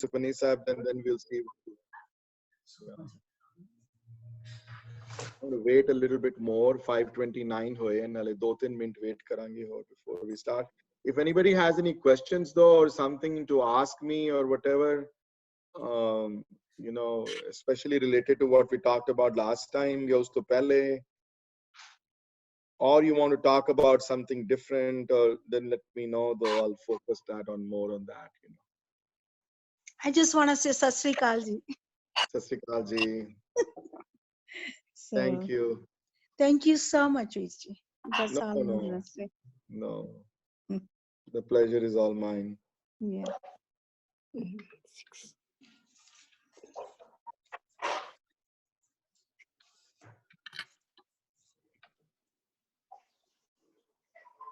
Sukhmani Sahib, then we'll see. I'm going to wait a little bit more. 5:29 hoye and nale 2-3 minute wait karange ho before we start. If anybody has any questions though, or something to ask me or whatever, you know, especially related to what we talked about last time, ya usko pehle, or you want to talk about something different, or then let me know though. I'll focus that on more on that. You know. I just want to say Sat Sri Akal ji. Sat Sri Akal ji. So, Thank you. Thank you so much, Viji. That's No, all I'm no, gonna say. no. The pleasure is all mine. Yeah.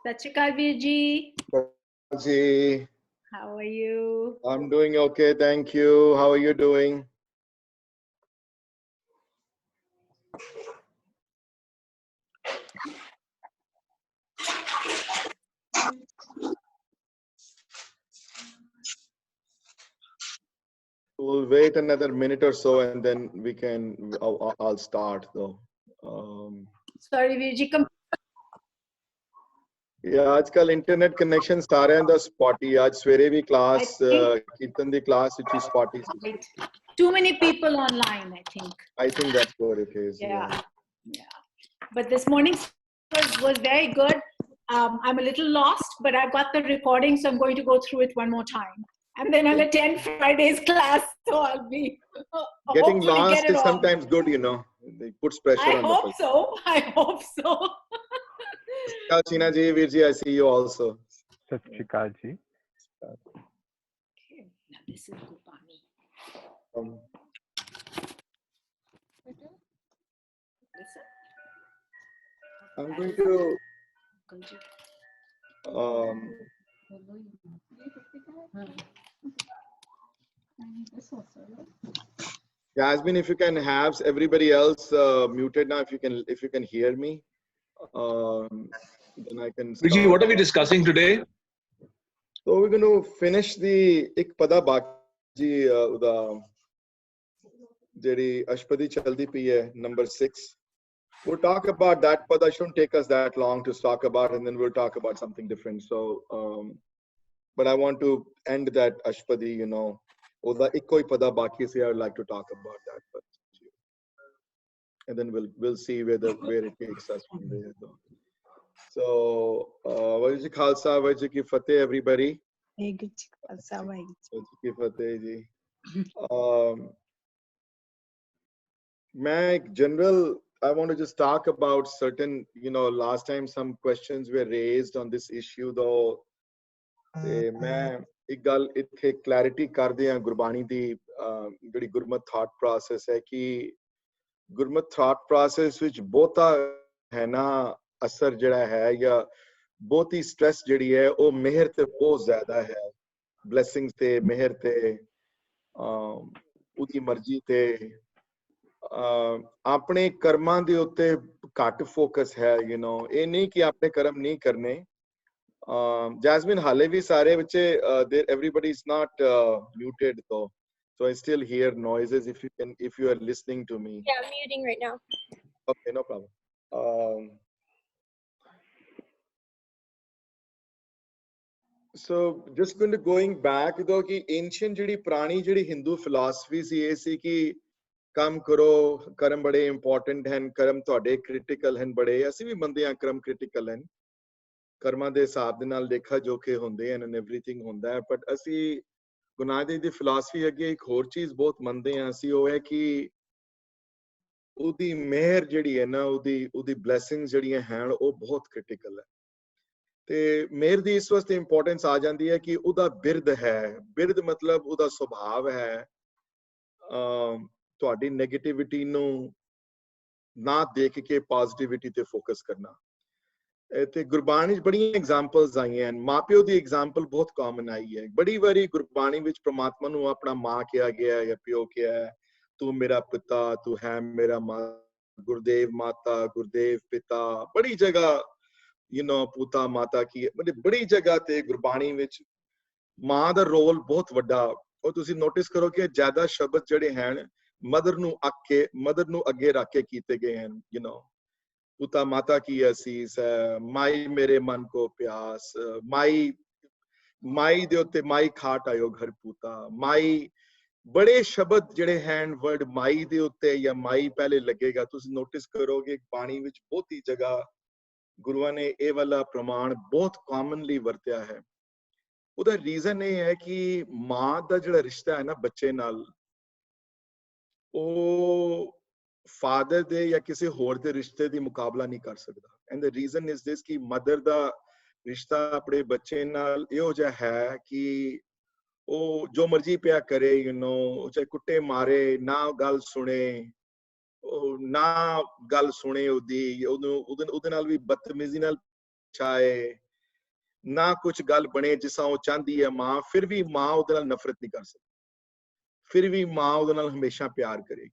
Sat Shri Akal, Veer ji. Ji. How are you? I'm doing okay, thank you. How are you doing? We'll wait another minute or so, and then we can. I'll start though. Sorry, Veer ji. Yeah, आजकल internet connection सारे हैं दा spotty. आज सवेरे भी class कीर्तन दी class which is spotty. Too many people online, I think. I think that's what it is. Yeah. But this morning's was very good. I'm a little lost, but I've got the recording, so I'm going to go through it one more time. And then I'll attend Friday's class, so I'll be getting lost is sometimes good, you know. It puts pressure on the person. I hope so. China ji, Veer ji, I see you also. Sat Shri Akal ji. Okay, now this is Gopani. I'm going to Yasmin, if you can have everybody else muted now, if you can hear me, then I can start. Viji, what are we discussing today? So we're going to finish the Ik Pada Baki the Jeri Ashpadi Chaldi Piye, number 6. We'll talk about that, but that shouldn't take us that long to talk about, and then we'll talk about something different. So, but I want to end that Ashpadi, you know, Oda Ikkoi Pada Baki se, I would like to talk about that, but and then we'll see where it takes us from there. So, Vajji Khalsa, Vajji Ki Fateh, everybody. Vajji Ki Fateh ji. General, I want to just talk about certain, you know, last time some questions were raised on this issue though. मैं एक गल इत्थे clarity कर दियां गुरबाणी दी ਜਿਹੜੀ ਗੁਰਮਤ thought process है कि Gurmat thought process ਵਿੱਚ ਬਹੁਤਾ है ना असर ਜਿਹੜਾ है या ਬਹੁਤੀ stress ਜਿਹੜੀ है ਉਹ ਮਿਹਰ ਤੇ ਬਹੁਤ ਜ਼ਿਆਦਾ ਹੈ blessings ਤੇ ਮਿਹਰ ਤੇ ਉਹਦੀ ਮਰਜ਼ੀ ਤੇ ਆਪਣੇ ਕਰਮਾਂ ਦੇ ਉੱਤੇ ਘੱਟ ਫੋਕਸ ਹੈ you know ਇਹ ਨਹੀਂ ਕਿ ਆਪਣੇ ਕਰਮ ਨਹੀਂ ਕਰਨੇ Jasmine ਹਾਲੇ ਵੀ ਸਾਰੇ ਵਿੱਚ everybody is not muted though so I still hear noises if you are listening to me. Yeah, I'm muting right now. Okay, no problem. So just going back though कि ancient ਜਿਹੜੀ ਪੁਰਾਣੀ ਜਿਹੜੀ Hindu philosophy ਸੀ ਇਹ ਸੀ ਕਿ ਕੰਮ ਕਰੋ ਕਰਮ ਬੜੇ important ਹਨ ਕਰਮ ਤੁਹਾਡੇ ਕ੍ਰਿਟੀਕਲ ਹਨ ਬੜੇ ਅਸੀਂ ਵੀ ਮੰਨਦੇ ਹਾਂ ਕਰਮ ਕ੍ਰਿਟੀਕਲ ਹਨ ਕਰਮਾਂ ਦੇ ਹਿਸਾਬ ਦੇ ਨਾਲ ਲੇਖਾ ਜੋਖੇ ਹੁੰਦੇ ਹਨ ਐਂਡ ਐਵਰੀਥਿੰਗ ਹੁੰਦਾ ਹੈ ਬਟ ਅਸੀਂ ਗੁਰੂ ਨਾਨਕ ਦੇਵ ਦੀ ਫਿਲਾਸਫੀ ਅੱਗੇ ਇੱਕ ਹੋਰ ਚੀਜ਼ ਬਹੁਤ ਮੰਨਦੇ ਹਾਂ ਅਸੀਂ ਉਹ ਹੈ ਕਿ ਉਹਦੀ ਮਿਹਰ ਜਿਹੜੀ ਹੈ ਨਾ ਉਹਦੀ ਬਲੇਸਿੰਗਸ ਜਿਹੜੀਆਂ ਹਨ ਉਹ ਬਹੁਤ ਕ੍ਰਿਟੀਕਲ ਹੈ ਤੇ ਮਿਹਰ ਦੀ ਇਸ ਵਾਸਤੇ ਇੰਪੋਰਟੈਂਸ ਆ ਜਾਂਦੀ ਹੈ ਕਿ ਉਹਦਾ ਬਿਰਧ ਮਤਲਬ ਉਹਦਾ ਸੁਭਾਵ ਹੈ ਤੁਹਾਡੀ ਨੈਗੇਟਿਵਿਟੀ ਨੂੰ ਨਾ ਦੇਖ ਕੇ ਪੋਜ਼ਿਟਿਵਿਟੀ ਤੇ ਫੋਕਸ ਕਰਨਾ ਤੇ ਗੁਰਬਾਣੀ ਵਿੱਚ ਬੜੀਆਂ ਐਗਜ਼ਾਮਪਲਸ ਆਈਆਂ ਹਨ ਮਾਪਿਓ ਦੀ ਐਗਜ਼ਾਮਪਲ ਬਹੁਤ ਕਾਮਨ ਆਈ ਹੈ ਬੜੀ ਵਾਰੀ ਗੁਰਬਾਣੀ ਵਿੱਚ ਪ੍ਰਮਾਤਮਾ ਨੂੰ ਆਪਣਾ ਮਾਂ ਕਿਹਾ ਗਿਆ ਜਾਂ ਪਿਓ ਕਿਹਾ ਤੂੰ ਮੇਰਾ ਪਿਤਾ ਤੂੰ ਹੈ ਮੇਰਾ ਮਾਂ ਗੁਰਦੇਵ ਮਾਤਾ ਗੁਰਦੇਵ ਪਿਤਾ ਬੜੀ ਜਗ੍ਹਾ you know ਪੁੱਤਾ ਮਾਤਾ ਕੀ ਬੜੀ ਜਗ੍ਹਾ ਤੇ ਗੁਰਬਾਣੀ ਵਿੱਚ ਮਾਂ ਦਾ ਰੋਲ ਬਹੁਤ ਵੱਡਾ ਉਹ ਤੁਸੀਂ ਨੋਟਿਸ ਕਰੋ ਕਿ ਜ਼ਿਆਦਾ ਸ਼ਬਦ ਜਿਹੜੇ ਹਨ ਮਦਰ ਨੂੰ ਅੱਗੇ ਰੱਖ ਕੇ ਕੀਤੇ ਗਏ ਹਨ। ਯੂ نو ਪੁੱਤਾ ਮਾਤਾ ਕੀ ਅਸੀਸ ਹੈ, ਮਾਈ ਮੇਰੇ ਮਨ ਕੋ ਪਿਆਸ, ਮਾਈ ਦੇ ਉੱਤੇ ਮਾਈ ਖਾਟ ਆਇਓ ਘਰ ਪੁੱਤਾ, ਮਾਈ, ਬੜੇ ਸ਼ਬਦ ਜਿਹੜੇ ਹਨ ਵਰਡ ਮਾਈ ਦੇ ਉੱਤੇ ਜਾਂ ਮਾਈ ਪਹਿਲੇ ਲੱਗੇਗਾ। ਤੁਸੀਂ ਨੋਟਿਸ ਕਰੋਗੇ ਬਾਣੀ ਵਿੱਚ ਬਹੁਤੀ ਜਗ੍ਹਾ ਗੁਰੂਆਂ ਨੇ ਇਹ ਵਾਲਾ ਪ੍ਰਮਾਣ ਬਹੁਤ ਕਾਮਨਲੀ ਵਰਤਿਆ ਹੈ। ਉਹਦਾ ਰੀਜ਼ਨ ਇਹ ਹੈ ਕਿ ਮਾਂ ਦਾ ਜਿਹੜਾ ਰਿਸ਼ਤਾ ਹੈ ਨਾ ਬੱਚੇ ਨਾਲ, ਉਹ ਫਾਦਰ ਦੇ ਜਾਂ ਕਿਸੇ ਹੋਰ ਦੇ ਰਿਸ਼ਤੇ ਦੀ ਮੁਕਾਬਲਾ ਨਹੀਂ ਕਰ ਸਕਦਾ। And the reason is this ਕਿ ਮਦਰ ਦਾ ਰਿਸ਼ਤਾ ਆਪਣੇ ਬੱਚੇ ਨਾਲ ਇਹੋ ਜਿਹਾ ਹੈ ਕਿ ਉਹ ਜੋ ਮਰਜ਼ੀ ਪਿਆ ਕਰੇ, ਯੂ نو ਚਾਹੇ ਕੁੱਟੇ ਮਾਰੇ, ਨਾ ਗੱਲ ਸੁਣੇ, ਨਾ ਗੱਲ ਸੁਣੇ ਉਹਦੇ ਨਾਲ ਵੀ ਬਦਤਮੀਜ਼ੀ ਨਾਲ ਚਾਹੇ ਨਾ ਕੁਝ ਗੱਲ ਬਣੇ ਜਿਸ ਤਰ੍ਹਾਂ ਉਹ ਚਾਹੁੰਦੀ ਹੈ ਮਾਂ, ਫਿਰ ਵੀ ਮਾਂ ਉਹਦੇ ਨਾਲ ਨਫ਼ਰਤ ਨਹੀਂ ਕਰ ਸਕਦੀ, ਫਿਰ ਵੀ ਮਾਂ ਉਹਦੇ ਨਾਲ ਹਮੇਸ਼ਾ ਪਿਆਰ ਕਰੇਗੀ,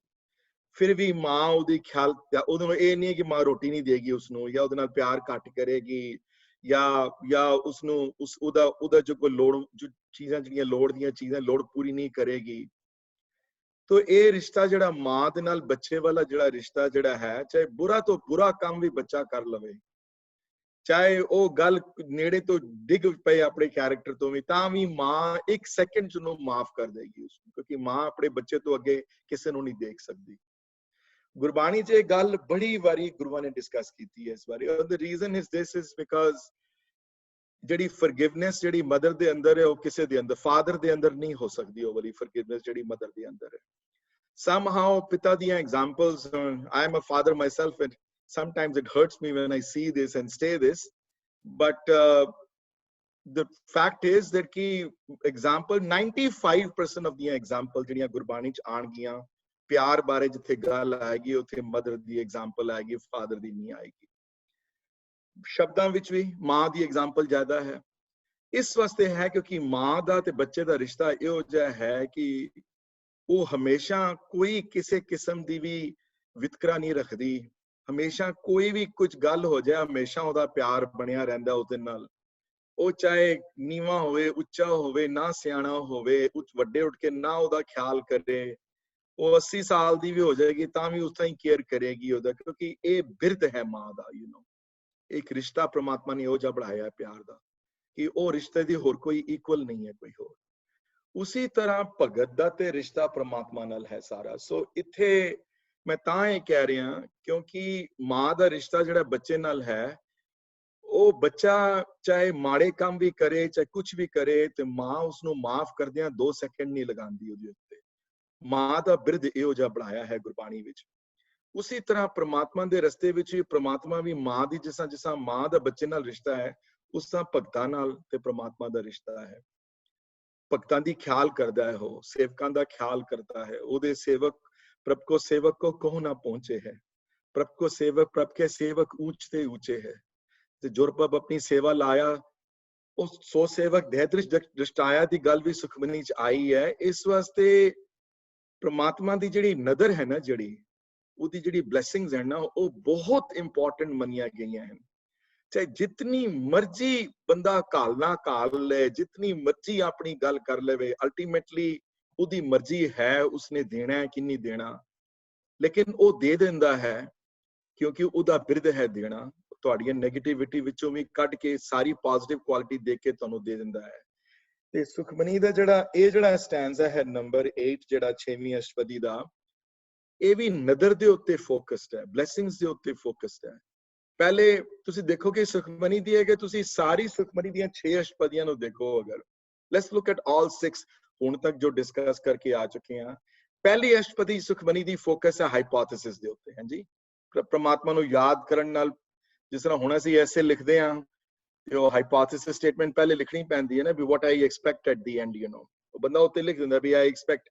ਫਿਰ ਵੀ ਮਾਂ ਉਹਦੀ ਖਿਆਲ, ਉਹਦੇ ਨਾਲ ਇਹ ਨਹੀਂ ਹੈ ਕਿ ਮਾਂ ਰੋਟੀ ਨਹੀਂ ਦੇਗੀ ਉਸਨੂੰ ਜਾਂ ਉਹਦੇ ਨਾਲ ਪਿਆਰ ਘੱਟ ਕਰੇਗੀ ਜਾਂ ਉਸਨੂੰ ਉਹਦਾ ਜੋ ਕੋਈ ਲੋੜ, ਜੋ ਚੀਜ਼ਾਂ ਜਿਹੜੀਆਂ ਲੋੜ ਦੀਆਂ ਚੀਜ਼ਾਂ ਲੋੜ ਪੂਰੀ ਨਹੀਂ ਕਰੇਗੀ। ਤੋ ਇਹ ਰਿਸ਼ਤਾ ਜਿਹੜਾ ਮਾਂ ਦੇ ਨਾਲ ਬੱਚੇ ਵਾਲਾ ਜਿਹੜਾ ਰਿਸ਼ਤਾ ਜਿਹੜਾ ਹੈ, ਚਾਹੇ ਬੁਰਾ ਤੋਂ ਬੁਰਾ ਕੰਮ ਵੀ ਬੱਚਾ ਕਰ ਲਵੇ, ਚਾਹੇ ਉਹ ਗੱਲ ਨੇੜੇ ਤੋਂ ਡਿੱਗ ਪਏ ਆਪਣੇ ਕੈਰੈਕਟਰ ਤੋਂ ਵੀ, ਤਾਂ ਵੀ ਮਾਂ 1 ਸੈਕਿੰਡ ਚ ਉਹਨੂੰ ਮਾਫ ਕਰ ਦੇਗੀ ਉਸਨੂੰ, ਕਿਉਂਕਿ ਮਾਂ ਆਪਣੇ ਬੱਚੇ ਤੋਂ ਅੱਗੇ ਕਿਸੇ ਨੂੰ ਨਹੀਂ ਦੇਖ ਸਕਦੀ। ਗੁਰਬਾਣੀ 'ਚ ਇਹ ਗੱਲ ਬੜੀ ਵਾਰੀ ਗੁਰੂਆਂ ਨੇ ਡਿਸਕਸ ਕੀਤੀ ਹੈ ਇਸ ਬਾਰੇ। The reason is this is because ਜਿਹੜੀ ਫॉरगिवनेस ਜਿਹੜੀ ਮਦਰ ਦੇ ਅੰਦਰ ਹੈ ਉਹ ਕਿਸੇ ਦੇ ਅੰਦਰ, ਫਾਦਰ ਦੇ ਅੰਦਰ ਨਹੀਂ ਹੋ ਸਕਦੀ ਉਹ ਵਾਲੀ ਫॉरगिवनेस ਜਿਹੜੀ ਮਦਰ ਦੇ ਅੰਦਰ ਹੈ। somehow ਪਿਤਾ ਦੀਆਂ examples, I am a father myself and sometimes it hurts me when I see this and say this, but the fact is that ki example 95% of the example ਜਿਹੜੀਆਂ ਗੁਰਬਾਣੀ 'ਚ ਆਣਗੀਆਂ ਪਿਆਰ ਬਾਰੇ, ਜਿੱਥੇ ਗੱਲ ਆਏਗੀ ਉੱਥੇ ਮਦਰ ਦੀ ਐਗਜ਼ਾਮਪਲ ਆਏਗੀ, ਫਾਦਰ ਦੀ ਨਹੀਂ ਆਏਗੀ। ਸ਼ਬਦਾਂ ਵਿੱਚ ਵੀ ਮਾਂ ਦੀ ਐਗਜ਼ਾਮਪਲ ਜ਼ਿਆਦਾ ਹੈ। ਇਸ ਵਾਸਤੇ ਹੈ ਕਿਉਂਕਿ ਮਾਂ ਦਾ ਤੇ ਬੱਚੇ ਦਾ ਰਿਸ਼ਤਾ ਇਹੋ ਜਿਹਾ ਹੈ ਕਿ ਉਹ ਹਮੇਸ਼ਾ ਕੋਈ ਕਿਸੇ ਕਿਸਮ ਦੀ ਵੀ ਵਿਤਕਰਾ ਨਹੀਂ ਰੱਖਦੀ, ਹਮੇਸ਼ਾ ਕੋਈ ਵੀ ਕੁਝ ਗੱਲ ਹੋ ਜਾਏ ਹਮੇਸ਼ਾ ਉਹਦਾ ਪਿਆਰ ਬਣਿਆ ਰਹਿੰਦਾ ਉਹਦੇ ਨਾਲ। ਉਹ ਚਾਹੇ ਨੀਵਾਂ ਹੋਵੇ, ਉੱਚਾ ਹੋਵੇ, ਨਾ ਸਿਆਣਾ ਹੋਵੇ, ਵੱਡੇ ਉੱਠ ਕੇ ਨਾ ਉਹਦਾ ਖਿਆਲ ਕਰੇ, ਉਹ 80 ਸਾਲ ਦੀ ਵੀ ਹੋ ਜਾਏਗੀ ਤਾਂ ਵੀ ਉਸ ਤਰ੍ਹਾਂ ਹੀ ਕੇਅਰ ਕਰੇਗੀ ਉਹਦਾ, ਕਿਉਂਕਿ ਇਹ ਬਿਰਧ ਹੈ ਮਾਂ ਦਾ। ਯੂ نو ਇੱਕ ਰਿਸ਼ਤਾ ਪ੍ਰਮਾਤਮਾ ਨੇ ਉਹ ਜਿਹਾ ਬਣਾਇਆ ਪਿਆਰ ਦਾ ਕਿ ਉਹ ਰਿਸ਼ਤੇ ਦੀ ਹੋਰ ਕੋਈ ਇਕੁਅਲ ਨਹੀਂ ਹੈ ਕੋਈ ਹੋਰ। ਉਸੇ ਤਰ੍ਹਾਂ ਭਗਤ ਦਾ ਤੇ ਰਿਸ਼ਤਾ ਪ੍ਰਮਾਤਮਾ ਨਾਲ ਹੈ ਸਾਰਾ। ਸੋ ਇੱਥੇ ਮੈਂ ਤਾਂ ਇਹ ਕਹਿ ਰਿਹਾ ਕਿਉਂਕਿ ਮਾਂ ਦਾ ਰਿਸ਼ਤਾ ਜਿਹੜਾ ਬੱਚੇ ਨਾਲ ਹੈ, ਉਹ ਬੱਚਾ ਚਾਹੇ ਮਾੜੇ ਕੰਮ ਵੀ ਕਰੇ ਚਾਹੇ ਕੁਝ ਵੀ ਕਰੇ ਤੇ ਮਾਂ ਉਸਨੂੰ ਮਾਫ ਕਰਦਿਆਂ 2 ਸੈਕਿੰਡ ਨਹੀਂ ਲਗਾਉਂਦੀ ਉਹਦੇ ਉੱਤੇ। ਮਾਂ ਦਾ ਬਿਰਧ ਇਹੋ ਜਿਹਾ ਬਣਾਇਆ ਹੈ ਗੁਰਬਾਣੀ ਵਿੱਚ। ਉਸੇ ਤਰ੍ਹਾਂ ਪ੍ਰਮਾਤਮਾ ਦੇ ਰਸਤੇ ਵਿੱਚ ਵੀ ਪ੍ਰਮਾਤਮਾ ਵੀ ਮਾਂ ਦੀ ਜਿਸ ਤਰ੍ਹਾਂ ਮਾਂ ਦਾ ਬੱਚੇ ਨਾਲ ਰਿਸ਼ਤਾ ਹੈ, ਉਸ ਤਰ੍ਹਾਂ ਭਗਤਾਂ ਨਾਲ ਤੇ ਪ੍ਰਮਾਤਮਾ ਦਾ ਰਿਸ਼ਤਾ ਹੈ। ਭਗਤਾਂ ਦੀ ਖਿਆਲ ਕਰਦਾ ਹੈ, ਉਹ ਸੇਵਕਾਂ ਦਾ ਖਿਆਲ ਕਰਦਾ ਹੈ। ਉਹਦੇ ਸੇਵਕ ਪ੍ਰਭ ਕੋ ਸੇਵਕ ਕੋ ਕਹੋ ਨਾ ਪਹੁੰਚੇ ਹੈ, ਪ੍ਰਭ ਕੋ ਸੇਵਕ ਪ੍ਰਭ ਕੇ ਸੇਵਕ ਊਚ ਤੇ ਊਚੇ ਹੈ। ਤੇ ਜੋ ਪ੍ਰਭ ਆਪਣੀ ਸੇਵਾ ਲਾਇਆ ਉਹ 100 ਸੇਵਕ ਦੇ ਦ੍ਰਿਸ਼ਟਾਇਆ ਦੀ ਗੱਲ ਵੀ ਸੁਖਮਨੀ 'ਚ ਆਈ ਹੈ। ਇਸ ਵਾਸਤੇ ਪ੍ਰਮਾਤਮਾ ਦੀ ਜਿਹੜੀ ਨਦਰ ਹੈ ਨਾ, ਉਹਦੀ ਜਿਹੜੀ ਬਲੇਸਿੰਗਸ ਹੈ ਨਾ, ਉਹ ਬਹੁਤ ਇੰਪੋਰਟੈਂਟ ਮੰਨੀਆਂ ਗਈਆਂ ਹਨ। ਚਾਹੇ ਜਿਤਨੀ ਮਰਜ਼ੀ ਬੰਦਾ ਘਾਲ ਲੈ, ਜਿਤਨੀ ਮਰਜ਼ੀ ਆਪਣੀ ਗੱਲ ਕਰ ਲਵੇ, ਅਲਟੀਮੇਟਲੀ ਉਹਦੀ ਮਰਜ਼ੀ ਹੈ ਉਸਨੇ ਦੇਣਾ ਹੈ ਕਿ ਨਹੀਂ ਦੇਣਾ, ਲੇਕਿਨ ਉਹ ਦੇ ਦਿੰਦਾ ਹੈ ਕਿਉਂਕਿ ਉਹਦਾ ਬਿਰਧ ਹੈ ਦੇਣਾ। ਤੁਹਾਡੀਆਂ ਨੈਗੇਟਿਵਿਟੀ ਵਿੱਚੋਂ ਵੀ ਕੱਢ ਕੇ ਸਾਰੀ ਪੋਜ਼ਿਟਿਵ ਕੁਆਲਿਟੀ ਦੇ ਕੇ ਤੁਹਾਨੂੰ ਦੇ ਦਿੰਦਾ ਹੈ। ਤੇ ਸੁਖਮਨੀ ਦਾ ਜਿਹੜਾ ਸਟੈਂਜ਼ਾ ਹੈ ਨੰਬਰ 8, ਜਿਹੜਾ 6ਵੀਂ ਅਸ਼ਟਪਦੀ ਦਾ, ਇਹ ਵੀ ਨਦਰ ਦੇ ਉੱਤੇ ਫੋਕਸਡ ਹੈ, ਬਲੇਸਿੰਗਸ ਦੇ ਉੱਤੇ ਫੋਕਸਡ ਹੈ। ਪਹਿਲੇ ਤੁਸੀਂ ਦੇਖੋ ਕਿ ਸੁਖਮਨੀ ਦੀ ਹੈ ਕਿ ਤੁਸੀਂ ਸਾਰੀ ਸੁਖਮਨੀ ਦੀਆਂ 6 ਅਸ਼ਟਪਦੀਆਂ ਨੂੰ ਦੇਖੋ। ਅਗਰ ਲੈਟਸ ਲੁੱਕ ਐਟ ਆਲ 6 ਹੁਣ ਤੱਕ ਜੋ ਡਿਸਕਸ ਕਰਕੇ ਆ ਚੁੱਕੇ ਹਾਂ। ਪਹਿਲੀ ਅਸ਼ਟਪਦੀ ਸੁਖਮਨੀ ਦੀ ਫੋਕਸ ਹੈ ਹਾਈਪੋਥੇਸਿਸ ਦੇ ਉੱਤੇ। ਹਾਂਜੀ, ਪ੍ਰਮਾਤਮਾ ਨੂੰ ਯਾਦ ਕਰਨ ਨਾਲ, ਜਿਸ ਤਰ੍ਹਾਂ ਹੁਣ ਅਸੀਂ ਐਸੇ ਲਿਖਦੇ ਹਾਂ ਤੇ ਉਹ ਹਾਈਪੋਥੇਸਿਸ ਸਟੇਟਮੈਂਟ ਪਹਿਲੇ ਲਿਖਣੀ ਪੈਂਦੀ ਹੈ ਨਾ, ਵੀ what I expect at the end, you know, ਉਹ ਬੰਦਾ ਉੱਤੇ ਲਿਖ ਦਿੰਦਾ ਵੀ I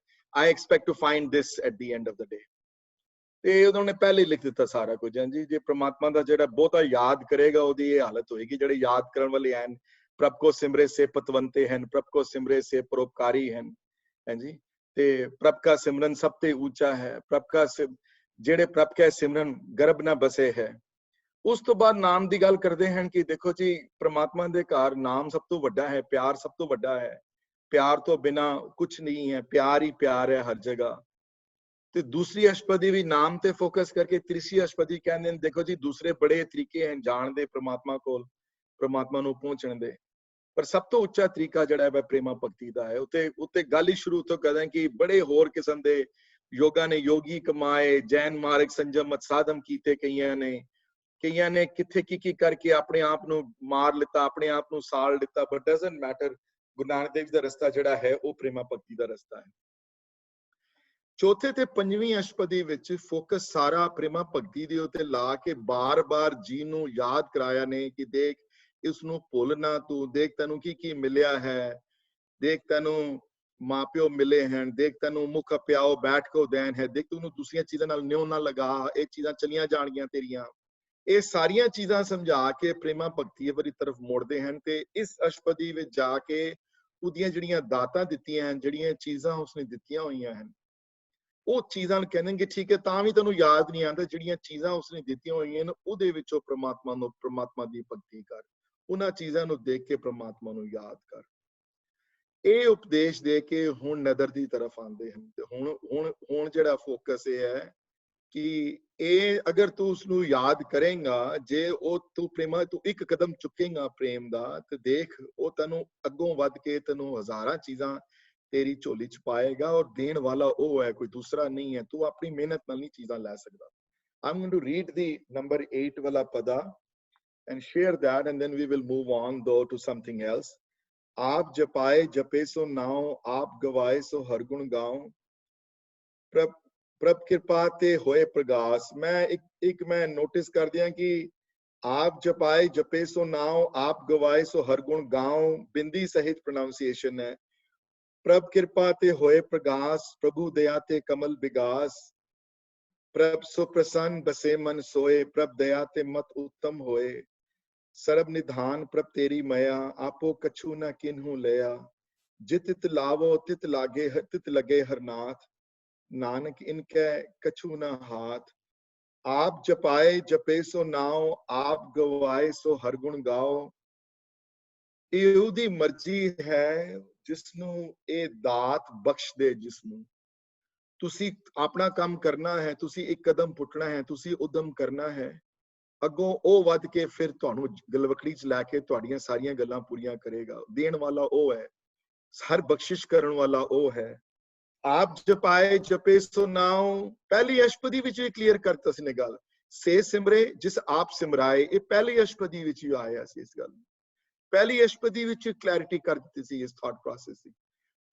expect to find this at the end of the day। ਤੇ ਉਹਨਾਂ ਨੇ ਪਹਿਲੇ ਲਿਖ ਦਿੱਤਾ ਸਾਰਾ ਕੁਝ। ਹਾਂਜੀ, ਜੇ ਪ੍ਰਮਾਤਮਾ ਦਾ ਜਿਹੜਾ ਬਹੁਤਾ ਯਾਦ ਕਰੇਗਾ ਉਹਦੀ ਇਹ ਹਾਲਤ ਹੋਏਗੀ। ਜਿਹੜੇ ਯਾਦ ਕਰਨ ਵਾਲੇ ਹਨ, ਪ੍ਰਭ ਕੋ ਸਿਮਰੇ ਸੇ ਪਤਵੰਤੇ ਹਨ, ਪ੍ਰਭ ਕੋ ਸਿਮਰੇ ਸੇ ਪਰਉਪਕਾਰੀ ਹਨ। ਹਾਂਜੀ, ਤੇ ਪ੍ਰਭ ਕਾ ਸਿਮਰਨ ਸਭ ਤੇ ਉੱਚਾ ਹੈ, ਜਿਹੜੇ ਪ੍ਰਭ ਕਾ ਸਿਮਰਨ ਗਰਭ ਨਾ ਬਸੇ ਹੈ। ਉਸ ਤੋਂ ਬਾਅਦ ਨਾਮ ਦੀ ਗੱਲ ਕਰਦੇ ਹਨ ਕਿ ਦੇਖੋ ਜੀ ਪ੍ਰਮਾਤਮਾ ਦੇ ਘਰ ਨਾਮ ਸਭ ਤੋਂ ਵੱਡਾ ਹੈ, ਪਿਆਰ ਸਭ ਤੋਂ ਵੱਡਾ ਹੈ। प्यार तो बिना कुछ नहीं है, प्यार ही प्यार है हर जगह। ਤੇ ਦੂਸਰੀ ਅਸ਼ਪਦੀ ਵੀ ਨਾਮ ਤੇ ਫੋਕਸ ਕਰਕੇ, ਤੀਸਰੀ ਅਸ਼ਪਦੀ ਕਹਿੰਦੇ ਨੇ ਦੇਖੋ ਜੀ ਦੂਸਰੇ ਬੜੇ ਤਰੀਕੇ ਹਨ ਜਾਣ ਦੇ ਪ੍ਰਮਾਤਮਾ ਕੋਲ, ਪ੍ਰਮਾਤਮਾ ਨੂੰ ਪਹੁੰਚਣ ਦੇ, ਪਰ ਸਭ ਤੋਂ ਉੱਚਾ ਤਰੀਕਾ ਜਿਹੜਾ ਹੈ ਪ੍ਰੇਮਾ ਭਗਤੀ ਦਾ ਹੈ। ਉੱਤੇ ਗੱਲ ਹੀ ਸ਼ੁਰੂ ਤੋਂ ਕਰਦੇ ਕਿ ਬੜੇ ਹੋਰ ਕਿਸਮ ਦੇ ਯੋਗਾ ਨੇ ਯੋਗੀ ਕਮਾਏ, ਜੈਨ ਮਾਰਗ ਸੰਜਮ ਸਾਧਮ ਕੀਤੇ ਕਈਆਂ ਨੇ ਕਿੱਥੇ ਕੀ ਕਰਕੇ ਆਪਣੇ ਆਪ ਨੂੰ ਮਾਰ ਲਿੱਤਾ, ਆਪਣੇ ਆਪ ਨੂੰ ਸਾੜ ਲਿੱਤਾ, but doesn't matter. Guru Nanak Dev ji ਦਾ ਰਸਤਾ ਜਿਹੜਾ ਹੈ ਉਹ ਪ੍ਰੇਮਾ ਭਗਤੀ ਦਾ ਰਸਤਾ ਹੈ। ਚੌਥੇ ਤੇ ਪੰਜਵੀਂ ਅਸ਼ਪਦੀ ਵਿੱਚ ਫੋਕਸ ਸਾਰਾ ਪ੍ਰੇਮਾ ਭਗਤੀ ਦੇ ਉੱਤੇ ਲਾ ਕੇ ਬਾਰ-ਬਾਰ ਜੀ ਨੂੰ ਯਾਦ ਕਰਾਇਆ ਨੇ ਕਿ ਦੇਖ ਇਸ ਨੂੰ ਭੁੱਲ ਨਾ ਤੂੰ, ਦੇਖ ਤੈਨੂੰ ਕੀ ਮਿਲਿਆ ਹੈ, ਦੇਖ ਤੈਨੂੰ ਮਾਪਿਓ ਮਿਲੇ ਹਨ, ਦੇਖ ਤੈਨੂੰ ਮੁਖ ਪਿਆਓ ਬੈਠ ਕੇ ਦੇਣ ਹੈ, ਦੇਖ ਤੈਨੂੰ ਦੂਸਰੀਆਂ ਚੀਜ਼ਾਂ ਨਾਲ ਨਿਉ ਨਾ ਲਗਾ, ਇਹ ਚੀਜ਼ਾਂ ਚਲੀਆਂ ਜਾਣਗੀਆਂ ਤੇਰੀਆਂ। ਇਹ ਸਾਰੀਆਂ ਚੀਜ਼ਾਂ ਸਮਝਾ ਕੇ ਪ੍ਰੇਮਾ ਭਗਤੀ ਵਾਲੀ ਤਰਫ ਮੋੜਦੇ ਹਨ। ਤੇ ਇਸ ਅਸ਼ਪਦੀ ਵਿੱਚ ਜਾ ਕੇ ਉਹਦੀਆਂ ਜਿਹੜੀਆਂ ਦਾਤਾਂ ਦਿੱਤੀਆਂ ਹਨ, ਜਿਹੜੀਆਂ ਚੀਜ਼ਾਂ ਉਸਨੇ ਦਿੱਤੀਆਂ ਹੋਈਆਂ ਹਨ, ਉਹ ਚੀਜ਼ਾਂ ਨੂੰ ਕਹਿੰਦੇ ਠੀਕ ਹੈ ਤਾਂ ਵੀ ਤੈਨੂੰ ਯਾਦ ਨਹੀਂ ਆਉਂਦਾ, ਜਿਹੜੀਆਂ ਚੀਜ਼ਾਂ ਉਸਨੇ ਦਿੱਤੀਆਂ ਹੋਈਆਂ ਨੇ ਉਹਦੇ ਵਿੱਚੋਂ ਪ੍ਰਮਾਤਮਾ ਦੀ ਭਗਤੀ ਕਰ, ਉਹਨਾਂ ਚੀਜ਼ਾਂ ਨੂੰ ਦੇਖ ਕੇ ਪ੍ਰਮਾਤਮਾ ਨੂੰ ਯਾਦ ਕਰ। ਇਹ ਉਪਦੇਸ਼ ਦੇ ਕੇ ਹੁਣ ਨਦਰ ਦੀ ਤਰਫ ਆਉਂਦੇ ਹਨ। ਤੇ ਹੁਣ ਜਿਹੜਾ ਫੋਕਸ ਇਹ ਹੈ ਕਿ ਇਹ ਅਗਰ ਤੂੰ ਉਸਨੂੰ ਯਾਦ ਕਰੇਗਾ, ਜੇ ਉਹ ਤੂੰ ਇੱਕ ਕਦਮ ਚੁੱਕੇਗਾ ਪ੍ਰੇਮ ਦਾ, ਤੇ ਦੇਖ ਉਹ ਤੈਨੂੰ ਅੱਗੋਂ ਵੱਧ ਕੇ ਤੈਨੂੰ ਹਜ਼ਾਰਾਂ ਚੀਜ਼ਾਂ ਤੇਰੀ ਝੋਲੀ ਚ ਪਾਏਗਾ, ਔਰ ਦੇਣ ਵਾਲਾ ਉਹ ਹੈ, ਕੋਈ ਦੂਸਰਾ ਨਹੀਂ ਹੈ। ਤੂੰ ਆਪਣੀ ਮਿਹਨਤ ਨਾਲ ਨਹੀਂ ਚੀਜ਼ਾਂ ਲੈ ਸਕਦਾ। I'm going to read the number 8 wala pada and share that, and then we will move on though to something else. Aap japaye jape so nao, aap gavaye so har gun gaon, prab kirpa te hoye pragas। मैं notice कर दिया कि आप जपाए जपे सो नाओ, आप गवाए सो हर गुण गाओ, बिंदी सहित प्रोनाउंसिएशन है। प्रभ कृपा ते होए प्रगास, प्रभु दया ते कमल विगास, प्रभ सो प्रसन्न बसे मन सोए, प्रभ दया ते मत उत्तम होए, सर्ब निधान प्रभ तेरी मया, आपो कछु न किन्हु लया, जित तित लावो तित लगे हरनाथ, नानक इनके कछु न हाथ। आप जपाए जपे सो नाओ, आप गवाए सो हर गुण गाओ। ਇਹ ਉਹਦੀ ਮਰਜ਼ੀ ਹੈ ਜਿਸਨੂੰ ਇਹ ਦਾਤ ਬਖਸ਼ ਦੇ, ਜਿਸਨੂੰ ਤੁਸੀਂ ਆਪਣਾ ਕੰਮ ਕਰਨਾ ਹੈ, ਤੁਸੀਂ ਇੱਕ ਕਦਮ ਪੁੱਟਣਾ ਹੈ, ਤੁਸੀਂ ਉਦਮ ਕਰਨਾ ਹੈ, ਅੱਗੋਂ ਉਹ ਵੱਧ ਕੇ ਫਿਰ ਤੁਹਾਨੂੰ ਗਲਵਕੜੀ ਚ ਲੈ ਕੇ ਤੁਹਾਡੀਆਂ ਸਾਰੀਆਂ ਗੱਲਾਂ ਪੂਰੀਆਂ ਕਰੇਗਾ। ਦੇਣ ਵਾਲਾ ਉਹ ਹੈ, ਹਰ ਬਖਸ਼ਿਸ਼ ਕਰਨ ਵਾਲਾ ਉਹ ਹੈ। ਆਪ ਜਪਾਏ ਜਪੇ ਸੋ ਨਾਉ, ਪਹਿਲੀ ਅਸ਼ਪਦੀ ਵਿੱਚ ਵੀ ਕਲੀਅਰ ਕਰਤਾ ਸੀ ਨੇ ਗੱਲ, ਸੇ ਸਿਮਰੇ ਜਿਸ ਆਪ ਸਿਮਰਾਏ, ਇਹ ਪਹਿਲੀ ਅਸ਼ਪਦੀ ਵਿੱਚ ਹੀ ਆਇਆ ਸੀ। ਇਸ ਗੱਲ ਪਹਿਲੀ ਅਸ਼ਪਦੀ ਵਿੱਚ ਕਲੈਰਿਟੀ ਕਰ ਦਿੱਤੀ ਸੀ ਇਸ ਥਾਟ ਪ੍ਰੋਸੈਸ ਦੀ।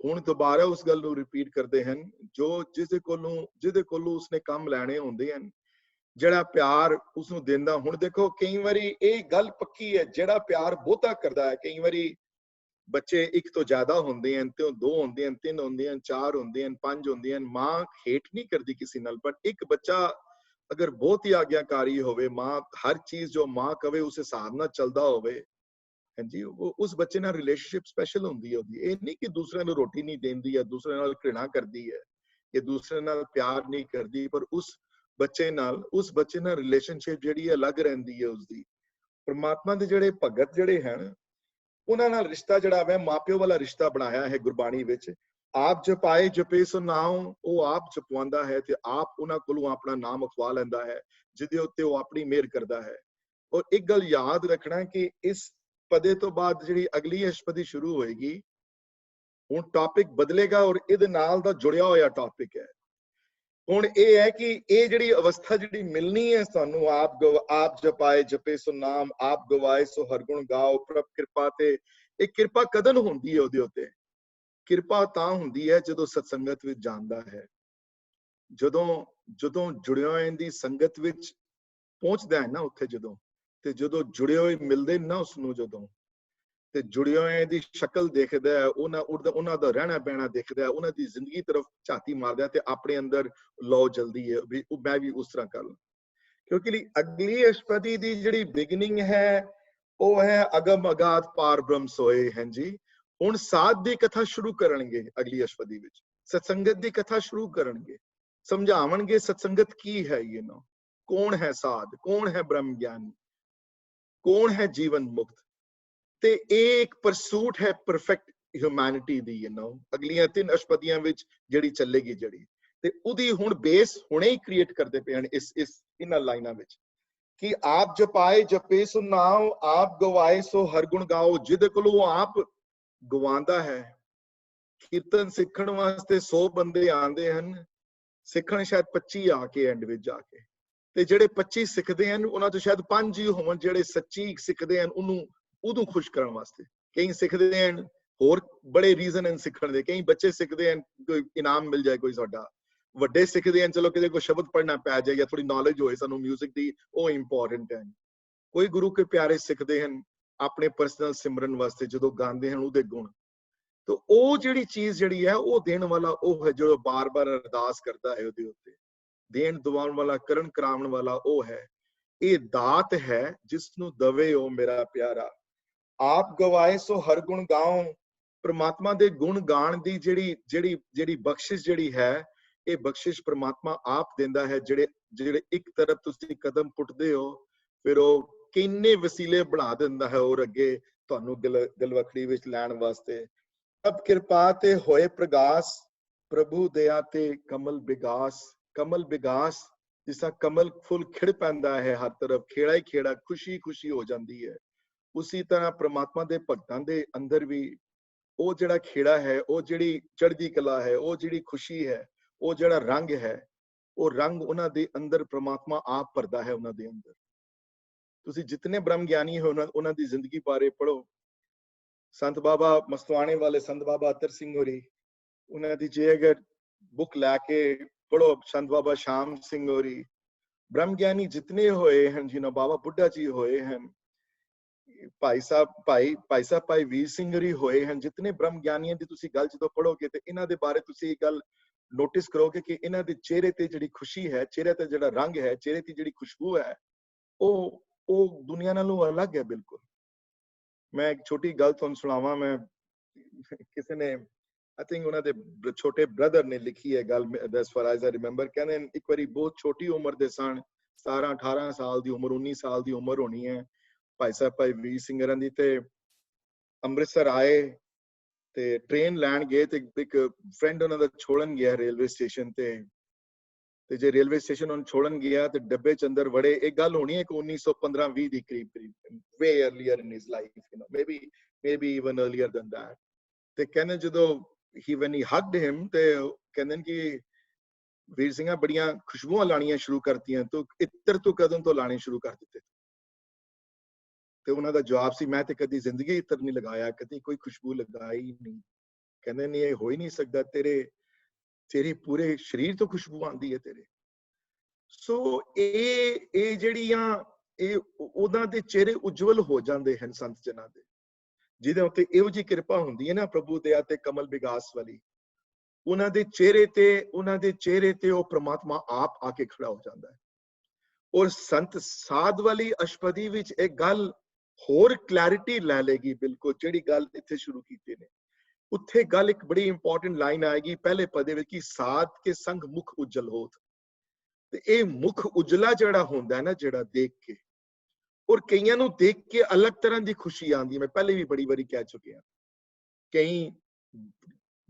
ਹੁਣ ਦੁਬਾਰਾ ਉਸ ਗੱਲ ਨੂੰ ਰਿਪੀਟ ਕਰਦੇ ਹਨ, ਜੋ ਜਿਹਦੇ ਕੋਲੋਂ ਉਸਨੇ ਕੰਮ ਲੈਣੇ ਹੁੰਦੇ ਹਨ, ਜਿਹੜਾ ਪਿਆਰ ਉਸਨੂੰ ਦਿੰਦਾ। ਹੁਣ ਦੇਖੋ ਕਈ ਵਾਰੀ ਇਹ ਗੱਲ ਪੱਕੀ ਹੈ, ਜਿਹੜਾ ਪਿਆਰ ਬਹੁਤਾ ਕਰਦਾ ਹੈ, ਕਈ ਵਾਰੀ ਬੱਚੇ ਇੱਕ ਤੋਂ ਜ਼ਿਆਦਾ ਹੁੰਦੇ ਹਨ, ਤੇ 2 ਹੁੰਦੇ ਹਨ, 3 ਹੁੰਦੇ ਹਨ, 4 ਹੁੰਦੇ ਹਨ, 5 ਹੁੰਦੇ ਹਨ। ਮਾਂ ਹੇਟ ਨਹੀਂ ਕਰਦੀ ਕਿਸੇ ਨਾਲ, ਬਟ ਇੱਕ ਬੱਚਾ ਅਗਰ ਬਹੁਤ ਹੀ ਆਗਿਆਕਾਰੀ ਹੋਵੇ, ਮਾਂ ਹਰ ਚੀਜ਼ ਜੋ ਮਾਂ ਕਵੇ ਉਸ ਹਿਸਾਬ ਨਾਲ ਚੱਲਦਾ ਹੋਵੇ, ਹਾਂਜੀ, ਉਸ ਬੱਚੇ ਨਾਲ ਰਿਲੇਸ਼ਨਸ਼ਿਪ ਸਪੈਸ਼ਲ ਹੁੰਦੀ ਹੈ ਉਹਦੀ। ਇਹ ਨਹੀਂ ਕਿ ਦੂਸਰਿਆਂ ਨੂੰ ਰੋਟੀ ਨਹੀਂ ਦਿੰਦੀ ਹੈ, ਦੂਸਰਿਆਂ ਨਾਲ ਘ੍ਰਿਣਾ ਕਰਦੀ ਹੈ, ਇਹ ਦੂਸਰੇ ਨਾਲ ਪਿਆਰ ਨਹੀਂ ਕਰਦੀ, ਪਰ ਉਸ ਬੱਚੇ ਨਾਲ ਰਿਲੇਸ਼ਨਸ਼ਿਪ ਜਿਹੜੀ ਅਲੱਗ ਰਹਿੰਦੀ ਹੈ ਉਸਦੀ। ਪਰਮਾਤਮਾ ਦੇ ਜਿਹੜੇ ਭਗਤ ਜਿਹੜੇ ਹਨ, ਉਹਨਾਂ ਨਾਲ ਰਿਸ਼ਤਾ ਜਿਹੜਾ ਹੈ ਮਾਪਿਓ ਵਾਲਾ ਰਿਸ਼ਤਾ ਬਣਾਇਆ ਹੈ ਗੁਰਬਾਣੀ ਵਿੱਚ। ਆਪ ਜਪਾਏ ਜਪੇ ਸੋ ਨਾਉ, ਉਹ ਆਪ ਜਪਵਾਉਂਦਾ ਹੈ ਤੇ ਆਪ ਉਹਨਾਂ ਕੋਲੋਂ ਆਪਣਾ ਨਾਮ ਅਖਵਾ ਲੈਂਦਾ ਹੈ, ਜਿਹਦੇ ਉੱਤੇ ਉਹ ਆਪਣੀ ਮਿਹਰ ਕਰਦਾ ਹੈ। ਔਰ ਇੱਕ ਗੱਲ ਯਾਦ ਰੱਖਣਾ ਕਿ ਇਸ ਪਦੇ ਤੋਂ ਬਾਅਦ ਜਿਹੜੀ ਅਗਲੀ ਅਸ਼ਪਦੀ ਸ਼ੁਰੂ ਹੋਏਗੀ, ਹੁਣ ਟੌਪਿਕ ਬਦਲੇਗਾ ਔਰ ਇਹਦੇ ਨਾਲ ਦਾ ਜੁੜਿਆ ਹੋਇਆ ਟੌਪਿਕ ਹੈ। ਹੁਣ ਇਹ ਹੈ ਕਿ ਇਹ ਜਿਹੜੀ ਅਵਸਥਾ ਜਿਹੜੀ ਮਿਲਣੀ ਹੈ ਸਾਨੂੰ, ਆਪ ਜਪਾਏ ਜਪੇ ਸੋ ਨਾਮ, ਆਪ ਗਵਾਏ ਸੋ ਹਰ ਗੁਣ ਗਾਓ, ਪ੍ਰਭ ਕਿਰਪਾ ਤੇ। ਇਹ ਕਿਰਪਾ ਕਦੋਂ ਹੁੰਦੀ ਹੈ ਉਹਦੇ ਉੱਤੇ? ਕਿਰਪਾ ਤਾਂ ਹੁੰਦੀ ਹੈ ਜਦੋਂ ਸਤਸੰਗਤ ਵਿੱਚ ਜਾਂਦਾ ਹੈ, ਜਦੋਂ ਜੁੜਿਆ ਹੋਇਆ ਦੀ ਸੰਗਤ ਵਿੱਚ ਪਹੁੰਚਦਾ ਹੈ ਨਾ ਉੱਥੇ, ਜਦੋਂ ਜੁੜੇ ਹੋਏ ਮਿਲਦੇ ਨਾ ਉਸਨੂੰ, ਜਦੋਂ ਤੇ ਜੁੜੇ ਹੋਏ ਦੀ ਸ਼ਕਲ ਦੇਖਦਾ ਹੈ, ਉਹਨਾਂ ਦਾ ਰਹਿਣਾ ਬਹਿਣਾ ਦੇਖਦਾ ਹੈ, ਉਹਨਾਂ ਦੀ ਜ਼ਿੰਦਗੀ ਤਰਫ ਝਾਤੀ ਮਾਰਦਾ ਤੇ ਆਪਣੇ ਅੰਦਰ ਲੋ ਜਲਦੀ ਹੈ ਵੀ ਮੈਂ ਵੀ ਉਸ ਤਰ੍ਹਾਂ ਕਰ ਲਾਂ। ਕਿਉਂਕਿ ਅਗਲੀ ਅਸ਼ਪਦੀ ਦੀ ਜਿਹੜੀ ਬਿਗਨਿੰਗ ਹੈ ਉਹ ਹੈ ਅਗਮ ਅਗਾਧ ਪਾਰ ਬ੍ਰਹਮ ਸੋਏ। ਹਾਂਜੀ, ਹੁਣ ਸਾਧ ਦੀ ਕਥਾ ਸ਼ੁਰੂ ਕਰਨਗੇ ਅਗਲੀ ਅਸ਼ਪਦੀ ਵਿੱਚ, ਸਤਸੰਗਤ ਦੀ ਕਥਾ ਸ਼ੁਰੂ ਕਰਨਗੇ, ਸਮਝਾਵਣਗੇ ਸਤਸੰਗਤ ਕੀ ਹੈ, ਕੌਣ ਹੈ ਸਾਧ, ਕੌਣ ਹੈ ਬ੍ਰਹਮ ਗਿਆਨੀ, ਕੌਣ ਹੈ ਜੀਵਨ ਮੁਕਤ। ਤੇ ਇਹ ਇੱਕ ਪਰਸੂਟ ਹੈ ਪਰਫੈਕਟ ਹਿਊਮੈਨਿਟੀ ਦੀ ਅਗਲੀਆਂ 3 ਅਸ਼ਪਦੀਆਂ ਵਿੱਚ ਜਿਹੜੀ ਚੱਲੇਗੀ ਜਿਹੜੀ, ਤੇ ਉਹਦੀ ਹੁਣ ਬੇਸ ਹੁਣੇ ਹੀ ਕ੍ਰੀਏਟ ਕਰਦੇ ਪਏ ਹਨ ਇਸ ਇਹਨਾਂ ਲਾਈਨਾਂ ਵਿੱਚ ਕਿ ਆਪ ਜਪਾਏ ਜਪੇ ਸੋ ਨਾਮ, ਆਪ ਗਵਾਏ ਸੋ ਹਰ ਗੁਣ ਗਾਓ। ਜਿਹਦੇ ਕੋਲੋਂ ਆਪ ਗਵਾਉਂਦਾ ਹੈ, ਕੀਰਤਨ ਸਿੱਖਣ ਵਾਸਤੇ 100 ਬੰਦੇ ਆਉਂਦੇ ਹਨ, ਸਿੱਖਣ ਸ਼ਾਇਦ 25 ਆ ਕੇ ਐਂਡ ਵਿੱਚ ਜਾ ਕੇ, ਤੇ ਜਿਹੜੇ 25 ਸਿੱਖਦੇ ਹਨ ਉਹਨਾਂ ਤੋਂ ਸ਼ਾਇਦ 5 ਹੀ ਹੋਣ ਜਿਹੜੇ ਸੱਚੀ ਸਿੱਖਦੇ ਹਨ ਉਹਨੂੰ ਉਦੋਂ ਖੁਸ਼ ਕਰਨ ਵਾਸਤੇ। ਕਈ ਸਿੱਖਦੇ ਹਨ ਹੋਰ ਬੜੇ ਰੀਜ਼ਨ ਹਨ ਸਿੱਖਣ ਦੇ, ਕਈ ਬੱਚੇ ਸਿੱਖਦੇ ਹਨ ਕੋਈ ਇਨਾਮ ਮਿਲ ਜਾਏ ਕੋਈ ਸਾਡਾ, ਵੱਡੇ ਸਿੱਖਦੇ ਹਨ ਚਲੋ ਕਿਤੇ ਕੋਈ ਸ਼ਬਦ ਪੜ੍ਹਨਾ ਪੈ ਜਾਏ ਜਾਂ ਥੋੜੀ ਨੌਲੇਜ ਹੋਏ ਸਾਨੂੰ ਮਿਊਜ਼ਿਕ ਦੀ, ਉਹ ਇੰਪੋਰਟੈਂਟ ਹੈ। ਕੋਈ ਗੁਰੂ ਕੇ ਪਿਆਰੇ ਸਿੱਖਦੇ ਹਨ ਆਪਣੇ ਪਰਸਨਲ ਸਿਮਰਨ ਵਾਸਤੇ, ਜਦੋਂ ਗਾਉਂਦੇ ਹਨ ਉਹਦੇ ਗੁਣ, ਤਾਂ ਉਹ ਜਿਹੜੀ ਚੀਜ਼ ਜਿਹੜੀ ਹੈ ਉਹ ਦੇਣ ਵਾਲਾ ਉਹ ਹੈ ਜੋ ਬਾਰ-ਬਾਰ ਅਰਦਾਸ ਕਰਦਾ ਹੈ ਉਹਦੇ ਉੱਤੇ, ਦੇਣ ਦਵਾਉਣ ਵਾਲਾ, ਕਰਨ ਕਰਾਉਣ ਵਾਲਾ ਉਹ ਹੈ। ਇਹ ਦਾਤ ਹੈ ਜਿਸ ਨੂੰ ਦਵੇ ਉਹ ਮੇਰਾ ਪਿਆਰਾ। ਆਪ ਗਵਾਏ ਸੋ ਹਰ ਗੁਣ ਗਾਓ। ਪ੍ਰਮਾਤਮਾ ਦੇ ਗੁਣ ਗਾਣ ਦੀ ਜਿਹੜੀ ਬਖਸ਼ਿਸ਼ ਜਿਹੜੀ ਹੈ, ਇਹ ਬਖਸ਼ਿਸ਼ ਪ੍ਰਮਾਤਮਾ ਆਪ ਦਿੰਦਾ ਹੈ। ਜਿਹੜੇ ਇੱਕ ਤਰਫ ਤੁਸੀਂ ਕਦਮ ਪੁੱਟਦੇ ਹੋ, ਫਿਰ ਉਹ ਕਿੰਨੇ ਵਸੀਲੇ ਬਣਾ ਦਿੰਦਾ ਹੈ ਔਰ ਅੱਗੇ ਤੁਹਾਨੂੰ ਦਿਲਵਖੜੀ ਵਿੱਚ ਲੈਣ ਵਾਸਤੇ। ਪ੍ਰਭ ਕਿਰਪਾ ਤੇ ਹੋਏ ਪ੍ਰਗਾਸ, ਪ੍ਰਭੂ ਦਇਆ ਤੇ ਕਮਲ ਵਿਗਾਸ। ਕਮਲ ਵਿਗਾਸ, ਜਿਸ ਤਰ੍ਹਾਂ ਕਮਲ ਫੁੱਲ ਖਿੜ ਪੈਂਦਾ ਹੈ ਹਰ ਤਰਫ, ਖੇੜਾ ਹੀ ਖੇੜਾ, ਖੁਸ਼ੀ ਖੁਸ਼ੀ ਹੋ ਜਾਂਦੀ ਹੈ, ਉਸੇ ਤਰ੍ਹਾਂ ਪ੍ਰਮਾਤਮਾ ਦੇ ਭਗਤਾਂ ਦੇ ਅੰਦਰ ਵੀ ਉਹ ਜਿਹੜਾ ਖੇੜਾ ਹੈ, ਉਹ ਜਿਹੜੀ ਚੜ੍ਹਦੀ ਕਲਾ ਹੈ, ਉਹ ਜਿਹੜੀ ਖੁਸ਼ੀ ਹੈ, ਉਹ ਜਿਹੜਾ ਰੰਗ ਹੈ, ਉਹ ਰੰਗ ਉਹਨਾਂ ਦੇ ਅੰਦਰ ਪ੍ਰਮਾਤਮਾ ਆਪ ਭਰਦਾ ਹੈ ਉਹਨਾਂ ਦੇ ਅੰਦਰ। ਤੁਸੀਂ ਜਿਤਨੇ ਬ੍ਰਹਮ ਗਿਆਨੀ ਹੋ ਉਹਨਾਂ ਦੀ ਜ਼ਿੰਦਗੀ ਬਾਰੇ ਪੜ੍ਹੋ। ਸੰਤ ਬਾਬਾ ਮਸਤਵਾਣੇ ਵਾਲੇ ਸੰਤ ਬਾਬਾ ਅਤਰ ਸਿੰਘ ਹੋਰੀ, ਉਹਨਾਂ ਦੀ ਜੇ ਅਗਰ ਬੁੱਕ ਲੈ ਕੇ ਪੜ੍ਹੋ, ਸੰਤ ਬਾਬਾ ਸ਼ਾਮ ਸਿੰਘ ਹੋਰੀ, ਬ੍ਰਹਮ ਗਿਆਨੀ ਜਿਤਨੇ ਹੋਏ ਹਨ, ਜਿਨ੍ਹਾਂ ਬਾਬਾ ਬੁੱਢਾ ਜੀ ਹੋਏ ਹਨ, ਭਾਈ ਸਾਹਿਬ ਭਾਈ ਵੀਰ ਸਿੰਘ ਹੋਰੀ ਹੋਏ ਹਨ, ਜਿਤਨੇ ਬ੍ਰਹਮ ਗਿਆਨੀਆਂ ਦੀ ਤੁਸੀਂ ਗੱਲ ਜਦੋਂ ਪੜ੍ਹੋਗੇ ਤੇ ਇਹਨਾਂ ਦੇ ਬਾਰੇ ਤੁਸੀਂ ਇਹ ਗੱਲ ਨੋਟਿਸ ਕਰੋਗੇ ਕਿ ਇਹਨਾਂ ਦੇ ਚਿਹਰੇ ਤੇ ਜਿਹੜੀ ਖੁਸ਼ੀ ਹੈ, ਚਿਹਰੇ ਤੇ ਜਿਹੜਾ ਰੰਗ ਹੈ, ਚਿਹਰੇ ਤੇ ਜਿਹੜੀ ਖੁਸ਼ਬੂ ਹੈ, ਉਹ ਦੁਨੀਆ ਨਾਲੋਂ ਅਲੱਗ ਹੈ ਬਿਲਕੁਲ। ਮੈਂ ਇੱਕ ਛੋਟੀ ਗੱਲ ਤੁਹਾਨੂੰ ਸੁਣਾਵਾਂ। ਮੈਂ ਕਿਸੇ ਨੇ I think ਉਹਨਾਂ ਦੇ ਛੋਟੇ ਬ੍ਰਦਰ ਨੇ ਲਿਖੀ ਹੈ ਗੱਲ, as far as I remember, ਕਹਿੰਦੇ ਇੱਕ ਵਾਰੀ ਬਹੁਤ ਛੋਟੀ ਉਮਰ ਦੇ ਸਨ, 17-18 ਸਾਲ ਦੀ ਉਮਰ, 19 ਸਾਲ ਦੀ ਉਮਰ ਹੋਣੀ ਹੈ, ਭਾਈ ਸਾਹਿਬ ਭਾਈ ਵੀਰ ਸਿੰਘ ਹੋਰਾਂ ਦੀ, ਤੇ ਅੰਮ੍ਰਿਤਸਰ ਆਏ ਤੇ ਟ੍ਰੇਨ ਲੈਣ ਗਏ ਤੇ ਇੱਕ ਫਰੈਂਡ ਉਹਨਾਂ ਦਾ ਛੋੜਨ ਗਿਆ ਰੇਲਵੇ ਸਟੇਸ਼ਨ ਤੇ ਜੇ ਰੇਲਵੇ ਸਟੇਸ਼ਨ ਉਹਨੂੰ ਛੋੜਨ ਗਿਆ ਤੇ ਡੱਬੇ ਚ ਅੰਦਰ ਵੜੇ। ਇਹ ਗੱਲ ਹੋਣੀ ਹੈ ਕਿ 1915-20 ਦੀ ਕਰੀਬ, way earlier in his life, maybe even earlier than that। ਤੇ ਕਹਿੰਦੇ ਜਦੋਂ when he hugged him, ਤੇ ਕਹਿੰਦੇ ਕਿ ਵੀਰ ਸਿੰਘਾਂ ਬੜੀਆਂ ਖੁਸ਼ਬੂਆਂ ਲਾਣੀਆਂ ਸ਼ੁਰੂ ਕਰਤੀਆਂ, ਤੂੰ ਇੱਤਰ ਤੂੰ ਕਦੋਂ ਤੋਂ ਲਾਣੇ ਸ਼ੁਰੂ ਕਰ ਦਿੱਤੇ? ਤੇ ਉਹਨਾਂ ਦਾ ਜਵਾਬ ਸੀ, ਮੈਂ ਤੇ ਕਦੀ ਜ਼ਿੰਦਗੀ ਇੱਤਰ ਨਹੀਂ ਲਗਾਇਆ, ਕਦੀ ਕੋਈ ਖੁਸ਼ਬੂ ਲਗਾਈ ਨਹੀਂ। ਕਹਿੰਦੇ ਨਹੀਂ, ਇਹ ਹੋ ਹੀ ਨਹੀਂ ਸਕਦਾ, ਤੇਰੇ ਪੂਰੇ ਸਰੀਰ ਤੋਂ ਖੁਸ਼ਬੂ ਆਉਂਦੀ ਹੈ ਤੇਰੇ। ਸੋ ਇਹ ਜਿਹੜੀਆਂ ਇਹ ਉਹਨਾਂ ਦੇ ਚਿਹਰੇ ਉਜਵਲ ਹੋ ਜਾਂਦੇ ਹਨ ਸੰਤ ਜਨਾਂ ਦੇ, ਜਿਹਦੇ ਉੱਤੇ ਇਹੋ ਜਿਹੀ ਕਿਰਪਾ ਹੁੰਦੀ ਹੈ ਨਾ ਪ੍ਰਭੂ ਦਇਆ ਤੇ ਕਮਲ ਵਿਗਾਸ ਵਾਲੀ। ਉਹਨਾਂ ਦੇ ਚਿਹਰੇ ਤੇ ਉਹ ਪ੍ਰਮਾਤਮਾ ਆਪ ਆ ਕੇ ਖੜਾ ਹੋ ਜਾਂਦਾ ਹੈ। ਔਰ ਸੰਤ ਸਾਧ ਵਾਲੀ ਅਸ਼ਪਦੀ ਵਿੱਚ ਇਹ ਗੱਲ ਹੋਰ ਕਲੈਰਿਟੀ ਲੈ ਲੇਗੀ ਬਿਲਕੁਲ, ਜਿਹੜੀ ਗੱਲ ਇੱਥੇ ਸ਼ੁਰੂ ਕੀਤੀ ਨੇ। ਉੱਥੇ ਗੱਲ ਇੱਕ ਬੜੀ ਇੰਪੋਰਟੈਂਟ ਲਾਈਨ ਆਏਗੀ ਪਹਿਲੇ ਪਦੇ ਵਿੱਚ ਕਿ ਸਾਧ ਕੇ ਸੰਗ ਮੁਖ ਉਜਲ ਹੋਤ। ਤੇ ਇਹ ਮੁਖ ਉਜਲਾ ਜਿਹੜਾ ਹੁੰਦਾ ਹੈ ਨਾ, ਜਿਹੜਾ ਦੇਖ ਕੇ, ਔਰ ਕਈਆਂ ਨੂੰ ਦੇਖ ਕੇ ਅਲੱਗ ਤਰ੍ਹਾਂ ਦੀ ਖੁਸ਼ੀ ਆਉਂਦੀ ਹੈ। ਮੈਂ ਪਹਿਲੇ ਵੀ ਬੜੀ ਵਾਰੀ ਕਹਿ ਚੁੱਕਿਆ, ਕਈ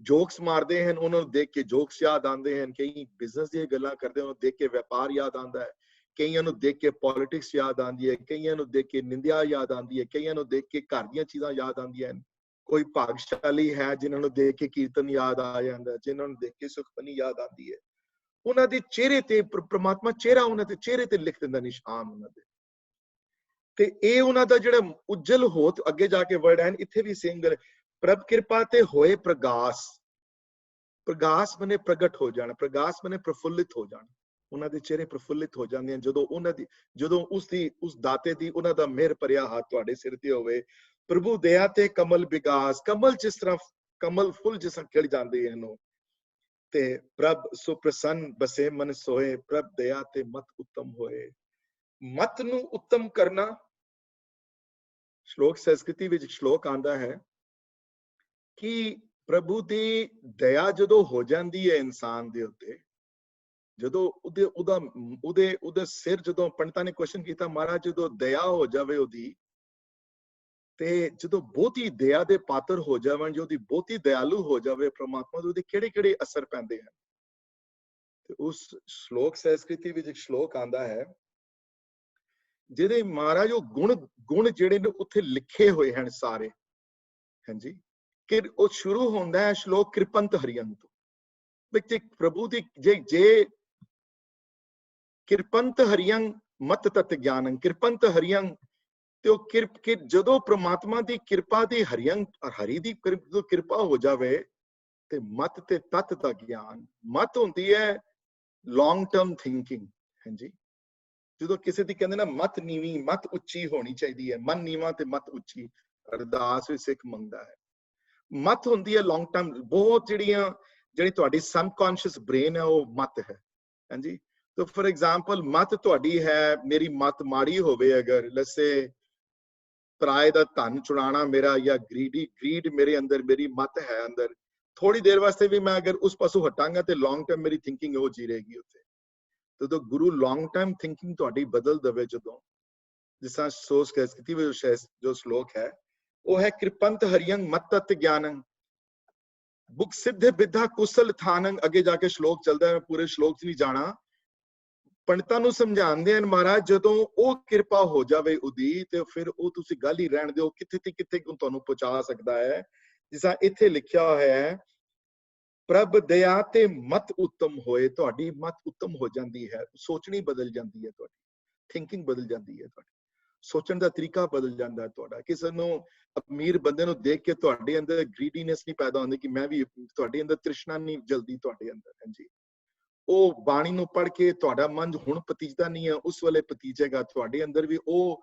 ਜੋਕਸ ਮਾਰਦੇ ਹਨ, ਉਹਨਾਂ ਨੂੰ ਦੇਖ ਕੇ ਜੋਕਸ ਯਾਦ ਆਉਂਦੇ ਹਨ, ਕਈ ਬਿਜ਼ਨਸ ਦੀਆਂ ਗੱਲਾਂ ਕਰਦੇ ਉਹਨਾਂ ਨੂੰ ਦੇਖ ਕੇ ਵਪਾਰ ਯਾਦ ਆਉਂਦਾ ਹੈ, ਕਈਆਂ ਨੂੰ ਦੇਖ ਕੇ ਪੋਲਿਟਿਕਸ ਯਾਦ ਆਉਂਦੀ ਹੈ, ਕਈਆਂ ਨੂੰ ਦੇਖ ਕੇ ਨਿੰਦਿਆ ਯਾਦ ਆਉਂਦੀ ਹੈ, ਕਈਆਂ ਨੂੰ ਦੇਖ ਕੇ ਘਰ ਦੀਆਂ ਚੀਜ਼ਾਂ ਯਾਦ ਆਉਂਦੀਆਂ ਹਨ। ਕੋਈ ਭਾਗਸ਼ਾਲੀ ਹੈ ਜਿਨ੍ਹਾਂ ਨੂੰ ਦੇਖ ਕੇ ਕੀਰਤਨ ਯਾਦ ਆ ਜਾਂਦਾ, ਜਿਨ੍ਹਾਂ ਨੂੰ ਦੇਖ ਕੇ ਸੁਖਮਨੀ ਯਾਦ ਆਉਂਦੀ ਹੈ। ਉਹਨਾਂ ਦੇ ਚਿਹਰੇ ਤੇ ਪ੍ਰਮਾਤਮਾ ਚਿਹਰਾ ਉਹਨਾਂ ਦੇ ਚਿਹਰੇ ਤੇ ਲਿਖ ਦਿੰਦਾ ਨਿਸ਼ਾਨ ਉਹਨਾਂ ਦੇ। ਤੇ ਇਹ ਉਹਨਾਂ ਦਾ ਜਿਹੜਾ ਉਜਲ ਹੋਤ, ਅੱਗੇ ਜਾ ਕੇ ਵਰਡ ਹੈ ਇੱਥੇ ਵੀ ਸੇਮ ਗੱਲ, ਪ੍ਰਭ ਕਿਰਪਾ ਤੇ ਹੋਏ ਪ੍ਰਗਾਸ। ਪ੍ਰਗਾਸ ਮਨੇ ਪ੍ਰਗਟ ਹੋ ਜਾਣਾ, ਪ੍ਰਗਾਸ ਮਨੇ ਪ੍ਰਫੁੱਲਿਤ ਹੋ ਜਾਣਾ। ਉਹਨਾਂ ਦੇ ਚਿਹਰੇ ਪ੍ਰਫੁੱਲਿਤ ਹੋ ਜਾਂਦੇ ਹਨ ਜਦੋਂ ਉਸ ਦਾਤੇ ਦੀ ਉਹਨਾਂ ਦਾ ਮਿਹਰ ਭਰਿਆ ਹੱਥ ਤੁਹਾਡੇ ਸਿਰ ਤੇ ਹੋਵੇ। ਪ੍ਰਭੂ ਦਇਆ ਤੇ ਕਮਲ ਵਿਗਾਸ, ਕਮਲ ਜਿਸ ਤਰ੍ਹਾਂ ਕਮਲ ਫੁੱਲ ਜਿਸ ਤਰ੍ਹਾਂ ਖਿੜ ਜਾਂਦੇ ਹਨ ਉਹ। ਤੇ ਪ੍ਰਭ ਸੁਪ੍ਰਸੰਨ ਬਸੇ ਮਨ ਸੋਏ, ਪ੍ਰਭ ਦਇਆ ਤੇ ਮਤ ਉੱਤਮ ਹੋਏ। ਮਤ ਨੂੰ ਉੱਤਮ ਕਰਨਾ, ਸ਼ਲੋਕ ਸੰਸਕ੍ਰਿਤੀ ਵਿੱਚ ਸ਼ਲੋਕ ਆਂਦਾ ਹੈ ਕਿ ਪ੍ਰਭੂ ਦੀ ਦਇਆ ਜਦੋਂ ਹੋ ਜਾਂਦੀ ਹੈ ਇਨਸਾਨ ਦੇ ਉੱਤੇ, ਜਦੋਂ ਉਹਦੇ ਸਿਰ, ਜਦੋਂ ਪੰਡਤਾਂ ਨੇ ਕੁਐਸਚਨ ਕੀਤਾ ਮਹਾਰਾਜ ਜਦੋਂ ਦਇਆ ਹੋ ਜਾਵੇ ਉਹਦੀ, ਤੇ ਜਦੋਂ ਬਹੁਤੀ ਦਇਆ ਦੇ ਪਾਤਰ ਹੋ ਜਾਵਣ, ਜੋ ਉਹਦੀ ਬਹੁਤੀ ਦਇਆਲੂ ਹੋ ਜਾਵੇ ਪ੍ਰਮਾਤਮਾ ਦੇ, ਉਹਦੇ ਕਿਹੜੇ ਕਿਹੜੇ ਅਸਰ ਪੈਂਦੇ ਹਨ। ਤੇ ਉਸ ਸ਼ਲੋਕ ਸੰਸਕ੍ਰਿਤੀ ਵਿੱਚ ਇੱਕ ਸ਼ਲੋਕ ਆਂਦਾ ਹੈ ਜਿਹਦੇ ਮਹਾਰਾਜ ਉਹ ਗੁਣ ਜਿਹੜੇ ਨੇ ਉੱਥੇ ਲਿਖੇ ਹੋਏ ਹਨ ਸਾਰੇ। ਹਾਂਜੀ, ਕਿ ਉਹ ਸ਼ੁਰੂ ਹੁੰਦਾ ਹੈ ਸ਼ਲੋਕ ਕਿਰਪੰਤ ਹਰੀਅੰ ਤੋਂ। ਵਿੱਚ ਪ੍ਰਭੂ ਦੀ ਜੇ ਕਿਰਪੰਤ ਹਰੀਅੰ ਮਤ ਤਤ ਗਿਆਨੰ, ਕਿਰਪੰਤ ਹਰੀਅੰ, ਤੇ ਉਹ ਜਦੋਂ ਪ੍ਰਮਾਤਮਾ ਦੀ ਕਿਰਪਾ ਦੀ ਹਰੀ ਦੀ ਕਿਰਪਾ ਹੋ ਜਾਵੇ ਤੇ ਮਤ ਤੇ ਤਤ ਦਾ ਗਿਆਨ। ਮਤ ਹੁੰਦੀ ਹੈ ਲੌਂਗ ਟਰਮ ਥਿੰਕਿੰਗ। ਹਾਂਜੀ, ਜਦੋਂ ਕਿਸੇ ਦੀ ਕਹਿੰਦੇ ਨਾ ਮਤ ਨੀਵੀਂ, ਮਤ ਉੱਚੀ ਹੋਣੀ ਚਾਹੀਦੀ ਹੈ, ਮਨ ਨੀਵਾਂ ਤੇ ਮਤ ਉੱਚੀ, ਅਰਦਾਸ ਵਿੱਚ ਸਿੱਖ ਮੰਗਦਾ ਹੈ। ਮਤ ਹੁੰਦੀ ਹੈ ਲੌਂਗ ਟਰਮ, ਬਹੁਤ ਜਿਹੜੀ ਤੁਹਾਡੀ ਸਬਕੌਂਸ਼ੀਅਸ ਬ੍ਰੇਨ ਹੈ ਉਹ ਮਤ ਹੈ। ਹਾਂਜੀ, ਤਾਂ ਫॉर एग्जांपल ਮਤ ਤੁਹਾਡੀ ਹੈ, ਮੇਰੀ ਮਤ ਮਾੜੀ ਹੋਵੇ ਅਗਰ, ਲੱਸੇ ਪਰਾਏ ਦਾ ਧਨ ਚੁਰਾਣਾ ਮੇਰਾ, ਜਾਂ ਗਰੀਡ ਮੇਰੇ ਅੰਦਰ, ਮੇਰੀ ਮਤ ਹੈ ਅੰਦਰ, ਥੋੜੀ ਦੇਰ ਵਾਸਤੇ ਵੀ ਮੈਂ ਅਗਰ ਉਸ ਪਾਸੋਂ ਹਟਾਂਗਾ ਤੇ ਲੌਂਗ ਟਰਮ ਮੇਰੀ ਥਿੰਕਿੰਗ ਉਹ ਜੀ ਰਹੇਗੀ ਉੱਥੇ। ਜਦੋਂ ਗੁਰੂ ਲੌਂਗ ਟਰਮ ਥਿੰਕਿੰਗ ਤੁਹਾਡੀ ਬਦਲ ਦੇਵੇ, ਜਦੋਂ ਜਿਸ ਤਰ੍ਹਾਂ ਸੋਚ ਕੇ ਸਥਿਤੀ ਵਿੱਚ ਜੋ ਸ਼ਲੋਕ ਹੈ ਉਹ ਹੈ ਕਿਰਪੰਤ ਹਰੀਅੰ ਮਤ ਤਤ ਗਿਆਨੰ ਬੁੱਕ ਸਿੱਧ ਵਿਦਿਆ ਕੁਸਲ ਥਾਨੰ। ਅੱਗੇ ਜਾ ਕੇ ਸ਼ਲੋਕ ਚੱਲਦਾ ਹੈ, ਮੈਂ ਪੂਰੇ ਸ਼ਲੋਕ 'ਚ ਨਹੀਂ ਜਾਣਾ। ਪੰਡਤਾਂ ਨੂੰ ਸਮਝਾਉਂਦੇ ਹਨ ਮਹਾਰਾਜ, ਜਦੋਂ ਉਹ ਕਿਰਪਾ ਹੋ ਜਾਵੇ ਉਹਦੀ, ਤੇ ਫਿਰ ਉਹ ਤੁਸੀਂ ਗੱਲ ਹੀ ਰਹਿਣ ਦਿਓ, ਕਿੱਥੇ ਤੇ ਕਿੱਥੇ ਤੁਹਾਨੂੰ ਪਹੁੰਚਾ ਸਕਦਾ ਹੈ। ਜਿਸ ਤਰ੍ਹਾਂ ਇੱਥੇ ਲਿਖਿਆ ਹੋਇਆ ਹੈ, ਪ੍ਰਭ ਦਇਆ ਤੇ ਮਤ ਉੱਤਮ ਹੋਏ। ਤੁਹਾਡੀ ਮਤ ਉੱਤਮ ਹੋ ਜਾਂਦੀ ਹੈ, ਸੋਚਣੀ ਬਦਲ ਜਾਂਦੀ ਹੈ, ਤੁਹਾਡੀ ਥਿੰਕਿੰਗ ਬਦਲ ਜਾਂਦੀ ਹੈ, ਤੁਹਾਡੀ ਸੋਚਣ ਦਾ ਤਰੀਕਾ ਬਦਲ ਜਾਂਦਾ ਹੈ ਤੁਹਾਡਾ। ਕਿਸੇ ਨੂੰ ਅਮੀਰ ਬੰਦੇ ਨੂੰ ਦੇਖ ਕੇ ਤੁਹਾਡੇ ਅੰਦਰ ਗ੍ਰੀਡੀਨੈਸ ਨਹੀਂ ਪੈਦਾ ਹੁੰਦੀ ਕਿ ਮੈਂ ਵੀ, ਤੁਹਾਡੇ ਅੰਦਰ ਤ੍ਰਿਸ਼ਨਾ ਨਹੀਂ ਜਲਦੀ ਤੁਹਾਡੇ ਅੰਦਰ। ਹਾਂਜੀ, ਉਹ ਬਾਣੀ ਨੂੰ ਪੜ੍ਹ ਕੇ ਤੁਹਾਡਾ ਮਨ ਹੁਣ ਪਤੀਜਦਾ ਨਹੀਂ ਹੈ, ਉਸ ਵੇਲੇ ਪਤੀਜੇਗਾ। ਤੁਹਾਡੇ ਅੰਦਰ ਵੀ ਉਹ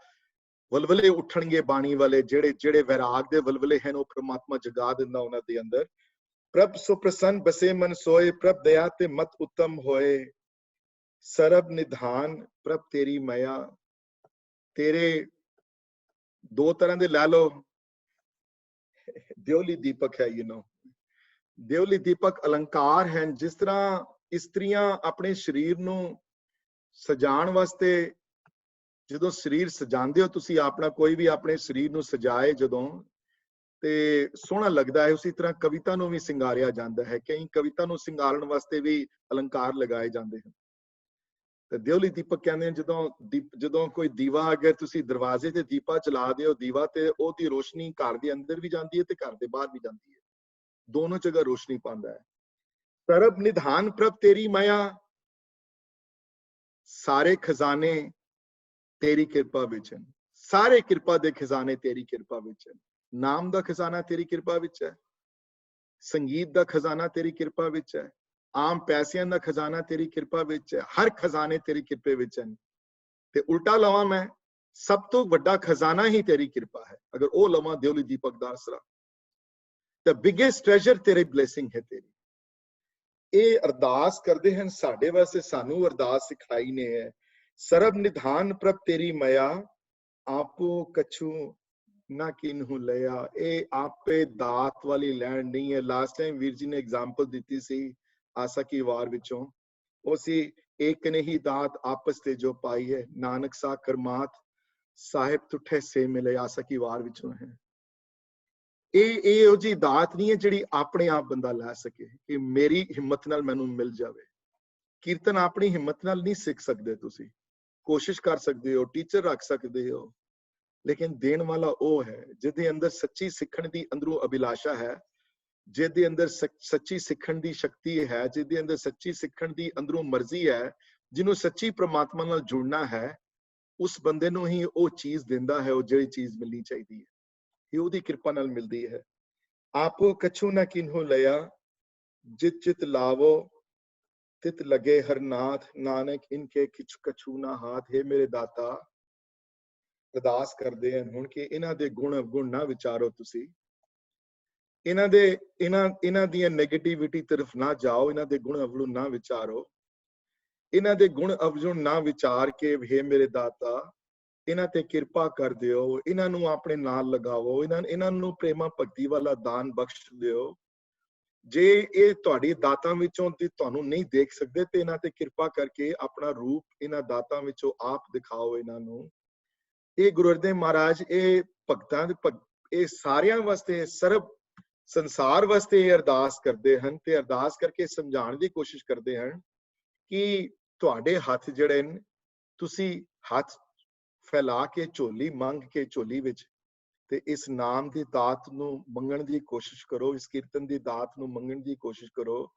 ਵਲਵਲੇ ਉੱਠਣਗੇ ਬਾਣੀ ਵਾਲੇ, ਜਿਹੜੇ ਵੈਰਾਗ ਦੇ ਵਲਵਲੇ ਹਨ, ਉਹ ਪ੍ਰਮਾਤਮਾ ਜਗਾ ਦਿੰਦਾ ਉਹਨਾਂ ਦੇ ਅੰਦਰ। ਪ੍ਰਭ ਸੁਪ੍ਰਸੰਨ ਬਸੇ ਮਨ ਸੋਏ, ਪ੍ਰਭ ਦਇਆ ਤੇ ਮਤ ਉੱਤਮ ਹੋਏ, ਸਰਬ ਨਿਧਾਨ ਪ੍ਰਭ ਤੇਰੀ ਮਾਇਆ। ਤੇਰੇ ਦੋ ਤਰ੍ਹਾਂ ਦੇ ਲੈ ਲਓ, ਦਿਓਲੀ ਦੀਪਕ ਹੈ, ਦਿਓਲੀ ਦੀਪਕ ਅਲੰਕਾਰ ਹਨ। ਜਿਸ ਤਰ੍ਹਾਂ ਇਸਤਰੀਆਂ ਆਪਣੇ ਸਰੀਰ ਨੂੰ ਸਜਾਉਣ ਵਾਸਤੇ, ਜਦੋਂ ਸਰੀਰ ਸਜਾਉਂਦੇ ਹੋ ਤੁਸੀਂ ਆਪਣਾ, ਕੋਈ ਵੀ ਆਪਣੇ ਸਰੀਰ ਨੂੰ ਸਜਾਏ ਜਦੋਂ, ਤੇ ਸੋਹਣਾ ਲੱਗਦਾ ਹੈ। ਉਸੇ ਤਰ੍ਹਾਂ ਕਵਿਤਾ ਨੂੰ ਵੀ ਸਿੰਗਾਰਿਆ ਜਾਂਦਾ ਹੈ। ਕਈ ਕਵਿਤਾ ਨੂੰ ਸਿੰਗਾਰਨ ਵਾਸਤੇ ਵੀ ਅਲੰਕਾਰ ਲਗਾਏ ਜਾਂਦੇ ਹਨ। ਤੇ ਦਿਓਲੀ ਦੀਪਕ ਕਹਿੰਦੇ ਹਨ, ਜਦੋਂ ਕੋਈ ਦੀਵਾ, ਅਗਰ ਤੁਸੀਂ ਦਰਵਾਜ਼ੇ ਤੇ ਦੀਪਾ ਚਲਾ ਦਿਓ ਦੀਵਾ, ਤੇ ਉਹਦੀ ਰੋਸ਼ਨੀ ਘਰ ਦੇ ਅੰਦਰ ਵੀ ਜਾਂਦੀ ਹੈ ਤੇ ਘਰ ਦੇ ਬਾਹਰ ਵੀ ਜਾਂਦੀ ਹੈ, ਦੋਨੋਂ ਜਗ੍ਹਾ ਰੋਸ਼ਨੀ ਪਾਉਂਦਾ ਹੈ। ਸਰਬ ਨਿਧਾਨ ਪ੍ਰਭ ਤੇਰੀ ਮਾਇਆ, ਸਾਰੇ ਖਜ਼ਾਨੇ ਤੇਰੀ ਕਿਰਪਾ ਵਿੱਚ ਹਨ। ਸਾਰੇ ਕਿਰਪਾ ਦੇ ਖਜ਼ਾਨੇ ਤੇਰੀ ਕਿਰਪਾ ਵਿੱਚ ਹਨ। ਨਾਮ ਦਾ ਖਜ਼ਾਨਾ ਤੇਰੀ ਕਿਰਪਾ ਵਿੱਚ ਹੈ, ਸੰਗੀਤ ਦਾ ਖਜ਼ਾਨਾ ਤੇਰੀ ਕਿਰਪਾ ਵਿੱਚ ਹੈ, ਆਮ ਪੈਸਿਆਂ ਦਾ ਖਜ਼ਾਨਾ ਤੇਰੀ ਕਿਰਪਾ ਵਿੱਚ ਹੈ। ਹਰ ਖਜ਼ਾਨੇ ਤੇਰੀ ਕਿਰਪੇ ਵਿੱਚ ਹਨ। ਤੇ ਉਲਟਾ ਲਵਾਂ ਮੈਂ, ਸਭ ਤੋਂ ਵੱਡਾ ਖਜ਼ਾਨਾ ਹੀ ਤੇਰੀ ਕਿਰਪਾ ਹੈ। ਅਗਰ ਉਹ ਲਵਾਂ ਦਿਓਲੀ ਦੀਪਕ ਦਾ ਆਸਰਾ, the biggest treasure ਤੇਰੀ ਬਲੇਸਿੰਗ ਹੈ ਤੇਰੀ। ਇਹ ਅਰਦਾਸ ਕਰਦੇ ਹਨ ਸਾਡੇ ਵਾਸਤੇ, ਸਾਨੂੰ ਅਰਦਾਸ ਸਿਖਾਈ ਨੇ ਹੈ। ਸਰਬ ਨਿਧਾਨ ਪ੍ਰਭ ਤੇਰੀ ਮਾਇਆ, ਆਪੋ ਕਛੂ ਨਾ ਕਿਨਹੂ ਲਿਆ। ਇਹ ਆਪੇ ਦਾਤ ਵਾਲੀ ਲੈਣ ਨਹੀਂ ਹੈ। ਲਾਸਟ ਟਾਈਮ ਵੀਰ ਜੀ ਨੇ ਐਗਜ਼ਾਮਪਲ ਦਿੱਤੀ ਸੀ ਆਸਾ ਕੀ ਵਾਰ ਵਿੱਚੋਂ, ਉਹ ਸੀ ਏਕ ਨੇ ਹੀ ਦਾਤ ਆਪਸ ਤੇ ਜੋ ਪਾਈ ਹੈ, ਨਾਨਕ ਸਾ ਕਰਮਾਤ ਸਾਹਿਬ ਤੁਠੇ ਸੇ ਮਿਲੇ। ਆਸਾ ਕੀ ਵਾਰ ਵਿੱਚੋਂ ਹੈ। ਇਹ ਉਹ ਜੀ ਦਾਤ ਨਹੀਂ ਹੈ ਜਿਹੜੀ ਆਪਣੇ ਆਪ ਬੰਦਾ ਲੈ ਸਕੇ ਕਿ ਮੇਰੀ ਹਿੰਮਤ ਨਾਲ ਮੈਨੂੰ ਮਿਲ ਜਾਵੇ। ਕੀਰਤਨ ਆਪਣੀ ਹਿੰਮਤ ਨਾਲ ਨਹੀਂ ਸਿੱਖ ਸਕਦੇ। ਤੁਸੀਂ ਕੋਸ਼ਿਸ਼ ਕਰ ਸਕਦੇ ਹੋ, ਟੀਚਰ ਰੱਖ ਸਕਦੇ ਹੋ, ਲੇਕਿਨ ਦੇਣ ਵਾਲਾ ਉਹ ਹੈ ਜਿਹਦੇ ਅੰਦਰ ਸੱਚੀ ਸਿੱਖਣ ਦੀ ਅੰਦਰੋਂ ਅਭਿਲਾਸ਼ਾ ਹੈ, ਜਿਹਦੇ ਅੰਦਰ ਸੱਚੀ ਸਿੱਖਣ ਦੀ ਸ਼ਕਤੀ ਹੈ, ਜਿਹਦੇ ਅੰਦਰ ਸੱਚੀ ਸਿੱਖਣ ਦੀ ਅੰਦਰੋਂ ਮਰਜ਼ੀ ਹੈ, ਜਿਹਨੂੰ ਸੱਚੀ ਪ੍ਰਮਾਤਮਾ ਨਾਲ ਜੁੜਨਾ ਹੈ। ਉਸ ਬੰਦੇ ਨੂੰ ਹੀ ਉਹ ਚੀਜ਼ ਦਿੰਦਾ ਹੈ, ਉਹ ਜਿਹੜੀ ਚੀਜ਼ ਮਿਲਣੀ ਚਾਹੀਦੀ ਹੈ, ਇਹ ਉਹਦੀ ਕਿਰਪਾ ਨਾਲ ਮਿਲਦੀ ਹੈ। ਆਪੋ ਕਛੂ ਨਾ ਕਿਨਹੂ ਲਿਆ, ਜਿਤ ਜਿਤ ਲਾਵੋ ਤਿਤ ਲਗੇ ਹਰਨਾਥ, ਨਾਨਕ ਇਨਕੇ ਕਿਛ ਕਛੂ ਨਾ ਹਾਥ। ਹੈ ਮੇਰੇ ਦਾਤਾ, ਅਰਦਾਸ ਕਰਦੇ ਹਨ ਹੁਣ ਕਿ ਇਹਨਾਂ ਦੇ ਗੁਣ ਅਵਗੁਣ ਨਾ ਵਿਚਾਰੋ, ਤੁਸੀਂ ਇਹਨਾਂ ਦੀਆਂ ਨੈਗੇਟਿਵਿਟੀ ਤਰਫ ਨਾ ਜਾਓ, ਇਹਨਾਂ ਦੇ ਗੁਣ ਅਵਗੁਣ ਨਾ ਵਿਚਾਰੋ, ਇਹਨਾਂ ਦੇ ਗੁਣ ਅਵਗੁਣ ਨਾ ਵਿਚਾਰ ਕੇ ਹੈ ਮੇਰੇ ਦਾਤਾ ਇਹਨਾਂ ਤੇ ਕਿਰਪਾ ਕਰ ਦਿਓ, ਇਹਨਾਂ ਨੂੰ ਆਪਣੇ ਨਾਲ ਲਗਾਵੋ, ਇਹਨਾਂ ਨੂੰ ਪ੍ਰੇਮਾ ਭਗਤੀ ਵਾਲਾ ਦਾਨ ਬਖਸ਼ ਦਿਓ। ਜੇ ਇਹ ਤੁਹਾਡੀ ਦਾਤਾਂ ਵਿੱਚੋਂ ਤੁਹਾਨੂੰ ਨਹੀਂ ਦੇਖ ਸਕਦੇ ਤੇ ਇਹਨਾਂ ਤੇ ਕਿਰਪਾ ਕਰਕੇ ਆਪਣਾ ਰੂਪ ਇਹਨਾਂ ਦਾਤਾਂ ਵਿੱਚੋਂ ਆਪ ਦਿਖਾਓ ਇਹਨਾਂ ਨੂੰ। ਇਹ ਗੁਰੂ ਅਰਜਨ ਦੇਵ ਮਹਾਰਾਜ ਇਹ ਇਹ ਸਾਰਿਆਂ ਵਾਸਤੇ ਸਰਬ ਸੰਸਾਰ ਵਾਸਤੇ ਇਹ ਅਰਦਾਸ ਕਰਦੇ ਹਨ ਤੇ ਅਰਦਾਸ ਕਰਕੇ ਸਮਝਾਉਣ ਦੀ ਕੋਸ਼ਿਸ਼ ਕਰਦੇ ਹਨ ਕਿ ਤੁਹਾਡੇ ਹੱਥ ਜਿਹੜੇ ਨੇ ਤੁਸੀਂ ਹੱਥ ਫੈਲਾ ਕੇ ਝੋਲੀ ਮੰਗ ਕੇ ਝੋਲੀ ਵਿੱਚ ਤੇ ਇਸ ਨਾਮ ਦੀ ਦਾਤ ਨੂੰ ਮੰਗਣ ਦੀ ਕੋਸ਼ਿਸ਼ ਕਰੋ, ਇਸ ਕੀਰਤਨ ਦੀ ਦਾਤ ਨੂੰ ਮੰਗਣ ਦੀ ਕੋਸ਼ਿਸ਼ ਕਰੋ।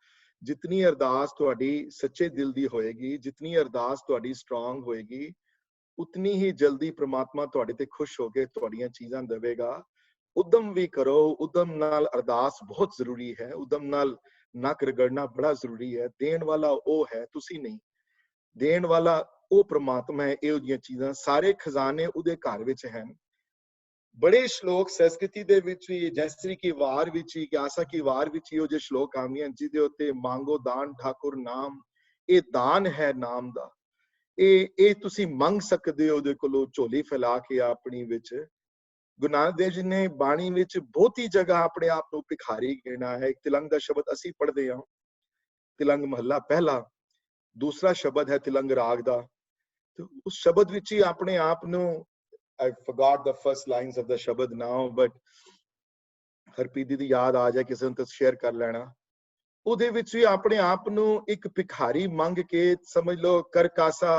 ਜਿਤਨੀ ਅਰਦਾਸ ਤੁਹਾਡੀ ਸੱਚੇ ਦਿਲ ਦੀ ਹੋਏਗੀ, ਜਿਤਨੀ ਅਰਦਾਸ ਤੁਹਾਡੀ ਸਟਰੋਂਗ ਹੋਏਗੀ, ਉਤਨੀ ਹੀ ਜਲਦੀ ਪ੍ਰਮਾਤਮਾ ਤੁਹਾਡੇ ਤੇ ਖੁਸ਼ ਹੋ ਕੇ ਤੁਹਾਡੀਆਂ ਚੀਜ਼ਾਂ ਦੇਵੇਗਾ। ਉਦਮ ਵੀ ਕਰੋ, ਉਦਮ ਨਾਲ ਅਰਦਾਸ ਬਹੁਤ ਜ਼ਰੂਰੀ ਹੈ, ਉਦਮ ਨਾਲ ਨੱਕ ਰਗੜਨਾ ਬੜਾ ਜ਼ਰੂਰੀ ਹੈ। ਦੇਣ ਵਾਲਾ ਉਹ ਹੈ, ਤੁਸੀਂ ਨਹੀਂ। ਦੇਣ ਵਾਲਾ ਉਹ ਪ੍ਰਮਾਤਮਾ ਹੈ। ਇਹੋ ਜਿਹੀਆਂ ਚੀਜ਼ਾਂ ਸਾਰੇ ਖਜ਼ਾਨੇ ਉਹਦੇ ਘਰ ਵਿੱਚ ਹਨ। ਬੜੇ ਸ਼ਲੋਕ ਸੰਸਕ੍ਰਿਤੀ ਦੇ ਵਿੱਚ ਵੀ, ਜੈਸਰੀ ਕੀ ਵਾਰ ਵਿੱਚ ਹੀ, ਗਿਆਸਾ ਕੀ ਵਾਰ ਵਿੱਚ ਹੀ ਉਹ ਜਿਹੇ ਸ਼ਲੋਕ ਆਉਂਦੇ ਹਨ ਜਿਹਦੇ ਉੱਤੇ ਮੰਗੋ ਦਾਨ ਠਾਕੁਰ ਨਾਮ, ਇਹ ਦਾਨ ਹੈ ਨਾਮ ਦਾ। ਇਹ ਤੁਸੀਂ ਮੰਗ ਸਕਦੇ ਹੋ ਉਹਦੇ ਕੋਲੋਂ ਝੋਲੀ ਫੈਲਾ ਕੇ ਆਪਣੀ ਵਿੱਚ। ਗੁਰੂ ਨਾਨਕ ਦੇਵ ਜੀ ਨੇ ਬਾਣੀ ਵਿੱਚ ਬਹੁਤੀ ਜਗ੍ਹਾ ਆਪਣੇ ਆਪ ਨੂੰ ਭਿਖਾਰੀ ਕਹਿਣਾ ਹੈ। ਇੱਕ ਤਿਲੰਗ ਦਾ ਸ਼ਬਦ ਅਸੀਂ ਪੜ੍ਹਦੇ ਹਾਂ, ਤਿਲੰਗ ਮਹੱਲਾ ਪਹਿਲਾ। ਦੂਸਰਾ ਸ਼ਬਦ ਹੈ ਤਿਲੰਗ ਰਾਗ ਦਾ। ਤੇ ਉਸ ਸ਼ਬਦ ਵਿੱਚ ਹੀ ਆਪਣੇ ਆਪ ਨੂੰ, I forgot the first lines of the shabad now, but Harpreet ਦੀ ਯਾਦ ਆ ਜਾਏ ਕਿਸੇ ਨੂੰ ਤਾਂ ਸ਼ੇਅਰ ਕਰ ਲੈਣਾ। ਉਹਦੇ ਵਿੱਚ ਵੀ ਆਪਣੇ ਆਪ ਨੂੰ ਇੱਕ ਭਿਖਾਰੀ ਮੰਗ ਕੇ ਸਮਝ ਲਓ ਕਰ ਕਾਸਾ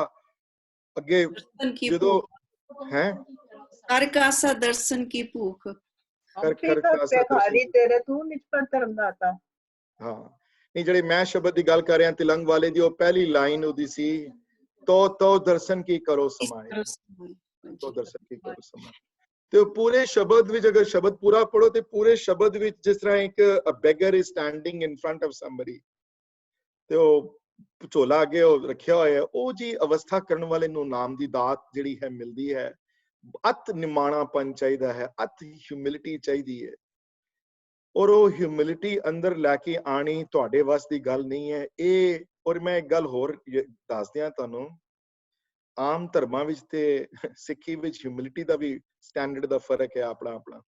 ਅੱਗੇ ਜਦੋਂ ਹੈ ਕਰ ਕਾਸਾ ਦਰਸ਼ਨ ਕੀ ਭੂਖ, ਕਰ ਕਾਸਾ ਭਿਖਾਰੀ ਤੇਰੇ ਤੂੰ ਨਿਜ ਪਰ ਧਰਮ ਦਾਤਾ। ਹਾਂ, ਨਹੀਂ ਜਿਹੜੇ ਮੈਂ ਸ਼ਬਦ ਦੀ ਗੱਲ ਕਰ ਰਿਹਾ ਤਿਲੰਗ ਵਾਲੇ ਦੀ, ਉਹ ਪਹਿਲੀ ਲਾਈਨ ਉਹਦੀ ਸੀ, ਤੋ ਦਰਸ਼ਨ ਕੀ ਕਰੋ ਸਮਾਏ, ਤੋ ਦਰਸ਼ਨ ਕੀ ਕਰੋ ਸਮਾਏ। ਤੇ ਪੂਰੇ ਸ਼ਬਦ ਵਿੱਚ ਅਗਰ ਸ਼ਬਦ ਪੂਰਾ ਪੜੋ ਤੇ ਪੂਰੇ ਸ਼ਬਦ ਵਿੱਚ ਜਿਸ ਤਰ੍ਹਾਂ ਇੱਕ beggar is standing in front of somebody ਤੇ ਉਹ ਝੋਲਾ ਅੱਗੇ ਉਹ ਰੱਖਿਆ ਹੋਇਆ, ਉਹ ਜੀ ਅਵਸਥਾ ਕਰਨ ਵਾਲੇ ਨੂੰ ਨਾਮ ਦੀ ਦਾਤ ਜਿਹੜੀ ਹੈ ਮਿਲਦੀ ਹੈ। ਅਤ ਨਿਮਾਣਾਪਨ ਚਾਹੀਦਾ ਹੈ, ਅਤ ਹਿਊਮਿਲਿਟੀ ਚਾਹੀਦੀ ਹੈ। ਔਰ ਉਹ ਹਿਊਮਿਲਿਟੀ ਅੰਦਰ ਲੈ ਕੇ ਆਣੀ ਤੁਹਾਡੇ ਵੱਸ ਦੀ ਗੱਲ ਨਹੀਂ ਹੈ। ਇਹ ਔਰ ਮੈਂ ਇੱਕ ਗੱਲ ਹੋਰ ਦੱਸ ਦਿਆਂ ਤੁਹਾਨੂੰ, ਆਮ ਧਰਮਾਂ ਵਿੱਚ ਤੇ ਸਿੱਖੀ ਵਿੱਚ ਹਿਊਮਿਲਿਟੀ ਦਾ ਵੀ ਸਟੈਂਡਰਡ ਦਾ ਫਰਕ ਹੈ ਆਪਣਾ ਆਪਣਾ।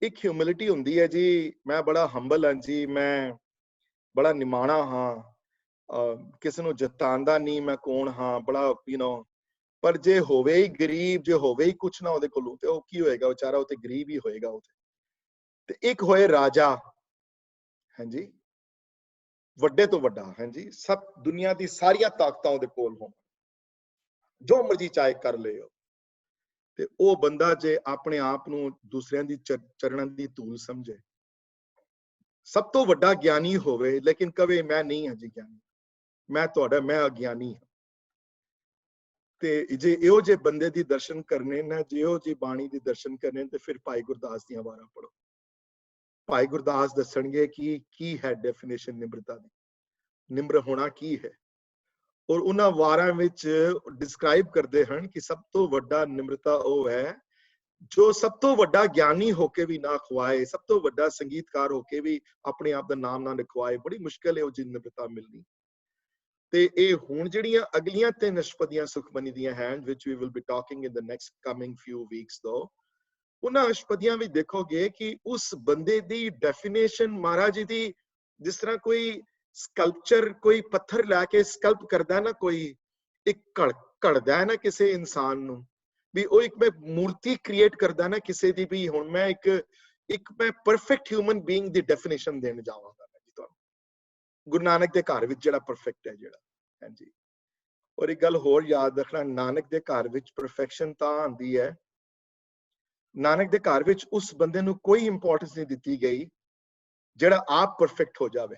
ਇੱਕ ਹਿਊਮਿਲਿਟੀ ਹੁੰਦੀ ਹੈ ਜੀ, ਮੈਂ ਬੜਾ ਹੰਬਲ ਹਾਂ ਜੀ, ਮੈਂ ਬੜਾ ਨਿਮਾਣਾ ਹਾਂ, ਕਿਸੇ ਨੂੰ ਜਤਾਂਦਾ ਨਹੀਂ ਮੈਂ ਕੌਣ ਹਾਂ, ਬੜਾ ਪਰ ਜੇ ਹੋਵੇ ਹੀ ਗਰੀਬ, ਜੇ ਹੋਵੇ ਹੀ ਕੁਛ ਨਾ ਉਹਦੇ ਕੋਲੋਂ, ਤੇ ਉਹ ਕੀ ਹੋਏਗਾ ਵਿਚਾਰਾ, ਉਹ ਤੇ ਗਰੀਬ ਹੀ ਹੋਏਗਾ। ਉਹ ਤੇ ਇੱਕ ਹੋਏ ਰਾਜਾ, ਹਾਂਜੀ, ਵੱਡੇ ਤੋਂ ਵੱਡਾ, ਹਾਂਜੀ, ਸਭ ਦੁਨੀਆ ਦੀ ਸਾਰੀਆਂ ਤਾਕਤਾਂ ਉਹਦੇ ਕੋਲ ਹੋਣ, ਜੋ ਮਰਜ਼ੀ ਚਾਹੇ ਕਰ ਲਿਓ। ਤੇ ਉਹ ਬੰਦਾ ਜੇ ਆਪਣੇ ਆਪ ਨੂੰ ਦੂਸਰਿਆਂ ਦੀ ਚਰਨਾਂ ਦੀ ਧੂਲ ਸਮਝੇ, ਸਭ ਤੋਂ ਵੱਡਾ ਗਿਆਨੀ ਹੋਵੇ, ਲੇਕਿਨ ਕਵੇ ਮੈਂ ਨਹੀਂ ਹਾਂ ਜੀ ਗਿਆਨੀ, ਮੈਂ ਅਗਿਆਨੀ ਹਾਂ। ਤੇ ਜੇ ਇਹੋ ਜਿਹੇ ਬੰਦੇ ਦੀ ਦਰਸ਼ਨ ਕਰਨੇ ਨਾ, ਜੇ ਇਹੋ ਜਿਹੀ ਬਾਣੀ ਦੀ ਦਰਸ਼ਨ ਕਰਨੇ, ਤੇ ਫਿਰ ਭਾਈ ਗੁਰਦਾਸ ਦੀਆਂ ਵਾਰਾਂ ਪੜੋ। ਭਾਈ ਗੁਰਦਾਸ ਦੱਸਣਗੇ ਕਿ ਕੀ ਹੈ ਡੈਫੀਨੇਸ਼ਨ ਨਿਮਰਤਾ ਦੀ, ਨਿਮਰ ਹੋਣਾ ਕੀ ਹੈ। ਔਰ ਉਹਨਾਂ ਵਾਰਾਂ ਵਿੱਚ ਡਿਸਕ੍ਰਾਈਬ ਕਰਦੇ ਹਨ ਕਿ ਸਭ ਤੋਂ ਵੱਡਾ ਨਿਮਰਤਾ ਉਹ ਹੈ ਜੋ ਸਭ ਤੋਂ ਵੱਡਾ ਗਿਆਨੀ ਹੋ ਕੇ ਵੀ ਨਾ ਖਵਾਏ, ਸਭ ਤੋਂ ਵੱਡਾ ਸੰਗੀਤਕਾਰ ਹੋ ਕੇ ਵੀ ਆਪਣੇ ਆਪ ਦਾ ਨਾਮ ਨਾ ਲਿਖਵਾਏ। ਬੜੀ ਮੁਸ਼ਕਿਲ ਹੈ ਉਹ ਜਿਹੀ ਨਿਮਰਤਾ ਮਿਲਣੀ। ਤੇ ਇਹ ਹੁਣ ਜਿਹੜੀਆਂ ਅਗਲੀਆਂ 3 ਅਸ਼ਪਦੀਆਂ ਸੁਖਮਨੀ ਦੀਆਂ ਹਨ, which we will be talking in the next coming few weeks though, ਉਹਨਾਂ ਅਸ਼ਪਦੀਆਂ ਵਿੱਚ ਦੇਖੋਗੇ ਕਿ ਉਸ ਬੰਦੇ ਦੀ ਡੈਫੀਨੇਸ਼ਨ ਮਹਾਰਾਜ ਜੀ ਦੀ, ਜਿਸ ਤਰ੍ਹਾਂ ਕੋਈ ਸਕਲਪਚਰ, ਕੋਈ ਪੱਥਰ ਲੈ ਕੇ ਸਕਲਪ ਕਰਦਾ ਨਾ, ਕੋਈ ਇੱਕ ਘੜਦਾ ਹੈ ਨਾ ਕਿਸੇ ਇਨਸਾਨ ਨੂੰ, ਵੀ ਉਹ ਇੱਕ ਮੈਂ ਮੂਰਤੀ ਕ੍ਰੀਏਟ ਕਰਦਾ ਨਾ ਕਿਸੇ ਦੀ, ਵੀ ਹੁਣ ਮੈਂ ਇੱਕ ਮੈਂ ਪਰਫੈਕਟ ਹਿਊਮਨ ਬੀਇੰਗ ਦੀ ਡੈਫੀਨੇਸ਼ਨ ਦੇਣ ਜਾਵਾਂਗਾ ਜੀ ਤੁਹਾਨੂੰ, ਗੁਰੂ ਨਾਨਕ ਦੇ ਘਰ ਵਿੱਚ ਜਿਹੜਾ ਪਰਫੈਕਟ ਹੈ ਜਿਹੜਾ, ਹਾਂਜੀ। ਔਰ ਇੱਕ ਗੱਲ ਹੋਰ ਯਾਦ ਰੱਖਣਾ, ਨਾਨਕ ਦੇ ਘਰ ਵਿੱਚ ਪਰਫੈਕਸ਼ਨ ਤਾਂ ਆਉਂਦੀ ਹੈ, ਨਾਨਕ ਦੇ ਘਰ ਵਿੱਚ ਉਸ ਬੰਦੇ ਨੂੰ ਕੋਈ ਇੰਪੋਰਟੈਂਸ ਨਹੀਂ ਦਿੱਤੀ ਗਈ ਜਿਹੜਾ ਆਪ ਪਰਫੈਕਟ ਹੋ ਜਾਵੇ,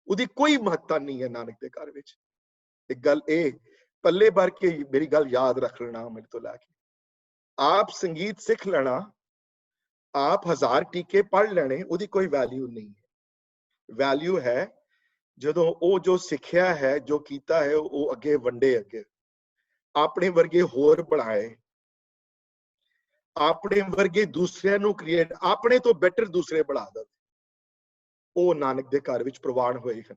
ਉਹਦੀ ਕੋਈ ਮਹੱਤਤਾ ਨਹੀਂ ਹੈ ਨਾਨਕ ਦੇ ਘਰ ਵਿੱਚ। ਇੱਕ ਗੱਲ ਇਹ ਪੱਲੇ ਭਰ ਕੇ ਮੇਰੀ ਗੱਲ ਯਾਦ ਰੱਖ ਲੈਣਾ, ਮੇਰੇ ਤੋਂ ਲੈ ਕੇ, ਆਪ ਸੰਗੀਤ ਸਿੱਖ ਲੈਣਾ, ਆਪ 1000 ਟੀਕੇ ਪੜ੍ਹ ਲੈਣੇ, ਉਹਦੀ ਕੋਈ ਵੈਲਿਊ ਨਹੀਂ ਹੈ। ਵੈਲਿਊ ਹੈ ਜਦੋਂ ਉਹ ਜੋ ਸਿੱਖਿਆ ਹੈ, ਜੋ ਕੀਤਾ ਹੈ, ਉਹ ਅੱਗੇ ਵੰਡੇ, ਅੱਗੇ ਆਪਣੇ ਵਰਗੇ ਹੋਰ ਬਣਾਏ, ਆਪਣੇ ਵਰਗੇ ਦੂਸਰਿਆਂ ਨੂੰ ਕ੍ਰੀਏਟ, ਆਪਣੇ ਤੋਂ ਬੈਟਰ ਦੂਸਰੇ ਬਣਾ ਦੇਵੇ। ਉਹ ਨਾਨਕ ਦੇ ਘਰ ਵਿੱਚ ਪ੍ਰਵਾਨ ਹੋਏ ਹਨ।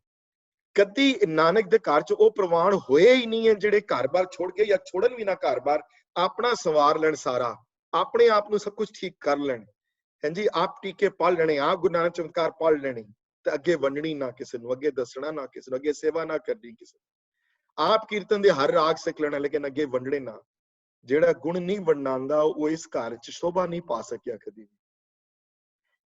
ਕਦੀ ਨਾਨਕ ਦੇ ਘਰ ਚ ਉਹ ਪ੍ਰਵਾਨ ਹੋਏ ਹੀ ਨਹੀਂ ਹੈ ਜਿਹੜੇ ਘਰ-ਬਾਰ ਛੋੜ ਕੇ, ਜਾਂ ਛੋੜਨ ਵੀ ਨਾ ਘਰ-ਬਾਰ, ਆਪਣਾ ਸਵਾਰ ਲੈਣ ਸਾਰਾ, ਆਪਣੇ ਆਪ ਨੂੰ ਸਭ ਕੁਝ ਠੀਕ ਕਰ ਲੈਣ, ਹਾਂਜੀ, ਆਪ ਟੀਕੇ ਪੜ੍ਹ ਲੈਣੇ, ਆਪ ਗੁਰੂ ਨਾਨਕ ਚਮਤਕਾਰ ਪੜ੍ਹ ਲੈਣੇ, ਤੇ ਅੱਗੇ ਵੰਡਣੀ ਨਾ ਕਿਸੇ ਨੂੰ, ਅੱਗੇ ਦੱਸਣਾ ਨਾ ਕਿਸੇ ਨੂੰ, ਅੱਗੇ ਸੇਵਾ ਨਾ ਕਰਨੀ ਕਿਸੇ ਨੂੰ, ਆਪ ਕੀਰਤਨ ਦੇ ਹਰ ਰਾਗ ਸਿੱਖ ਲੈਣਾ, ਲੇਕਿਨ ਅੱਗੇ ਵੰਡਣੇ ਨਾ। ਜਿਹੜਾ ਗੁਣ ਨਹੀਂ ਵੰਡਾਉਂਦਾ ਉਹ ਇਸ ਘਰ ਚ ਸ਼ੋਭਾ ਨਹੀਂ ਪਾ ਸਕਿਆ ਕਦੀ ਵੀ।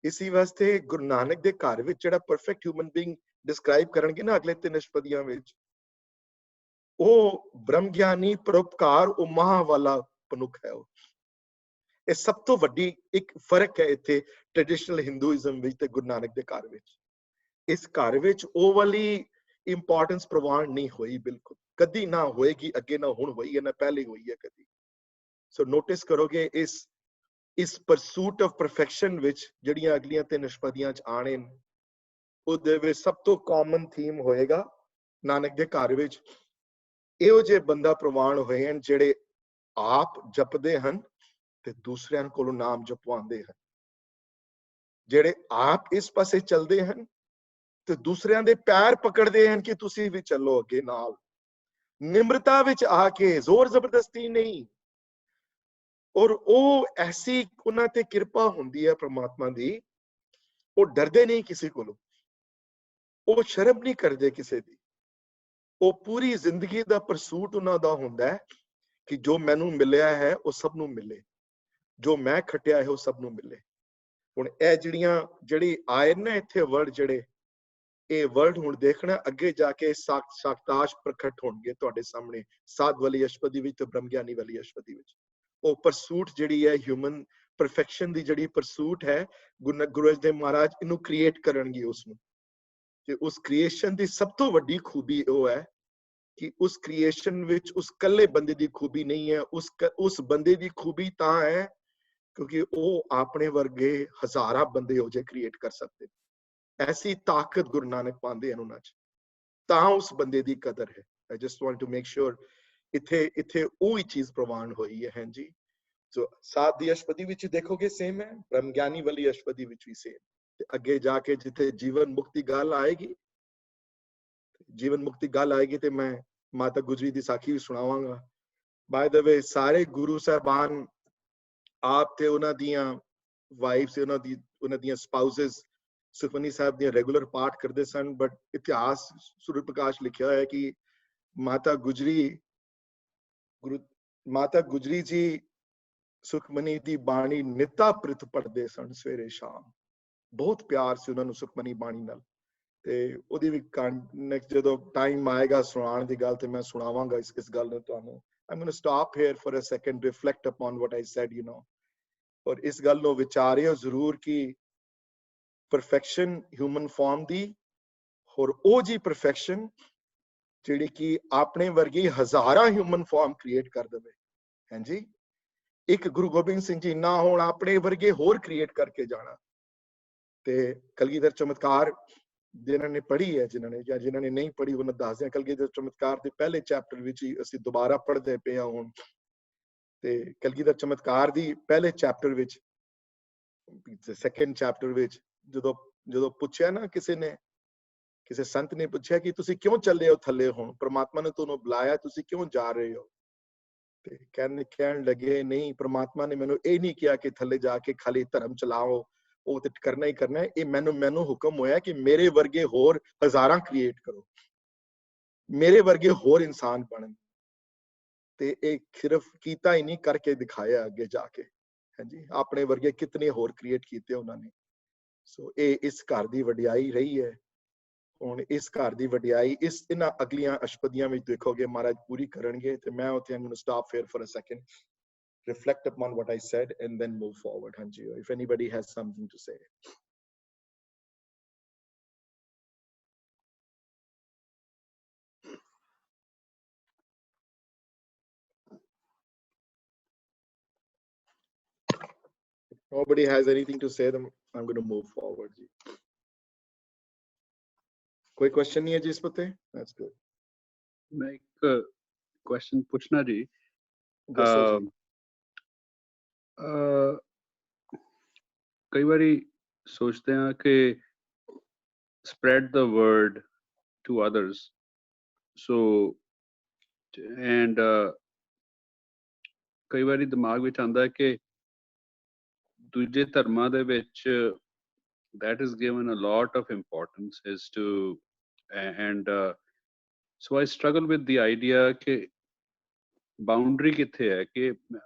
इसी वास्ते गुरु नानक दे घर विच जेड़ा परफेक्ट ह्यूमन बीइंग डिस्क्राइब करनगे ना अगले 3 अष्टपदियां विच, ਉਹ ਬ੍ਰਹਮ ਗਿਆਨੀ ਪਰਉਪਕਾਰ ਉਹ ਮਹਾਂ ਵਾਲਾ ਪਨੁਖ ਹੈ। ਉਹ ਇਹ ਸਭ ਤੋਂ ਵੱਡੀ ਇੱਕ ਫਰਕ ਹੈ ਇੱਥੇ ਟ੍ਰੈਡੀਸ਼ਨਲ ਹਿੰਦੂਇਜ਼ਮ ਵਿੱਚ ਤੇ ਗੁਰੂ ਨਾਨਕ ਦੇ ਘਰ ਵਿੱਚ। ਇਸ ਘਰ ਵਿੱਚ ਉਹ ਵਾਲੀ ਇੰਪੋਰਟੈਂਸ ਪ੍ਰਵਾਨ ਨਹੀਂ ਹੋਈ, ਬਿਲਕੁਲ ਕਦੀ ਨਾ ਹੋਏਗੀ, ਅੱਗੇ ਨਾ ਹੁਣ ਹੋਈ ਹੈ ਨਾ ਪਹਿਲੇ ਹੋਈ ਹੈ ਕਦੀ। ਸੋ ਨੋਟਿਸ ਕਰੋਗੇ ਇਸ ਪਰਸੂਟ ਆਫ ਪਰਫੈਕਸ਼ਨ ਵਿੱਚ ਜਿਹੜੀਆਂ ਅਗਲੀਆਂ 3 ਅਸ਼ਪਦੀਆਂ ਚ ਆਣੇ ਨੇ, ਉਹਦੇ ਵਿੱਚ ਸਭ ਤੋਂ ਕਾਮਨ ਥੀਮ ਹੋਏਗਾ ਨਾਨਕ ਦੇ ਘਰ ਵਿੱਚ ਇਹੋ ਜਿਹੇ ਬੰਦਾ ਪ੍ਰਵਾਨ ਹੋਏ ਹਨ ਜਿਹੜੇ ਆਪ ਜਪਦੇ ਹਨ ਤੇ ਦੂਸਰਿਆਂ ਕੋਲੋਂ ਨਾਮ ਜਪਵਾਉਂਦੇ ਹਨ, ਜਿਹੜੇ ਆਪ ਇਸ ਪਾਸੇ ਚੱਲਦੇ ਹਨ ਤੇ ਦੂਸਰਿਆਂ ਦੇ ਪੈਰ ਪਕੜਦੇ ਹਨ ਕਿ ਤੁਸੀਂ ਵੀ ਚੱਲੋ ਅੱਗੇ ਨਾਲ, ਨਿਮਰਤਾ ਵਿੱਚ ਆ ਕੇ, ਜ਼ੋਰ ਜ਼ਬਰਦਸਤੀ ਨਹੀਂ। ਔਰ ਉਹ ਐਸੀ ਉਹਨਾਂ ਤੇ ਕਿਰਪਾ ਹੁੰਦੀ ਹੈ ਪ੍ਰਮਾਤਮਾ ਦੀ, ਉਹ ਡਰਦੇ ਨਹੀਂ ਕਿਸੇ ਕੋਲੋਂ, ਉਹ ਸ਼ਰਮ ਨਹੀਂ ਕਰਦੇ ਕਿਸੇ ਦੀ, ਉਹ ਪੂਰੀ ਜ਼ਿੰਦਗੀ ਦਾ ਪਰਸੂਟ ਉਹਨਾਂ ਦਾ ਹੁੰਦਾ ਹੈ ਕਿ ਜੋ ਮੈਨੂੰ ਮਿਲਿਆ ਹੈ ਉਹ ਸਭ ਨੂੰ ਮਿਲੇ, ਜੋ ਮੈਂ ਖਟਿਆ ਹੈ ਉਹ ਸਭ ਨੂੰ ਮਿਲੇ। ਹੁਣ ਇਹ ਜਿਹੜੀ ਆਏ ਨਾ ਇੱਥੇ ਵਰਡ, ਜਿਹੜੇ ਇਹ ਵਰਡ ਹੁਣ ਦੇਖਣਾ ਅੱਗੇ ਜਾ ਕੇ ਸਾਖਤਾਸ਼ ਪ੍ਰਕਟ ਹੋਣਗੇ ਤੁਹਾਡੇ ਸਾਹਮਣੇ, ਸਾਧ ਵਾਲੀ ਅਸ਼ਪਦੀ ਵਿੱਚ ਤੇ ਬ੍ਰਹਮ ਗਿਆਨੀ ਵਾਲੀ ਅਸ਼ਪਦੀ ਵਿੱਚ। ਉਹ ਪਰਸੂਟ ਜਿਹੜੀ ਹੈ ਹਿਊਮਨ ਪਰਫੈਕਸ਼ਨ ਦੀ, ਜਿਹੜੀ ਪਰਸੂਟ ਹੈ, ਗੁਰੂ ਅਰਜਨ ਦੇਵ ਮਹਾਰਾਜ ਇਹਨੂੰ ਕ੍ਰੀਏਟ ਕਰਨਗੇ ਉਸਨੂੰ। ਤੇ ਉਸ ਕ੍ਰੀਏਸ਼ਨ ਦੀ ਸਭ ਤੋਂ ਵੱਡੀ ਖੂਬੀ ਉਹ ਹੈ ਕਿ ਉਸ ਕ੍ਰੀਏਸ਼ਨ ਵਿੱਚ ਉਸ ਕੱਲੇ ਬੰਦੇ ਦੀ ਖੂਬੀ ਨਹੀਂ ਹੈ, ਉਸ ਬੰਦੇ ਦੀ ਖੂਬੀ ਤਾਂ ਹੈ ਕਿਉਂਕਿ ਉਹ ਆਪਣੇ ਵਰਗੇ ਹਜ਼ਾਰਾਂ ਬੰਦੇ ਹੋ ਜੇ ਕ੍ਰੀਏਟ ਕਰ ਸਕਦੇ। ਐਸੀ ਤਾਕਤ ਗੁਰੂ ਨਾਨਕ ਪਾਉਂਦੇ ਹਨ ਉਹਨਾਂ ਚ, ਤਾਂ ਉਸ ਬੰਦੇ ਦੀ ਕਦਰ ਹੈ। I just want to make sure ਇੱਥੇ ਉਹੀ ਚੀਜ਼ ਪ੍ਰਵਾਨ ਹੋਈ ਹੈ। ਹਾਂਜੀ, ਸੋ ਸਾਧ ਦੀ ਅਸ਼ਪਦੀ ਵਿੱਚ ਦੇਖੋਗੇ ਸੇਮ ਹੈ, ਬ੍ਰਹਮ ਗਿਆਨੀ ਵਾਲੀ ਅਸ਼ਪਦੀ ਵਿੱਚ ਵੀ ਸੇਮ। ਤੇ ਅੱਗੇ ਜਾ ਕੇ ਜਿੱਥੇ ਜੀਵਨ ਮੁਕਤੀ ਗੱਲ ਆਏਗੀ, ਜੀਵਨ ਮੁਕਤੀ ਗੱਲ ਆਏਗੀ ਤੇ ਮੈਂ ਮਾਤਾ ਗੁਜਰੀ ਦੀ ਸਾਖੀ ਵੀ ਸੁਣਾਵਾਂਗਾ। ਬਾਏ ਦ ਵੇ ਸਾਰੇ ਗੁਰੂ ਸਾਹਿਬਾਨ ਆਪ ਤੇ ਉਹਨਾਂ ਦੀਆਂ ਵਾਈਫਸ, ਉਹਨਾਂ ਦੀਆਂ ਸਪਾਊਸਸ ਸੁਖਮਨੀ ਸਾਹਿਬ ਦੀਆਂ ਰੈਗੂਲਰ ਪਾਠ ਕਰਦੇ ਸਨ, ਬਟ ਇਤਿਹਾਸ ਸੂਰਜ ਪ੍ਰਕਾਸ਼ ਲਿਖਿਆ ਹੋਇਆ ਕਿ ਮਾਤਾ ਗੁਜਰੀ ਜੀ ਸੁਖਮਨੀ ਦੀ ਬਾਣੀ ਨਿਤਾ ਪ੍ਰਿਤ ਪੜ੍ਹਦੇ ਸਨ ਸਵੇਰੇ ਸ਼ਾਮ। ਬਹੁਤ ਪਿਆਰ ਸੀ ਉਹਨਾਂ ਨੂੰ ਸੁਖਮਨੀ ਬਾਣੀ ਨਾਲ। ਤੇ ਉਹਦੀ ਵੀ ਨੈਕਸਟ ਜਦੋਂ ਟਾਈਮ ਆਏਗਾ ਸੁਣਾਉਣ ਦੀ ਗੱਲ ਤੇ ਮੈਂ ਸੁਣਾਵਾਂਗਾ ਇਸ ਗੱਲ ਨੂੰ ਤੁਹਾਨੂੰ। I'm going to stop here for a second, reflect upon what I said, you know. ਔਰ ਇਸ ਗੱਲ ਨੂੰ ਵਿਚਾਰਿਓ ਜ਼ਰੂਰ ਕਿ ਪਰਫੈਕਸ਼ਨ ਹਿਊਮਨ ਫਾਰਮ ਦੀ, ਹੋਰ ਉਹ ਜੀ ਪਰਫੈਕਸ਼ਨ ਜਿਹੜੀ ਕਿ ਆਪਣੇ ਵਰਗੀ ਹਜ਼ਾਰਾਂ ਹਿਊਮਨ ਫਾਰਮ ਕ੍ਰੀਏਟ ਕਰ ਦੇਵੇ। ਹਾਂਜੀ, ਇੱਕ ਗੁਰੂ ਗੋਬਿੰਦ ਸਿੰਘ ਜੀ ਨਾ ਹੋਣ, ਆਪਣੇ ਵਰਗੇ ਹੋਰ ਕ੍ਰੀਏਟ ਕਰਕੇ ਜਾਣਾ। ਤੇ ਕਲਗੀਧਰ ਚਮਤਕਾਰ ਜਿਨ੍ਹਾਂ ਨੇ ਪੜ੍ਹੀ ਹੈ, ਜਿਨ੍ਹਾਂ ਨੇ ਨਹੀਂ ਪੜ੍ਹੀ ਉਹਨਾਂ ਦੱਸਦੇ ਹਾਂ। ਕਲਗੀਧਰ ਚਮਤਕਾਰ ਦੇ ਪਹਿਲੇ ਚੈਪਟਰ ਵਿੱਚ ਹੀ ਅਸੀਂ ਦੁਬਾਰਾ ਪੜ੍ਹਦੇ ਪਏ ਹਾਂ ਹੁਣ। ਤੇ ਕਲਗੀਧਰ ਚਮਤਕਾਰ ਦੀ ਪਹਿਲੇ ਚੈਪਟਰ ਵਿੱਚ, ਸੈਕੰਡ ਚੈਪਟਰ ਵਿੱਚ ਜਦੋਂ ਪੁੱਛਿਆ ਨਾ ਕਿਸੇ ਸੰਤ ਨੇ ਪੁੱਛਿਆ ਕਿ ਤੁਸੀਂ ਕਿਉਂ ਚੱਲੇ ਹੋ ਥੱਲੇ, ਹੁਣ ਪ੍ਰਮਾਤਮਾ ਨੇ ਤੁਹਾਨੂੰ ਬੁਲਾਇਆ, ਤੁਸੀਂ ਕਿਉਂ ਜਾ ਰਹੇ ਹੋ? ਤੇ ਕਹਿਣ ਲੱਗੇ, ਨਹੀਂ, ਪ੍ਰਮਾਤਮਾ ਨੇ ਮੈਨੂੰ ਇਹ ਨਹੀਂ ਕਿਹਾ ਕਿ ਥੱਲੇ ਜਾ ਕੇ ਖਾਲੀ ਧਰਮ ਚਲਾਓ, ਉਹ ਤੇ ਕਰਨਾ ਹੀ ਕਰਨਾ ਹੈ। ਇਹ ਮੈਨੂੰ ਹੁਕਮ ਹੋਇਆ ਕਿ ਮੇਰੇ ਵਰਗੇ ਹੋਰ ਹਜ਼ਾਰਾਂ ਕ੍ਰੀਏਟ ਕਰੋ, ਮੇਰੇ ਵਰਗੇ ਹੋਰ ਇਨਸਾਨ ਬਣਨ। ਤੇ ਇਹ ਸਿਰਫ ਕੀਤਾ ਹੀ ਨਹੀਂ, ਕਰਕੇ ਦਿਖਾਇਆ ਅੱਗੇ ਜਾ ਕੇ। ਹਾਂਜੀ, ਆਪਣੇ ਵਰਗੇ ਕਿਤਨੇ ਹੋਰ ਕ੍ਰੀਏਟ ਕੀਤੇ ਉਹਨਾਂ ਨੇ। ਸੋ ਇਹ ਇਸ ਘਰ ਦੀ ਵਡਿਆਈ ਰਹੀ ਹੈ। ਹੁਣ ਇਸ ਘਰ ਦੀ ਵਡਿਆਈ ਇਹਨਾਂ ਅਗਲੀਆਂ ਅਸ਼ਪਦੀਆਂ ਵਿੱਚ ਦੇਖੋਗੇ ਮਹਾਰਾਜ ਪੂਰੀ ਕਰਨਗੇ। ਤੇ ਮੈਂ ਉੱਥੇ I'm going to stop here for a second, reflect upon what I said and then move forward. ਹਾਂਜੀ, if anybody has something to say. If nobody has anything to say, then I'm going to move forward. कोई question नहीं है जी इस पे? That's good. मैं एक question पूछना जी। कई बारी सोचते हैं कि spread the word to others, so and कई बारी दिमाग ਵਿੱਚ ਆਉਂਦਾ ਹੈ ਕਿ ਦੂਜੇ ਧਰਮਾਂ ਦੇ ਵਿੱਚ that is given a lot of importance is to and so I struggle with the idea ਕਿ boundary ਕਿੱਥੇ ਹੈ ਕਿ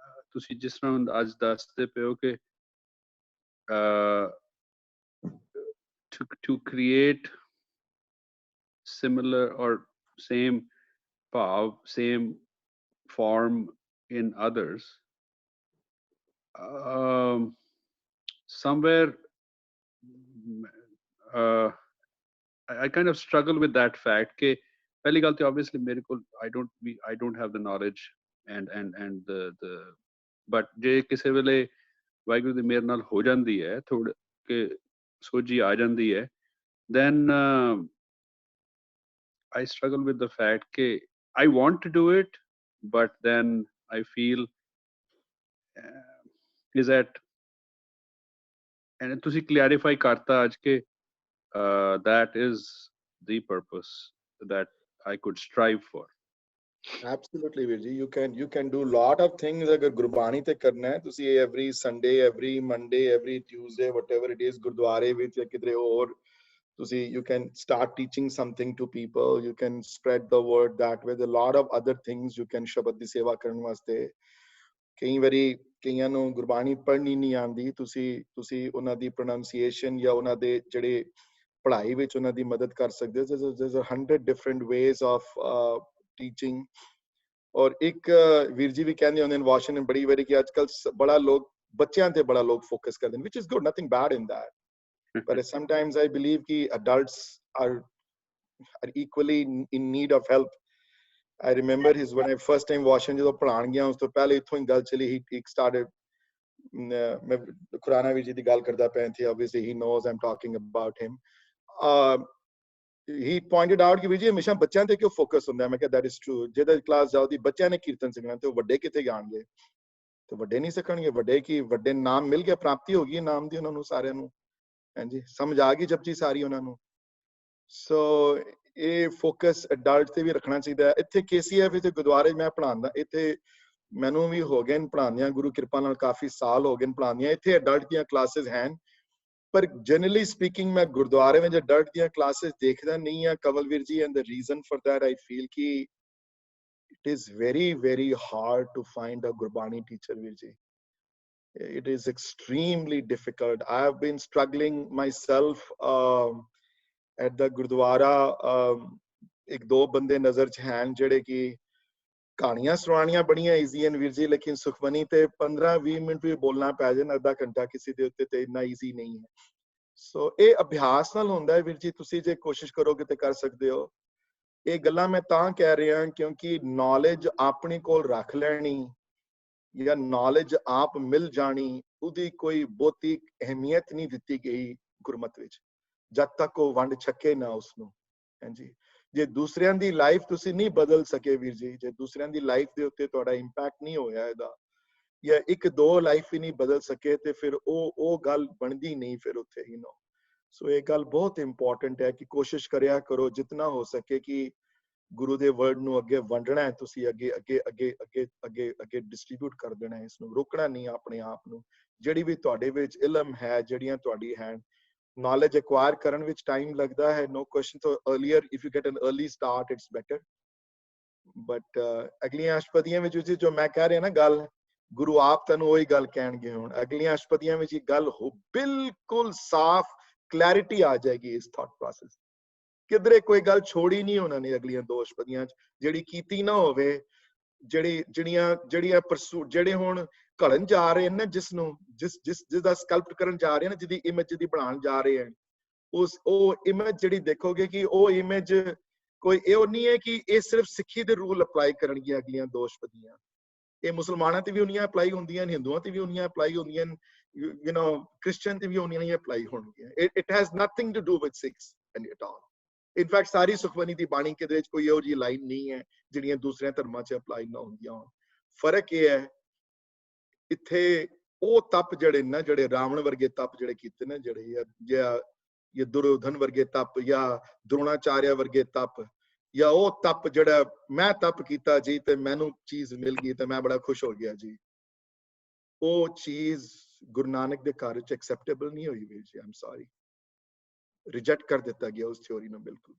ਤੁਸੀਂ ਜਿਸ ਤਰ੍ਹਾਂ ਅੱਜ ਦੱਸਦੇ ਪਏ ਹੋ ਕਿ to create similar or same bhav, same form in others. Somewhere I kind of struggle with that fact ke ਪਹਿਲੀ ਗੱਲ ਤੇ obviously ਮੇਰੇ ਕੋਲ I don't have the knowledge and the but ਜੇ ਕਿਸੇ ਵੇਲੇ ਵਾਹਿਗੁਰੂ ਦੀ ਮਿਹਰ ਨਾਲ ਹੋ ਜਾਂਦੀ ਹੈ ਥੋੜਾ ਕਿ ਸੋਝੀ ਆ ਜਾਂਦੀ ਹੈ then I struggle with the fact that I want to do it, but then I feel is that, and ਤੁਸੀਂ clarify karta aaj ke that is the purpose that I could strive for. Absolutely, Virji. You can do lot of things agar Gurbani te karna hai. Tusi every Sunday, every Monday, every Tuesday, whatever it is, Gurdware vich ya kidre aur you can start teaching something to people. You can spread the word that way. There are a lot of other things you can shabad di seva karan waste. ਕਈ ਵਾਰੀ ਕਈਆਂ ਨੂੰ ਗੁਰਬਾਣੀ ਪੜ੍ਹਨੀ ਨਹੀਂ ਆਉਂਦੀ ਤੁਸੀਂ ਉਹਨਾਂ ਦੀ pronunciation ਜਾਂ ਉਹਨਾਂ ਦੇ ਜਿਹੜੇ ਪੜ੍ਹਾਈ ਵਿੱਚ ਉਹਨਾਂ ਦੀ ਮਦਦ ਕਰ ਸਕਦੇ ਹੋ there's 100 different ways of teaching ਔਰ ਇੱਕ ਵੀਰ ਜੀ ਵੀ ਕਹਿੰਦੇ ਹੁੰਦੇ ਨੇ ਵਾਸ਼ਿੰਗਟਨ ਬੜੀ ਵਾਰੀ ਕਿ ਅੱਜਕੱਲ ਬੜਾ ਲੋਕ ਬੱਚਿਆਂ ਤੇ ਬੜਾ ਲੋਕ ਫੋਕਸ ਕਰਦੇ ਨੇ which is good, nothing bad in that. But sometimes I believe that adults are equally in need of help. I remember when I first time Washington ਜਦੋਂ ਪੜਾਣ ਗਿਆ ਉਸ ਤੋਂ ਪਹਿਲੇ ਇਥੋਂ ਹੀ ਗੱਲ ਚਲੀ he started ਮੈਂ ਖੁਰਾਨਾ ਵੀਰ ਜੀ ਦੀ ਗੱਲ ਕਰਦਾ ਪਿਆ ਸੀ obviously he knows I'm talking about him. He pointed out ਕਿ ਵੀਰ ਜੀ ਹਮੇਸ਼ਾ ਬੱਚਿਆਂ ਤੇ ਕਿਉਂ ਫੋਕਸ ਹੁੰਦਾ ਮੈਂ ਕਿਹਾ that is true. ਜਦੋਂ ਕਲਾਸ ਜਾਓ ਦੀ ਬੱਚਿਆਂ ਨੇ ਕੀਰਤਨ ਸਿੱਖਣਾ ਤੇ ਉਹ ਵੱਡੇ ਕਿੱਥੇ ਜਾਣਗੇ ਤੇ ਵੱਡੇ ਨਹੀਂ ਸਿੱਖਣਗੇ ਵੱਡੇ ਨਾਮ ਮਿਲ ਗਿਆ ਪ੍ਰਾਪਤੀ ਹੋ ਗਈ ਨਾਮ ਦੀ ਉਹਨਾਂ ਨੂੰ ਸਾਰਿਆਂ ਨੂੰ ਹਾਂਜੀ ਸਮਝ ਆ ਗਈ ਜਪਜੀ ਸਾਰੀ ਉਹਨਾਂ ਨੂੰ ਸੋ ਇਹ ਫੋਕਸ ਅਡਲਟ ਤੇ ਵੀ ਰੱਖਣਾ ਚਾਹੀਦਾ ਹੈ ਇੱਥੇ KCF ਤੇ ਗੁਰਦੁਆਰੇ ਮੈਂ ਪੜਾਉਂਦਾ ਇੱਥੇ ਮੈਨੂੰ ਵੀ ਹੋ ਗਏ ਪੜਾਉਂਦਿਆਂ ਗੁਰੂ ਕਿਰਪਾ ਨਾਲ ਕਾਫੀ ਸਾਲ ਹੋ ਗਏ ਪੜਾਉਂਦਿਆਂ ਇੱਥੇ ਅਡਲਟ ਦੀਆਂ ਕਲਾਸਿਸ ਹਨ ਪਰ ਜਨਰਲੀ ਸਪੀਕਿੰਗ ਮੈਂ ਗੁਰਦੁਆਰੇ ਵਿੱਚ ਅਡਲਟ ਦੀਆਂ ਕਲਾਸਿਸ ਦੇਖਦਾ ਨਹੀਂ ਆ ਕਵਲਵੀਰ ਜੀ and the reason for that I feel ਕਿ it is very very hard to find a Gurbani teacher ਵੀਰ ਜੀ. It is extremely difficult. I have been struggling myself at the Gurdwara. एक दो बंदे नजर च हैं जेड़े कि कहानियां सुनानियां बड़ियां ईजी हैं वीर जी लेकिन सुखमनी ते 15-20 मिनट भी बोलना पै जाए अद्धा घंटा किसी दे उत्ते ते इतना ईजी नहीं है. सो ये अभ्यास नाल हुंदा है वीर जी तुसी जे कोशिश करोगे ते कर सकदे हो. ये गल्लां मैं तां कह रहा क्योंकि नॉलेज अपने कोल रख लैनी या नॉलेज आप मिल जानी उदी कोई बहुती अहमियत नहीं दिती गई गुरमत विच जब तक वो वंड छके ना उसनू हां जी जे दूसरियां दी लाइफ तुसी नहीं बदल सके वीर जी जे दूसरियां दी लाइफ दे उत्ते तुहाडा इंपैक्ट नहीं होया इहदा या एक दो लाइफ ही नहीं बदल सके ते फिर ओ गल बनदी नहीं फिर उत्थे यू नो सो ये गल बहुत इंपॉर्टेंट है कि कोशिश करया करो जितना हो सके कि गुरु दे वर्ड ਨੂੰ ਅੱਗੇ ਵੰਡਣਾ ਹੈ ਤੁਸੀਂ ਅੱਗੇ ਡਿਸਟ੍ਰੀਬਿਊਟ ਕਰ ਦੇਣਾ ਹੈ ਇਸ ਨੂੰ ਰੋਕਣਾ ਨਹੀਂ ਆਪਣੇ ਆਪ ਨੂੰ ਜਿਹੜੀ ਵੀ ਤੁਹਾਡੇ ਵਿੱਚ ਇਲਮ ਹੈ ਜਿਹੜੀਆਂ ਤੁਹਾਡੀ ਹੈ knowledge acquire ਕਰਨ ਵਿੱਚ ਟਾਈਮ ਲੱਗਦਾ ਹੈ no question so earlier if you get an early start it's better but ਅਗਲੀਆਂ ਅਸ਼ਪਦੀਆਂ ਵਿੱਚ ਜੋ ਮੈਂ ਕਹਿ ਰਿਹਾ ਨਾ ਗੱਲ ਗੁਰੂ ਆਪ ਤੁਹਾਨੂੰ ਉਹੀ ਗੱਲ ਕਹਿਣਗੇ ਹੁਣ ਅਗਲੀਆਂ ਅਸ਼ਪਦੀਆਂ ਵਿੱਚ ਇਹ ਗੱਲ ਹੋ ਬਿਲਕੁਲ ਸਾਫ਼ ਕਲੈਰਿਟੀ ਆ ਜਾਏਗੀ ਇਸ ਥਾਟ ਪ੍ਰੋਸੈਸ ਕਿਧਰੇ ਕੋਈ ਗੱਲ ਛੋੜੀ ਨਹੀਂ ਉਹਨਾਂ ਨੇ ਅਗਲੀਆਂ ਦੋ ਅਸ਼ਪਦੀਆਂ ਚ ਜਿਹੜੀ ਕੀਤੀ ਨਾ ਹੋਵੇ ਜਿਹੜੀਆਂ ਪਰਸੂਟ ਜਿਹੜੇ ਹੁਣ ਘੜਨ ਜਾ ਰਹੇ ਨੇ ਜਿਸ ਦਾ ਸਕਲਪਟ ਕਰਨ ਜਾ ਰਹੇ ਨੇ ਜਿਹਦੀ ਇਮੇਜ ਦੀ ਬਣਾਉਣ ਜਾ ਰਹੇ ਹਨ ਉਹ ਇਮੇਜ ਜਿਹੜੀ ਦੇਖੋਗੇ ਕਿ ਉਹ ਇਮੇਜ ਕੋਈ ਇਹ ਨਹੀਂ ਹੈ ਕਿ ਇਹ ਸਿਰਫ ਸਿੱਖੀ ਦੇ ਰੂਲ ਅਪਲਾਈ ਕਰਨਗੀਆਂ ਅਗਲੀਆਂ ਦੋ ਅਸ਼ਪਦੀਆਂ ਇਹ ਮੁਸਲਮਾਨਾਂ ਤੇ ਵੀ ਉਨੀਆਂ ਅਪਲਾਈ ਹੁੰਦੀਆਂ ਨੇ ਹਿੰਦੂਆਂ ਤੇ ਵੀ ਉਨੀਆਂ ਅਪਲਾਈ ਹੁੰਦੀਆਂ you know Christian ਤੇ ਵੀ ਉਨੀਆਂ ਅਪਲਾਈ ਹੋਣਗੀਆਂ it has nothing to do with Sikhs at all. In fact, ਸਾਰੀ ਸੁਖਮਨੀ ਦੀ ਬਾਣੀ ਦੇ ਵਿੱਚ ਕੋਈ ਇਹੋ ਜਿਹੀ ਲਾਈਨ ਨਹੀਂ ਹੈ ਜਿਹੜੀਆਂ ਦੂਸਰੇ ਧਰਮਾਂ 'ਚ ਅਪਲਾਈ ਨਾ ਹੁੰਦੀਆਂ ਹੋਣ ਫਰਕ ਇਹ ਹੈ ਇੱਥੇ ਉਹ ਤਪ ਜਿਹੜੇ ਰਾਵਣ ਵਰਗੇ ਤਪ ਜਿਹੜੇ ਕੀਤੇ ਨੇ ਜਿਹੜੇ ਜਾਂ ਦੁਰਯੋਧਨ ਵਰਗੇ ਤਪ ਜਾਂ ਦ੍ਰੋਣਾਚਾਰਿਆ ਵਰਗੇ ਤਪ ਜਾਂ ਉਹ ਤਪ ਜਿਹੜਾ ਮੈਂ ਤਪ ਕੀਤਾ ਜੀ ਤੇ ਮੈਨੂੰ ਚੀਜ਼ ਮਿਲ ਗਈ ਤੇ ਮੈਂ ਬੜਾ ਖੁਸ਼ ਹੋ ਗਿਆ ਜੀ ਉਹ ਚੀਜ਼ ਗੁਰੂ ਨਾਨਕ ਦੇ ਘਰ 'ਚ ਐਕਸੈਪਟੇਬਲ ਨਹੀਂ ਹੋਈ ਵੀਰ ਜੀ ਆਮ ਸੌਰੀ रिजेक्ट कर दिता गया उस थ्योरी में बिल्कुल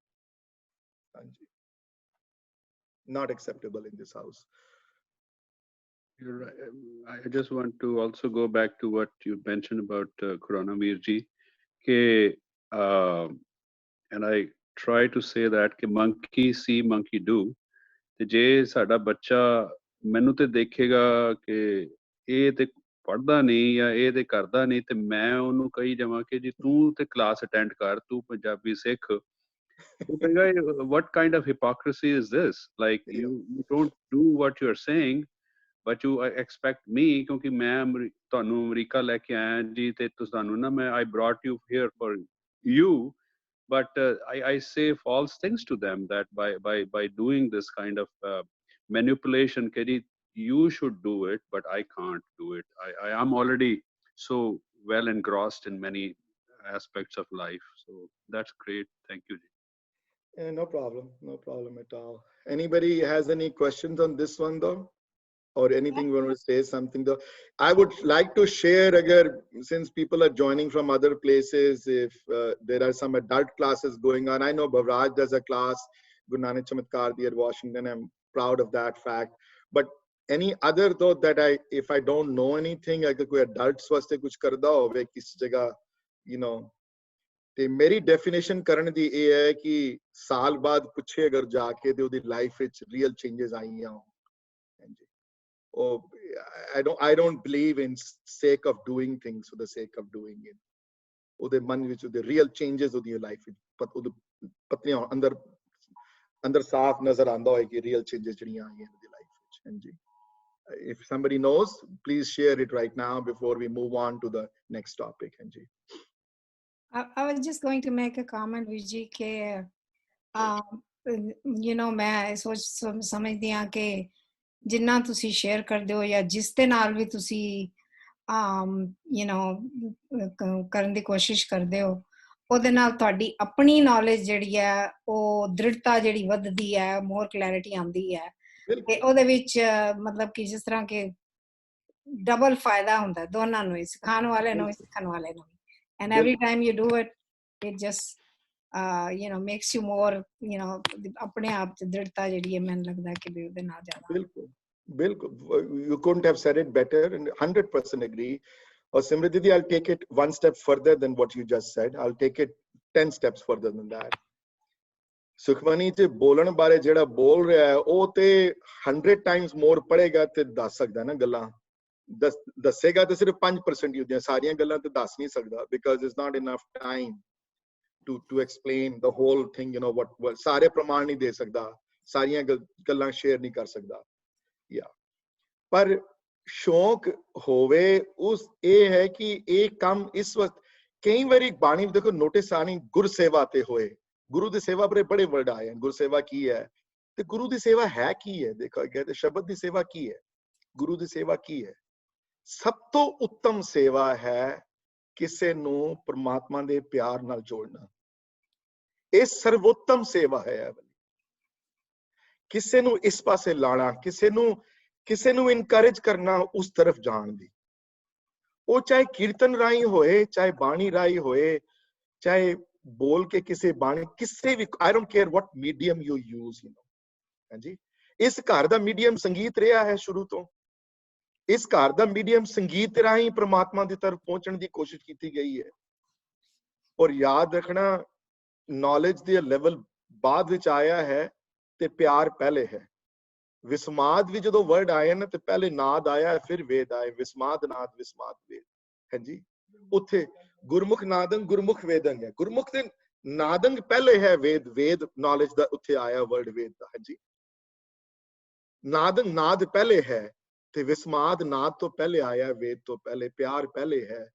हाँ जी not acceptable in this house. You're right. I just want to also go back to what you mentioned about Khurana Veer ji ke and I try to say that कि monkey see monkey do, ਤੇ ਜੇ ਸਾਡਾ ਬੱਚਾ ਮੈਨੂੰ ਤੇ ਦੇਖੇਗਾ ਕਿ ਇਹ ਤੇ ਪੜ੍ਹਦਾ ਨਹੀਂ ਜਾਂ ਇਹ ਤੇ ਕਰਦਾ ਨਹੀਂ, ਤੇ ਮੈਂ ਉਹਨੂੰ ਕਹੀ ਜਾਵਾਂ ਕਿ ਜੀ ਤੂੰ ਤੇ ਕਲਾਸ ਅਟੈਂਡ ਕਰ, ਤੂੰ ਪੰਜਾਬੀ ਸਿੱਖ, ਉਹ ਕਹੇਗਾ what kind of hypocrisy is this, like you don't do what you're saying but you expect me, ਕਿਉਂਕਿ ਮੈਂ ਤੁਹਾਨੂੰ ਅਮਰੀਕਾ ਲੈ ਕੇ ਆਇਆ ਜੀ ਤੇ ਤੁਹਾਨੂੰ ਨਾ ਮੈਂ I brought you here for you, but I say false things to them that by doing this kind of manipulation, Kedi, you should do it but I can't do it. I am already so well engrossed in many aspects of life, so that's great. Thank you. No problem at all. Anybody has any questions on this one though, or anything you want to say something though? I would like to share, agar since people are joining from other places, if there are some adult classes going on. I know Bhavraj does a class, Guru Nanak Chamatkar Di at Washington. I'm proud of that fact. But any other though that if I don't know anything, agar koi adults waste kuch karda hove kisi jagah, you know, ਤੇ ਮੇਰੀ definition ਕਰਨ ਦੀ ਇਹ ਹੈ ਕਿ ਸਾਲ ਬਾਅਦ ਪੁੱਛੇ ਅਗਰ ਜਾ ਕੇ ਤੇ ਉਹਦੀ ਲਾਈਫ ਵਿੱਚ ਰੀਅਲ ਚੇਂਜਸ ਆਈਆਂ ਹਾਂਜੀ ਉਹ I don't believe in sake of doing things for the sake of doing it. ਉਹਦੇ ਮਨ ਵਿੱਚ ਉਹਦੇ ਰੀਅਲ ਚੇਂਜਸ ਉਹਦੀ ਲਾਈਫ ਵਿੱਚ ਉਹਦੇ ਪਤਨੀਆਂ ਅੰਦਰ ਸਾਫ਼ ਨਜ਼ਰ ਆਉਂਦਾ ਹੋਏ ਕਿ ਰੀਅਲ ਚੇਂਜਸ ਜਿਹੜੀਆਂ ਆਈਆਂ ਉਹਦੀ ਲਾਈਫ ਵਿੱਚ ਹਾਂਜੀ if somebody knows please share it right now before we move on to the next topic ਹਾਂਜੀ I was just going to make a comment, Vijay, ke, you know, मैं सोच समझदी हां कि जिन्ना तुसी शेयर करदे हो या जिस दे नाल भी तुसी you know ਕਰਨ ਦੀ ਕੋਸ਼ਿਸ਼ ਕਰਦੇ ਹੋ ਉਹਦੇ ਨਾਲ ਤੁਹਾਡੀ ਆਪਣੀ ਨੌਲੇਜ ਜਿਹੜੀ ਹੈ ਉਹ ਦ੍ਰਿੜਤਾ ਜਿਹੜੀ ਵੱਧਦੀ ਹੈ ਮੋਰ ਕਲੈਰਿਟੀ ਆਉਂਦੀ ਹੈ ਤੇ ਉਹਦੇ ਵਿੱਚ ਮਤਲਬ ਕਿ ਜਿਸ ਤਰ੍ਹਾਂ ਕਿ ਡਬਲ ਫਾਇਦਾ ਹੁੰਦਾ ਦੋਨਾਂ ਨੂੰ ਸਿਖਾਉਣ ਵਾਲੇ ਨੂੰ ਸਿੱਖਣ ਵਾਲੇ ਨੂੰ and every time you do it it just you know makes you more you know ਆਪਣੇ ਆਪ ਚ ਦ੍ਰਿੜਤਾ ਜਿਹੜੀ ਹੈ ਮੈਨੂੰ ਲੱਗਦਾ ਕਿ ਵੀ ਉਹਦੇ ਨਾਲ ਜ਼ਿਆਦਾ ਬਿਲਕੁਲ you couldn't have said it better and 100% agree. Or Simrit Didi, I'll take it one step further than what you just said. I'll take it 10 steps further than that. Sukhmani ਤੇ ਬੋਲਣ ਬਾਰੇ ਜਿਹੜਾ ਬੋਲ ਰਿਹਾ ਹੈ ਉਹ ਤੇ 100 times more ਪੜ੍ਹੇਗਾ ਤੇ ਦੱਸ ਸਕਦਾ ਨਾ ਗੱਲਾਂ ਦੱਸੇਗਾ ਤੇ ਸਿਰਫ 5% ਹੀ ਹੁੰਦੀਆਂ ਸਾਰੀਆਂ ਗੱਲਾਂ ਤੇ ਦੱਸ ਨਹੀਂ ਸਕਦਾ because it's not enough time to explain the whole thing, you know, what ਸਾਰੇ ਪ੍ਰਮਾਣ ਨਹੀਂ ਦੇ ਸਕਦਾ ਸਾਰੀਆਂ ਗੱਲਾਂ ਸ਼ੇਅਰ ਨਹੀਂ ਕਰ ਸਕਦਾ ਪਰ ਸ਼ੌਕ ਹੋਵੇ ਉਸ ਇਹ ਹੈ ਕਿ ਇਹ ਕੰਮ ਇਸ ਵਕਤ ਕਈ ਵਾਰੀ ਬਾਣੀ ਦੇਖੋ ਨੋਟਿਸ ਆਣੀ ਗੁਰਸੇਵਾ ਤੇ ਹੋਏ ਗੁਰੂ ਦੀ ਸੇਵਾ ਬੜੇ ਵਰਡ ਆਏ ਹਨ ਗੁਰਸੇਵਾ ਕੀ ਹੈ ਤੇ ਗੁਰੂ ਦੀ ਸੇਵਾ ਹੈ ਕੀ ਹੈ ਦੇਖੋ ਕਹਿੰਦੇ ਸ਼ਬਦ ਦੀ ਸੇਵਾ ਕੀ ਹੈ ਗੁਰੂ ਦੀ ਸੇਵਾ ਕੀ ਹੈ ਸਭ ਤੋਂ ਉੱਤਮ ਸੇਵਾ ਹੈ ਕਿਸੇ ਨੂੰ ਪ੍ਰਮਾਤਮਾ ਦੇ ਪਿਆਰ ਨਾਲ ਜੋੜਨਾ ਇਹ ਸਰਵੋਤਮ ਸੇਵਾ ਹੈ ਕਿਸੇ ਨੂੰ ਇਸ ਪਾਸੇ ਲਾਣਾ ਕਿਸੇ ਨੂੰ ਇਨਕਰੇਜ ਕਰਨਾ ਉਸ ਤਰਫ ਜਾਣ ਦੀ ਉਹ ਚਾਹੇ ਕੀਰਤਨ ਰਾਹੀਂ ਹੋਏ ਚਾਹੇ ਬਾਣੀ ਰਾਹੀਂ ਹੋਏ ਚਾਹੇ ਬੋਲ ਕੇ ਕਿਸੇ ਬਾਣੀ ਕਿਸੇ ਵੀ I don't care what medium you use, you know, ਹਾਂਜੀ ਇਸ ਘਰ ਦਾ ਮੀਡੀਅਮ ਸੰਗੀਤ ਰਿਹਾ ਹੈ ਸ਼ੁਰੂ ਤੋਂ ਇਸ ਘਰ ਦਾ ਮੀਡੀਅਮ ਸੰਗੀਤ ਰਾਹੀਂ ਪ੍ਰਮਾਤਮਾ ਦੀ ਤਰਫ ਪਹੁੰਚਣ ਦੀ ਕੋਸ਼ਿਸ਼ ਕੀਤੀ ਗਈ ਹੈ ਔਰ ਯਾਦ ਰੱਖਣਾ ਨੌਲੇਜ ਦੇ ਲੈਵਲ ਬਾਅਦ ਵਿੱਚ ਆਇਆ ਹੈ ਤੇ ਪਿਆਰ ਪਹਿਲੇ ਹੈ ਵਿਸਮਾਦ ਵੀ ਜਦੋਂ ਵਰਡ ਆਏ ਨਾ ਤੇ ਪਹਿਲੇ ਨਾਦ ਆਇਆ ਫਿਰ ਵੇਦ ਆਏ ਵਿਸਮਾਦ ਨਾਦ ਵਿਸਮਾਦ ਵੇਦ ਹਾਂਜੀ ਉੱਥੇ ਗੁਰਮੁਖ ਨਾਦੰ ਗੁਰਮੁਖ ਵੇਦੰ ਹੈ ਗੁਰਮੁਖ ਦੇ ਨਾਦੰਗ ਪਹਿਲੇ ਹੈ ਵੇਦ ਨੌਲੇਜ ਦਾ ਉੱਥੇ ਆਇਆ ਵਰਡ ਵੇਦ ਦਾ ਹਾਂਜੀ ਨਾਦੰ ਨਾਦ ਪਹਿਲੇ ਹੈ ਤੇ ਵਿਸਮਾਦ ਨਾਦ ਤੋਂ ਪਹਿਲੇ ਆਇਆ ਵੇਦ ਤੋਂ ਪਹਿਲੇ ਪਿਆਰ ਪਹਿਲੇ ਹੈ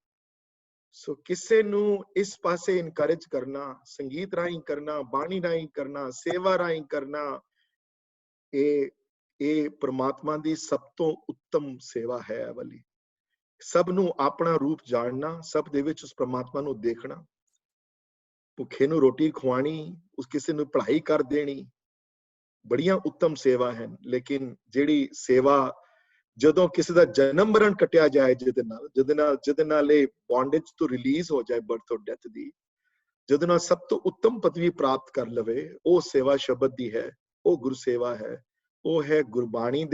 ਸੋ ਕਿਸੇ ਨੂੰ ਇਸ ਪਾਸੇ ਇਨਕਰੇਜ ਕਰਨਾ ਸੰਗੀਤ ਰਾਹੀਂ ਕਰਨਾ ਬਾਣੀ ਰਾਹੀਂ ਕਰਨਾ ਸੇਵਾ ਰਾਹੀਂ ਕਰਨਾ ਇਹ ਪ੍ਰਮਾਤਮਾ ਦੀ ਸਭ ਤੋਂ ਉੱਤਮ ਸੇਵਾ ਹੈ ਵਾਲੀ ਸਭ ਨੂੰ ਆਪਣਾ ਰੂਪ ਜਾਣਨਾ ਸਭ ਦੇ ਵਿੱਚ ਉਸ ਪ੍ਰਮਾਤਮਾ ਨੂੰ ਦੇਖਣਾ ਭੁੱਖੇ ਨੂੰ ਰੋਟੀ ਖਵਾਣੀ ਉਸ ਕਿਸੇ ਨੂੰ ਪੜ੍ਹਾਈ ਕਰ ਦੇਣੀ ਬੜੀਆਂ ਉੱਤਮ ਸੇਵਾ ਹਨ ਲੇਕਿਨ ਜਿਹੜੀ ਸੇਵਾ ਜਦੋਂ ਕਿਸੇ ਦਾ ਜਨਮ ਮਰਨ ਕੱਟਿਆ ਜਾਏ ਜਿਹਦੇ ਨਾਲ ਇਹ ਬੌਂਡੇਜ ਤੋਂ ਰਿਲੀਜ਼ ਹੋ ਜਾਏ ਬਰਥ ਔਰ ਡੈਥ ਦੀ ਜਿਹਦੇ ਨਾਲ ਸਭ ਤੋਂ ਉੱਤਮ ਪਦਵੀ ਪ੍ਰਾਪਤ ਕਰ ਲਵੇ ਉਹ ਸੇਵਾ ਸ਼ਬਦ ਦੀ ਹੈ ਉਹ ਗੁਰਸੇਵਾ ਹੈ ਉਹ ਹੈ ਗੁਰਬਾਣੀ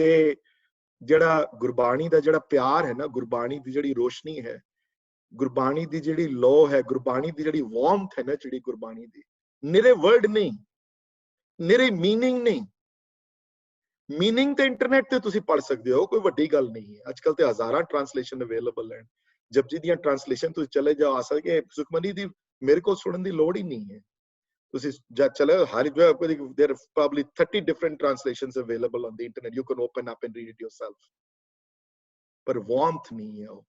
ਦਾ ਜਿਹੜਾ ਪਿਆਰ ਹੈ ਨਾ ਗੁਰਬਾਣੀ ਦੀ ਜਿਹੜੀ ਰੋਸ਼ਨੀ ਹੈ ਗੁਰਬਾਣੀ ਦੀ ਜਿਹੜੀ ਲੋ ਹੈ, ਗੁਰਬਾਣੀ ਦੀ ਜਿਹੜੀ ਵਾਰਮਥ ਹੈ ਨਾ, ਜਿਹੜੀ ਗੁਰਬਾਣੀ ਦੀ, ਨਿਰੇ ਵਰਡ ਨਹੀਂ, ਨਿਰੇ ਮੀਨਿੰਗ ਨਹੀਂ। ਮੀਨਿੰਗ ਤੇ ਇੰਟਰਨੈਟ ਤੇ ਤੁਸੀਂ ਪੜ ਸਕਦੇ ਹੋ, ਕੋਈ ਵੱਡੀ ਗੱਲ ਨਹੀਂ ਹੈ। ਅੱਜ ਕੱਲ ਤੇ ਹਜ਼ਾਰਾਂ ਟ੍ਰਾਂਸਲੇਸ਼ਨ ਅਵੇਲੇਬਲ ਹਨ। ਜਪਜੀ ਦੀਆਂ ਟ੍ਰਾਂਸਲੇਸ਼ਨ ਤੁਸੀਂ ਚਲੇ ਜਾਓ, ਆ ਸਕੇ ਸੁਖਮਨੀ ਦੀ ਮੇਰੇ ਕੋਲ ਸੁਣਨ ਦੀ ਲੋੜ ਹੀ ਨਹੀਂ ਹੈ। ਤੁਸੀਂ ਜਦ ਚਲੇ ਹਰ ਜਗ੍ਹਾ there are probably 30 different translations available on the internet. You can open up and read it yourself. ਪਰ ਵਾਰਮਥ ਨਹੀਂ ਹੈ ਉਹ।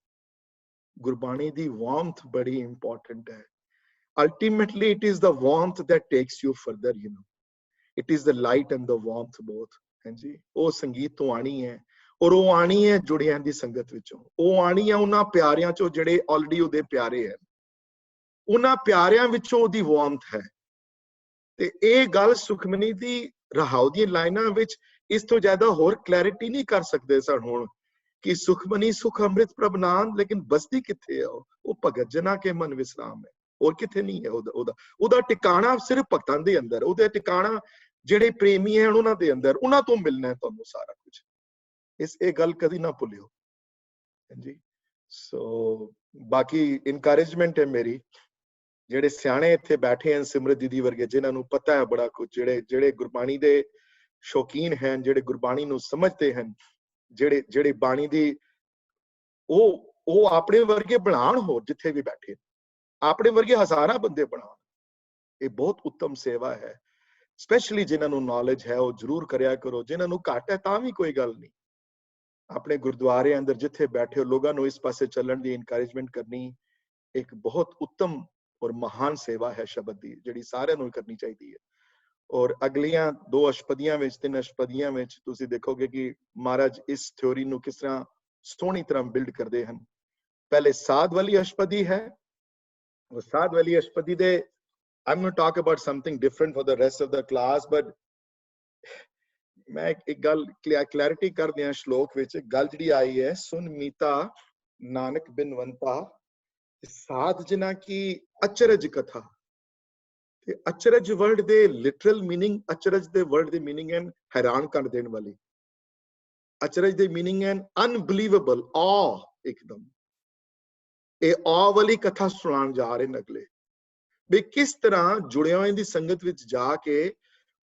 ਗੁਰਬਾਣੀ ਦੀ ਵਾਰਮਥ ਬੜੀ ਇੰਪੋਰਟੈਂਟ ਹੈ। Ultimately, it is the warmth that takes you further, you know. It is the light and the warmth both. ਹਾਂਜੀ, ਉਹ ਸੰਗੀਤ ਤੋਂ ਆਣੀ ਹੈ, ਔਰ ਉਹ ਆਣੀ ਹੈ ਜੁੜਿਆਂ ਦੀ ਸੰਗਤ ਵਿੱਚੋਂ। ਉਹ ਆਣੀ ਹੈ ਉਹਨਾਂ ਪਿਆਰਿਆਂ ਚੋਂ ਜਿਹੜੇ ਆਲਰੇਡੀ ਉਹਦੇ ਪਿਆਰੇ ਹੈ। ਉਹਨਾਂ ਪਿਆਰਿਆਂ ਵਿੱਚੋਂ ਉਹਦੀ ਵਾਰਮਥ ਹੈ। ਤੇ ਇਹ ਗੱਲ ਸੁਖਮਨੀ ਦੀ ਰਹਾਉ ਦੀਆਂ ਲਾਈਨਾਂ ਵਿੱਚ ਇਸ ਤੋਂ ਜ਼ਿਆਦਾ ਹੋਰ ਕਲੈਰਿਟੀ ਨਹੀਂ ਕਰ ਸਕਦੇ ਸਨ ਹੁਣ, ਕਿ ਸੁਖਮਨੀ ਸੁਖ ਅੰਮ੍ਰਿਤ ਪ੍ਰਭ ਨਾਮ, ਲੇਕਿਨ ਬਸਤੀ ਕਿੱਥੇ ਹੈ? ਉਹ ਭਗਤ ਜਨਾਂ ਕੇ ਮਨ ਵਿਸਰਾਮ ਹੈ, ਹੋਰ ਕਿੱਥੇ ਨਹੀਂ ਹੈ। ਉਹਦਾ ਟਿਕਾਣਾ ਸਿਰਫ ਭਗਤਾਂ ਦੇ ਅੰਦਰ, ਉਹਦਾ ਟਿਕਾਣਾ ਜਿਹੜੇ ਪ੍ਰੇਮੀ ਹਨ ਉਹਨਾਂ ਦੇ ਅੰਦਰ, ਉਹਨਾਂ ਤੋਂ ਮਿਲਣਾ ਹੈ ਤੁਹਾਨੂੰ ਸਾਰਾ ਕੁਝ। ਇਹ ਗੱਲ ਕਦੀ ਨਾ ਭੁੱਲਿਓ। ਹਾਂਜੀ, ਸੋ ਬਾਕੀ ਇਨਕਰੇਜਮੈਂਟ ਹੈ ਮੇਰੀ, ਜਿਹੜੇ ਸਿਆਣੇ ਇੱਥੇ ਬੈਠੇ ਹਨ, ਸਿਮਰਤ ਦੀਦੀ ਵਰਗੇ, ਜਿਨ੍ਹਾਂ ਨੂੰ ਪਤਾ ਹੈ ਬੜਾ ਕੁਝ, ਜਿਹੜੇ ਗੁਰਬਾਣੀ ਦੇ ਸ਼ੌਕੀਨ ਹਨ, ਜਿਹੜੇ ਗੁਰਬਾਣੀ ਨੂੰ ਸਮਝਦੇ ਹਨ, ਜਿਹੜੇ ਬਾਣੀ ਦੀ ਉਹ ਆਪਣੇ ਵਰਗੇ ਬਣਾਉਣ, ਹੋਰ ਜਿੱਥੇ ਵੀ ਬੈਠੇ ਆਪਣੇ ਵਰਗੇ ਹਜ਼ਾਰਾਂ ਬੰਦੇ ਬਣਾਉਣ। ਇਹ ਬਹੁਤ ਉੱਤਮ ਸੇਵਾ ਹੈ। ਸਪੈਸ਼ਲੀ ਜਿਨ੍ਹਾਂ ਨੂੰ ਨੌਲੇਜ ਹੈ ਉਹ ਜ਼ਰੂਰ ਕਰਿਆ ਕਰੋ। ਜਿਨ੍ਹਾਂ ਨੂੰ ਘੱਟ ਹੈ ਤਾਂ ਵੀ ਕੋਈ ਗੱਲ ਨਹੀਂ, ਆਪਣੇ ਗੁਰਦੁਆਰੇ ਅੰਦਰ ਜਿੱਥੇ ਬੈਠੇ ਹੋ ਲੋਕਾਂ ਨੂੰ ਇਸ ਪਾਸੇ ਚੱਲਣ ਦੀ ਇਨਕਰੇਜਮੈਂਟ ਕਰਨੀ ਇੱਕ ਬਹੁਤ ਉੱਤਮ ਔਰ ਮਹਾਨ ਸੇਵਾ ਹੈ ਸ਼ਬਦ ਦੀ, ਜਿਹੜੀ ਸਾਰਿਆਂ ਨੂੰ ਕਰਨੀ ਚਾਹੀਦੀ ਹੈ। ਔਰ ਅਗਲੀਆਂ 2 ਅਸ਼ਪਦੀਆਂ ਵਿੱਚ, 3 ਅਸ਼ਪਦੀਆਂ ਵਿੱਚ ਤੁਸੀਂ ਦੇਖੋਗੇ ਕਿ ਮਹਾਰਾਜ ਇਸ ਥਿਉਰੀ ਨੂੰ ਕਿਸ ਤਰ੍ਹਾਂ ਸੋਹਣੀ ਤਰ੍ਹਾਂ ਬਿਲਡ ਕਰਦੇ ਹਨ। ਪਹਿਲੇ ਸਾਧ ਵਾਲੀ ਅਸ਼ਪਦੀ ਹੈ। ਉਹ ਸਾਧ ਵਾਲੀ ਅਸ਼ਪਦੀ ਦੇ I'm going to talk about something different for the rest of the class, but ਮੈਂ ਇੱਕ ਗੱਲ ਕਲੈਰਿਟੀ ਕਰ ਦਿਆਂ। ਸ਼ਲੋਕ ਵਿੱਚ ਗੱਲ ਜਿਹੜੀ ਆਈ ਹੈ, ਸੁਨ ਮੀਤਾ ਨਾਨਕ ਬਿਨਵੰਤਾ ਸਾਧ ਜਨਾ ਕੀ ਅਚਰਜ ਕਥਾ। ਤੇ ਅਚਰਜ ਵਰਡ ਦੇ ਲਿਟਰਲ ਮੀਨਿੰਗ, ਅਚਰਜ ਦੇ ਵਰਡ ਦੀ ਮੀਨਿੰਗ ਹੈ ਹੈਰਾਨ ਕਰ ਦੇਣ ਵਾਲੀ। ਅਚਰਜ ਦੀ ਮੀਨਿੰਗ ਹੈ ਅਨਬਿਲੀਵੇਬਲ, ਆ ਇੱਕਦਮ। ਇਹ ਆ ਵਾਲੀ ਕਥਾ ਸੁਣਾਉਣ ਜਾ ਰਹੇ ਨਗਲੇ ਵੀ ਕਿਸ ਤਰ੍ਹਾਂ ਜੁੜਿਆ ਹੋਇਆ ਦੀ ਸੰਗਤ ਵਿੱਚ ਜਾ ਕੇ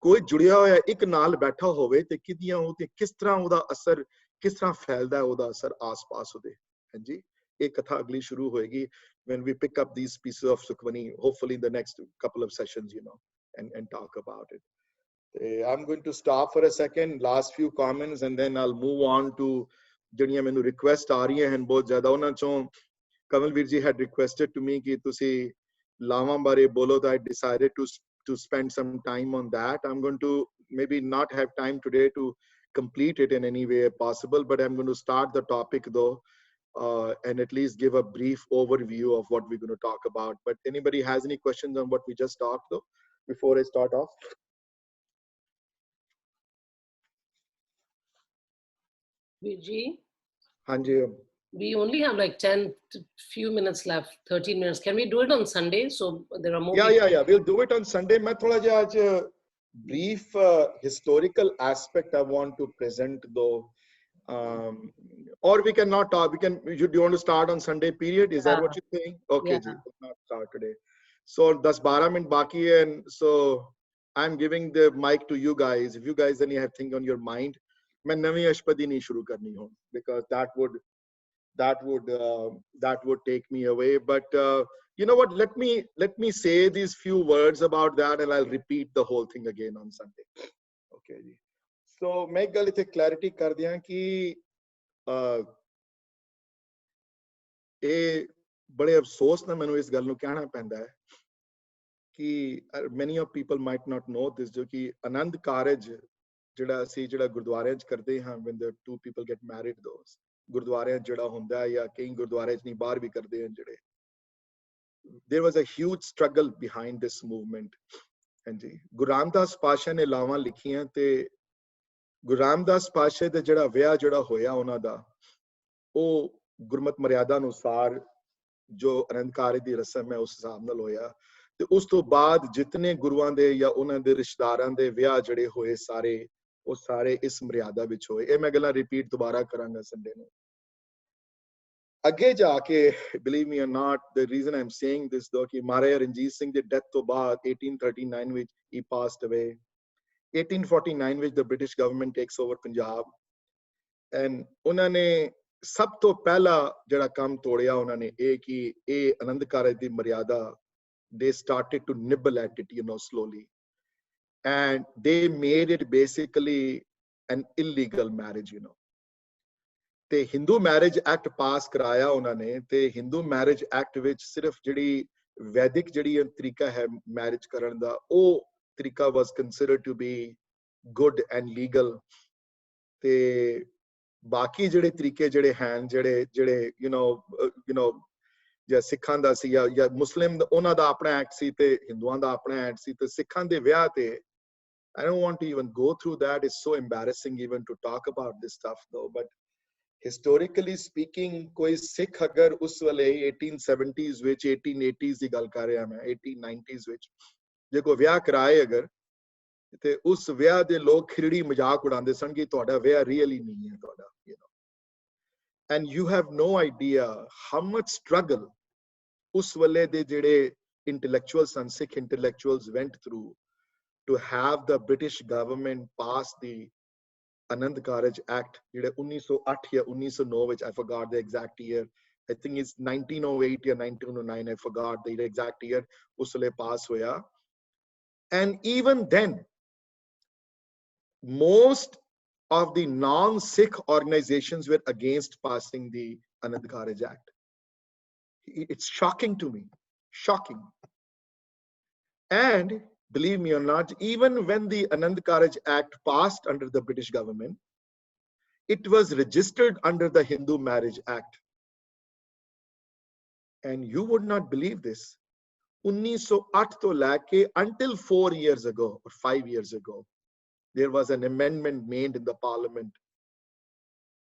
ਕੋਈ ਜੁੜਿਆ ਹੋਇਆ ਇੱਕ ਨਾਲ ਬੈਠਾ ਹੋਵੇ ਤੇ ਕਿਦੀਆਂ ਉਹ ਤੇ ਕਿਸ ਤਰ੍ਹਾਂ ਉਹਦਾ ਅਸਰ, ਕਿਸ ਤਰ੍ਹਾਂ ਫੈਲਦਾ ਉਹਦਾ ਅਸਰ ਆਸ-ਪਾਸ ਉਹਦੇ। ਹਾਂਜੀ, ਇਹ ਕਥਾ ਅਗਲੀ ਸ਼ੁਰੂ ਹੋਏਗੀ when we pick up these pieces of Sukhmani, hopefully in the next couple of sessions, you know, and talk about it. I'm going to stop for a second, last few comments, and then I'll move on to ਜਿਹੜੀਆਂ ਮੈਨੂੰ request ਆ ਰਹੀਆਂ ਹਨ ਬਹੁਤ ਜ਼ਿਆਦਾ। ਉਹਨਾਂ ਚੋਂ ਕਮਲਵੀਰ ਜੀ had requested to me ਕਿ ਤੁਸੀਂ ਲਾਵਾਂ ਬਾਰੇ ਬੋਲੋ, ਤਾਂ I decided to spend some time on that. I'm going to maybe not have time today to complete it in any way possible, but I'm going to start the topic though, and at least give a brief overview of what we're going to talk about. But anybody has any questions on what we just talked though before I start off? Viji, Hanji, we only have like 10 few minutes left, 13 minutes. Can we do it on Sunday so there are more yeah, we'll do it on Sunday. मैं थोड़ा जा आज brief historical aspect I want to present though, or we can not talk. Do you want to start on Sunday period? Is that what you're saying? Okay, yeah. ji, we'll not start today. So 10-12 minute baki hai, and so I'm giving the mic to you guys. If you guys any have thing on your mind, मैं नवी अष्टपदी नहीं शुरू करनी हूँ, because that would take me away. But you know what, let me say these few words about that, and I'll repeat the whole thing again on Sunday. Okay ji, so मैं एक गल इत्थे clarity कर दियां कि ਇਹ ਬੜੇ ਅਫਸੋਸ ਨਾਲ ਮੈਨੂੰ ਇਸ ਗੱਲ ਨੂੰ ਕਹਿਣਾ ਪੈਂਦਾ ਹੈ ਕਿ many of people might not know this, ਜੋ ਕਿ ਆਨੰਦ ਕਾਰਜ ਜਿਹੜਾ ਗੁਰਦੁਆਰਿਆਂ 'ਚ ਕਰਦੇ ਹਾਂ, when the 2 people get married, those ਗੁਰਦੁਆਰਿਆਂ 'ਚ ਜਿਹੜਾ ਹੁੰਦਾ ਜਾਂ ਕਈ ਗੁਰਦੁਆਰਿਆਂ 'ਚ ਨਹੀਂ ਬਾਹਰ ਵੀ ਕਰਦੇ ਹਨ ਜਿਹੜੇ, there was a huge struggle behind this movement. ਹਾਂਜੀ, ਗੁਰੂ ਰਾਮਦਾਸ ਪਾਤਸ਼ਾਹ ਨੇ ਲਾਵਾਂ ਲਿਖੀਆਂ ਤੇ ਗੁਰੂ ਰਾਮਦਾਸ ਪਾਤਸ਼ਾਹ ਦੇ ਜਿਹੜਾ ਵਿਆਹ ਜਿਹੜਾ ਹੋਇਆ ਉਹਨਾਂ ਦਾ, ਉਹ ਗੁਰਮਤ ਮਰਿਆਦਾ ਅਨੁਸਾਰ ਜੋ ਆਨੰਦ ਕਾਰਜ ਦੀ ਰਸਮ ਹੈ ਉਸ ਹਿਸਾਬ ਨਾਲ ਹੋਇਆ। ਤੇ ਉਸ ਤੋਂ ਬਾਅਦ ਜਿਤਨੇ ਗੁਰੂਆਂ ਦੇ ਜਾਂ ਉਹਨਾਂ ਦੇ ਰਿਸ਼ਤੇਦਾਰਾਂ ਦੇ ਵਿਆਹ ਜਿਹੜੇ ਹੋਏ ਸਾਰੇ, ਉਹ ਸਾਰੇ ਇਸ ਮਰਿਆਦਾ ਵਿੱਚ ਹੋਏ। ਇਹ ਮੈਂ ਗੱਲਾਂ ਰਿਪੀਟ ਦੁਬਾਰਾ ਕਰਾਂਗਾ ਸੰਡੇ ਨੂੰ। ਅੱਗੇ ਜਾ ਕੇ, believe me or not, the reason I'm saying this though, ਕਿ ਮਹਾਰਾਜਾ ਰਣਜੀਤ ਸਿੰਘ ਦੀ death ਤੋਂ ਬਾਅਦ 1839 ਵਿੱਚ he passed away. 1849 ਵਿੱਚ the British government takes over Punjab, and ਉਹਨਾਂ ਨੇ ਸਭ ਤੋਂ ਪਹਿਲਾ ਜਿਹੜਾ ਕੰਮ ਤੋੜਿਆ ਉਹਨਾਂ ਨੇ ਇਹ ਕਿ ਇਹ ਆਨੰਦ ਕਾਰਜ ਦੀ ਮਰਿਆਦਾ, they started to nibble at it, slowly, and they made it basically an illegal marriage, ਤੇ ਹਿੰਦੂ ਮੈਰਿਜ ਐਕਟ ਪਾਸ ਕਰਾਇਆ ਉਹਨਾਂ ਨੇ, ਤੇ ਹਿੰਦੂ ਮੈਰਿਜ ਐਕਟ ਵਿੱਚ ਸਿਰਫ ਜਿਹੜੀ ਵੈਦਿਕ ਜਿਹੜੀ ਤਰੀਕਾ ਹੈ ਮੈਰਿਜ ਕਰਨ ਦਾ, ਉਹ ਤਰੀਕਾ was considered to be good and legal, ਤੇ ਬਾਕੀ ਜਿਹੜੇ ਤਰੀਕੇ ਜਿਹੜੇ ਹਨ, ਜਿਹੜੇ ਜਾਂ ਸਿੱਖਾਂ ਦਾ ਸੀ ਜਾਂ ਮੁਸਲਿਮ, ਉਹਨਾਂ ਦਾ ਆਪਣਾ ਐਕਟ ਸੀ ਤੇ ਹਿੰਦੂਆਂ ਦਾ ਆਪਣਾ ਐਕਟ ਸੀ, ਤੇ ਸਿੱਖਾਂ ਦੇ ਵਿਆਹ ਤੇ I don't want to even go through that. It's so embarrassing even to talk about this stuff though, but historically speaking, ਕੋਈ ਸਿੱਖ ਅਗਰ ਉਸ ਵੇਲੇ 1870s ਵਿੱਚ 1880s ਦੀ ਗੱਲ ਕਰ ਰਿਹਾ ਮੈਂ, 1890s ਵਿੱਚ ਜੇ ਕੋਈ ਵਿਆਹ ਕਰਾਏ ਅਗਰ, ਤੇ ਉਸ ਵਿਆਹ ਦੇ ਲੋਕ ਖਿਰੜੀ ਮਜ਼ਾਕ ਉਡਾਉਂਦੇ ਸਨ ਕਿ ਤੁਹਾਡਾ ਵਿਆਹ ਰੀਅਲੀ ਨਹੀਂ ਹੈ ਤੁਹਾਡਾ, and you have no idea how much struggle ਉਸ ਵੇਲੇ ਦੇ ਜਿਹੜੇ intellectuals and Sikh intellectuals went through to have the British government pass the Anand Karaj Act, ਜਿਹੜੇ 1908 ਜਾਂ 1909 ਵਿੱਚ, I forgot the exact year, I think it's 1908 or 1909, I forgot the exact year, ਉਸ ਵੇਲੇ ਪਾਸ ਹੋਇਆ. And even then, most of the non-Sikh organizations were against passing the Anand Karaj Act. It's shocking to me, shocking. And believe me or not, even when the Anand Karaj Act passed under the British government, it was registered under the Hindu Marriage Act. And you would not believe this. 1908 to lake until 4 years ago or 5 years ago, there was an amendment made in the parliament,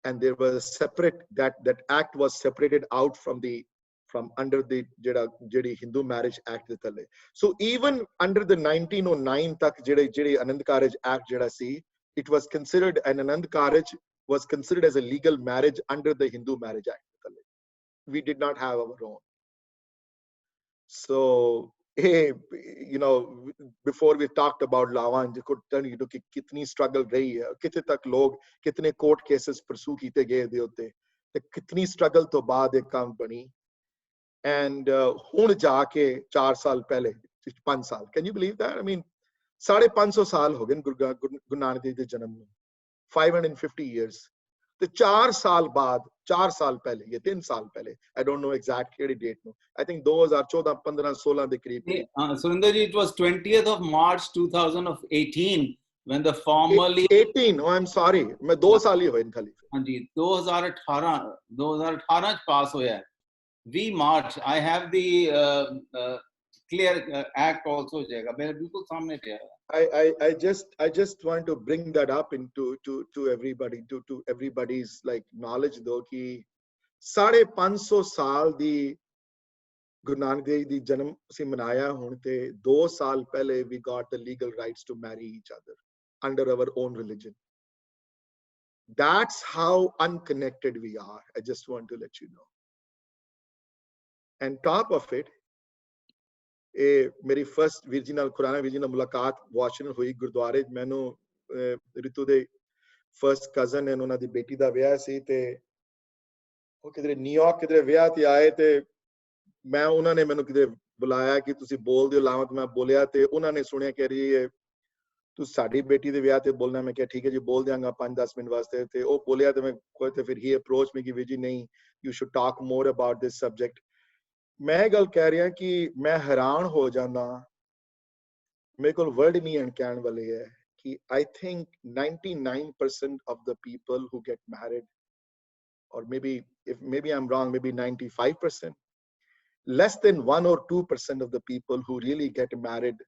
and there was a separate, that act was separated out from under the jedi Hindu Marriage Act. So even under the 1909 tak jedi Anand Karaj Act jeda si, it was considered, and Anand Karaj was considered as a legal marriage under the Hindu Marriage Act. We did not have our own. So hey, before we talked about Lawan, you could tell you कि कितनी struggle रही है, कितने तक लोग, कितने court cases pursue किए गए थे होते, तो कितनी struggle तो बाद एक काम बनी. And ਹੁਣ जाके 4 साल पहले, 5 साल, can you believe that? I mean, 550 साल हो गए गुरु नानक देव के जन्म में, 550 years. तो 4 साल बाद, 4 साल पहले, ये 3 साल पहले, I don't know exact date no, I think 2014, 15, 16 के करीब. Surinder ji, it was 20th of March 2018 when the formally 18, oh I'm sorry, मैं 2 साल ही हुए इन खाली. हाँ जी, 2018 पास होया है. We march. I have the clear act also जाएगा, मेरे बिल्कुल सामने है. I just want to bring that up into to everybody, to everybody's like knowledge though, कि 550 साल दी Guru Nanak Dev di janam se manaya hun te 2 saal pehle we got the legal rights to marry each other under our own religion. That's how unconnected we are. I just want to let you know. And top of it, मेरी first Veer ji नाल खुराना वीर जी नाल मुलाकात Washington हुई गुरुद्वारे. मैनू रितु दे first cousin है, उन्हां दी बेटी दा विआह सी ते ਉਹ ਕਿਧਰੇ ਨਿਊਯਾਰਕ ਕਿਧਰੇ ਵਿਆਹ ਤੇ ਆਏ ਤੇ ਮੈਂ ਉਹਨਾਂ ਨੇ ਮੈਨੂੰ ਕਿਤੇ ਬੁਲਾਇਆ ਕਿ ਤੁਸੀਂ ਬੋਲ ਦਿਓ ਲਾਵਤ. ਮੈਂ ਬੋਲਿਆ ਤੇ ਉਹਨਾਂ ਨੇ ਸੁਣਿਆ ਕਿ ਰਹੀ ਤੂੰ ਸਾਡੀ ਬੇਟੀ ਦੇ ਵਿਆਹ ਤੇ ਬੋਲਣਾ. ਮੈਂ ਕਿਹਾ ਠੀਕ ਹੈ ਜੀ ਬੋਲ ਦਿਆਂਗਾ 5-10 ਮਿੰਟ ਵਾਸਤੇ. ਤੇ ਉਹ ਬੋਲਿਆ ਤੇ ਮੈਂ ਕੋਈ ਤੇ ਫਿਰ ਹੀ ਅਪਰੋਚ ਮੀ ਕਿ ਵੀਰ ਜੀ ਨਹੀਂ, you should talk more about this subject. ਮੈਂ ਇਹ ਗੱਲ ਕਹਿ ਰਿਹਾ ਕਿ ਮੈਂ ਹੈਰਾਨ ਹੋ ਜਾਂਦਾ, ਮੇਰੇ ਕੋਲ ਵਰਡ ਨਹੀਂ ਹਨ ਕਹਿਣ ਵਾਲੇ ਹੈ ਕਿ I think 99% of the people who get married, or maybe I'm wrong, maybe 95%, less than 1 or 2% of the people who really get married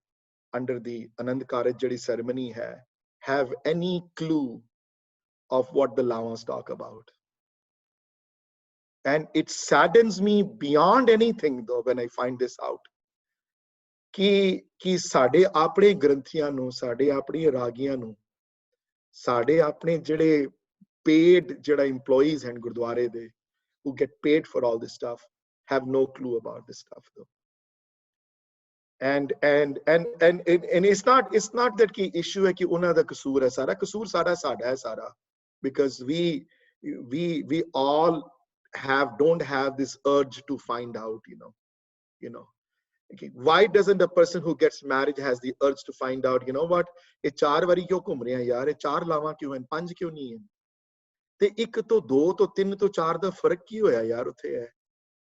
under the Anand Karaj Jadi ceremony have any clue of what the lamas talk about. And it saddens me beyond anything though when I find this out ਕਿ ਸਾਡੇ ਆਪਣੇ ਗ੍ਰੰਥੀਆਂ ਨੂੰ, ਸਾਡੇ ਆਪਣੀ ਰਾਗੀਆਂ ਨੂੰ, ਸਾਡੇ ਆਪਣੇ ਜਿਹੜੇ paid ਜਿਹੜਾ employees ਹਨ ਗੁਰਦੁਆਰੇ ਦੇ, who get paid for all this stuff have no clue about this stuff though. And it's not that ki issue hai ki unna da kasoor hai sara, kasoor sara sada hai sara, because we all don't have this urge to find out, you know. Okay. Why doesn't a person who gets married has the urge to find out, you know what, ye 4 wari kyun ghum rahe hain yaar, ye 4 lawa kyun hain, 5 kyun nahi hain, te 1 to 2 to 3 to 4 da farak ki hoya yaar uthe hai.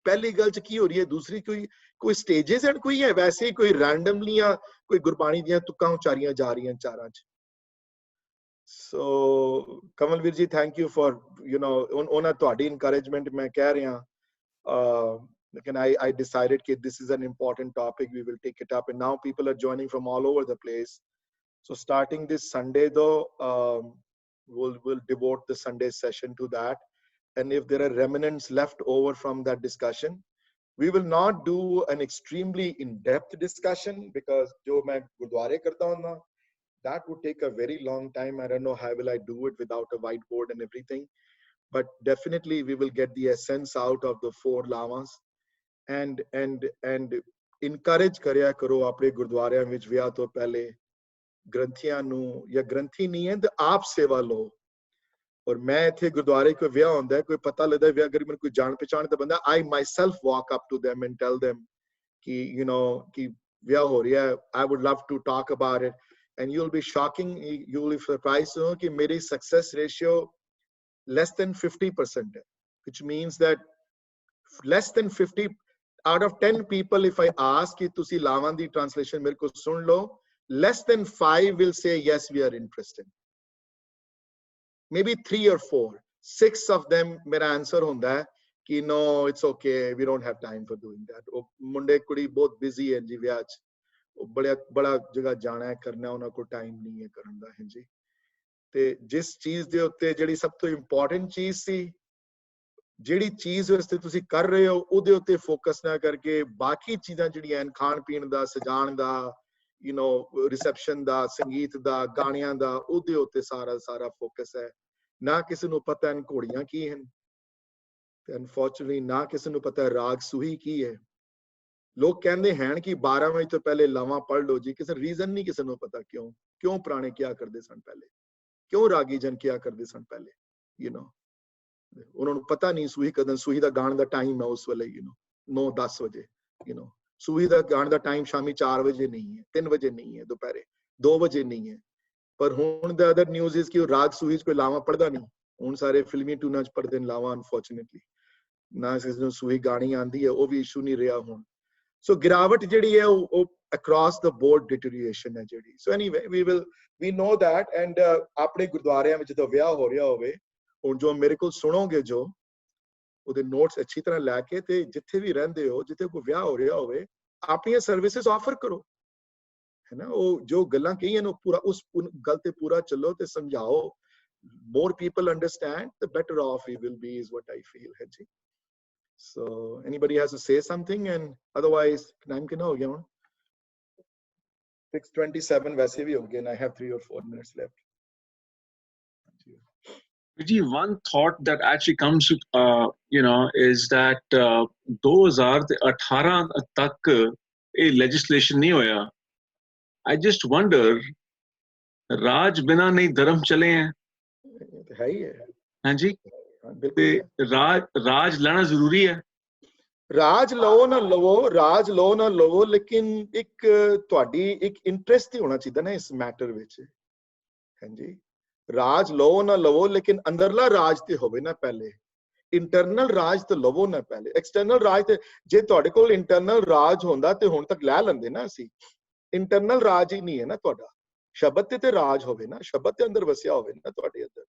पहली गल च की हो रही है, दूसरी कोई stages and कोई है वैसे ही कोई रैंडमली या कोई गुरबाणी दियां तुक्कां उचारियां जा रही हैं चारां च. So Kamalveer ji, thank you for, you know, on ਤੁਹਾਡੀ encouragement मैं कह रहा लेकिन I decided that this is an important topic, we will take it up, and now people are joining from all over the place. So starting this Sunday though, we'll devote the Sunday session to that. And if there are remnants left over from that discussion, we will not do an extremely in-depth discussion, because jo main gurdware karta hu na, that would take a very long time. I don't know how will I do it without a whiteboard and everything, but definitely we will get the essence out of the 4 lamas, and encourage karya karo apne gurdwareyan vich vyah to pehle granthiyaan nu ya granthi nahi hai te aap seva lo. और मैं इथे गुरुद्वारे को विआह होंदा है, कोई पता लगदा है विआह अगर मेरे कोई जान पहचान दा बंदा, I myself walk up to them and tell them कि you know कि विआह हो रहा है, I would love to talk about it, and you'll be surprised to know कि मेरी success ratio less than 50% है, which means that less than 50 out of 10 people, if I ask कि तुसी लावां दी translation मेरे को सुन लो, less than 5 will say yes, we are interested. Maybe 3 or 4, 6 of them मेरा answer होता है कि no, it's okay, we don't have time for doing that. वो मुंडे कुड़ी बहुत busy है जी विआह च, वो बड़ा जगह जाना है करना, उन्हां को time नहीं है करन दा है जी. ते जिस चीज दे उत्ते जेड़ी सब तो important चीज सी, जेड़ी चीज वास्ते तुसी कर रहे हो उदे उत्ते focus ना करके बाकी चीजां जेड़ियां हैं खान पीन दा, सजान दा, you know, reception da, संगीत da, गाणियां da, उदे उत्ते सारा focus है. ना किसी नू पता है घोड़ियां की हैं, unfortunately ना किसी नू पता है राग सूही की है. लोग कहते हैं कि 12 बजे तो पहले लावा पढ़ लो जी, किसी रीजन नहीं किसी नू पता क्यों पुराने क्या करते सन पहले, क्यों रागी जन क्या करते सन पहले, you know, उन्होंने पता नहीं सूही कदन, सूही दा गाण दा टाइम है उस वेले, you know, 9-10 बजे, you know, सूही दा गाण दा टाइम शामी 4 बजे नहीं है, 3 बजे नहीं है, दोपहरे 2 बजे नहीं है. पर हुण द अदर न्यूज़ इज कि राग सूही कोई लावा पढ़दा नहीं, हुण सारे फिल्मी टूना च पढ़दे न लावा, अनफॉर्चुनेटली ना किसी नूं सूही गाणी आंदी है, वो भी इशू नहीं रहा हुण. सो गिरावट जिहड़ी है वो अक्रॉस द बोर्ड डिटोरिएशन है जिहड़ी. So anyway we know that, and अपने गुरुद्वारियां विच जदों विआह हो रहा होवे, हुण जो मेरे कोल सुनोगे जो ਉਹਦੇ ਨੋਟਸ ਅੱਛੀ ਤਰ੍ਹਾਂ ਲੈ ਕੇ, ਤੇ ਜਿੱਥੇ ਵੀ ਰਹਿੰਦੇ ਹੋ, ਜਿੱਥੇ ਕੋਈ ਵਿਆਹ ਹੋ ਰਿਹਾ ਹੋਵੇ, ਆਪਣੀਆਂ ਸਰਵਿਸਿਜ਼ ਆਫਰ ਕਰੋ, है ना. वो जो गल्लां कही हैं पूरा उस गल ते पूरा चलो ते समझाओ. More people understand, the better off we will be, is what I feel है जी. So anybody has to say something, and otherwise time कितना हो गया हूँ? 6:27 वैसे भी हो गए, and I have 3 or 4 minutes left. Ji, one thought that actually comes, you know, is that 2018 तक ये legislation नहीं होया. I just wonder, राज बिना नहीं धर्म चले हैं, है ही है. हाँ जी, राज लेना जरूरी है. राज लो ना लवो, लेकिन एक ਤੁਹਾਡੀ एक इंटरेस्ट ही होना चाहिए ना इस मैटर विच. हाँ जी, राज लो ना लवो, लेकिन अंदरला राज ते होवे ना पहले. इंटरनल राज तो लवो ना पहले, एक्सटर्नल राज ते जे ਤੁਹਾਡੇ ਕੋਲ इंटरनल राज ਹੁੰਦਾ ਤੇ ਹੁਣ तक ਲੈ ਲੈਂਦੇ ਨਾ ਅਸੀਂ. इंटरनल राज ही नहीं है ना ਤੁਹਾਡਾ, ਸ਼ਬਦ ਤੇ ਰਾਜ ਹੋਵੇ ਨਾ, ਸ਼ਬਦ ਤੇ ਅੰਦਰ ਵਸਿਆ ਹੋਵੇ ਨਾ ਤੁਹਾਡੇ ਅੰਦਰ,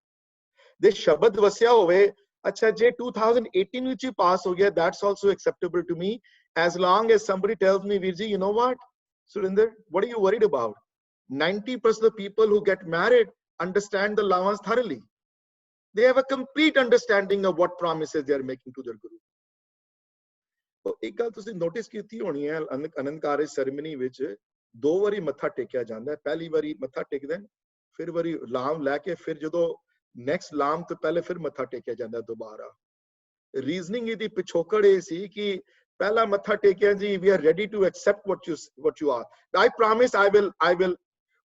ਦੇ ਸ਼ਬਦ ਵਸਿਆ ਹੋਵੇ. ਅੱਛਾ ਜੇ 2018 ਵਿੱਚ ਪਾਸ ਹੋ ਗਿਆ, that's also acceptable to me, as long as somebody tells me, Veer ji, you know what, Surinder, what are you worried about? 90% of the people who get married understand the lawas thoroughly. They have a complete understanding of what promises they are making to their guru. तो एक गल तुसीं notice कीती होनी है, आनंद कारज ceremony विच 2 ਵਾਰੀ ਮੱਥਾ ਟੇਕਿਆ ਜਾਂਦਾ ਹੈ. ਪਹਿਲੀ ਵਾਰੀ ਮੱਥਾ ਟੇਕਦੇ ਨੇ, ਫਿਰ ਵਾਰੀ ਲਾਮ ਲੈ ਕੇ, ਫਿਰ ਜਦੋਂ ਨੈਕਸਟ ਲਾਮ ਤੋਂ ਪਹਿਲੇ ਫਿਰ ਮੱਥਾ ਟੇਕਿਆ ਜਾਂਦਾ ਦੁਬਾਰਾ. ਰੀਜ਼ਨਿੰਗ ਇਹਦੀ ਪਿਛੋਕੜ ਇਹ ਸੀ ਕਿ ਪਹਿਲਾ ਮੱਥਾ ਟੇਕਿਆ ਜੀ we are ready to accept what you are. I promise I will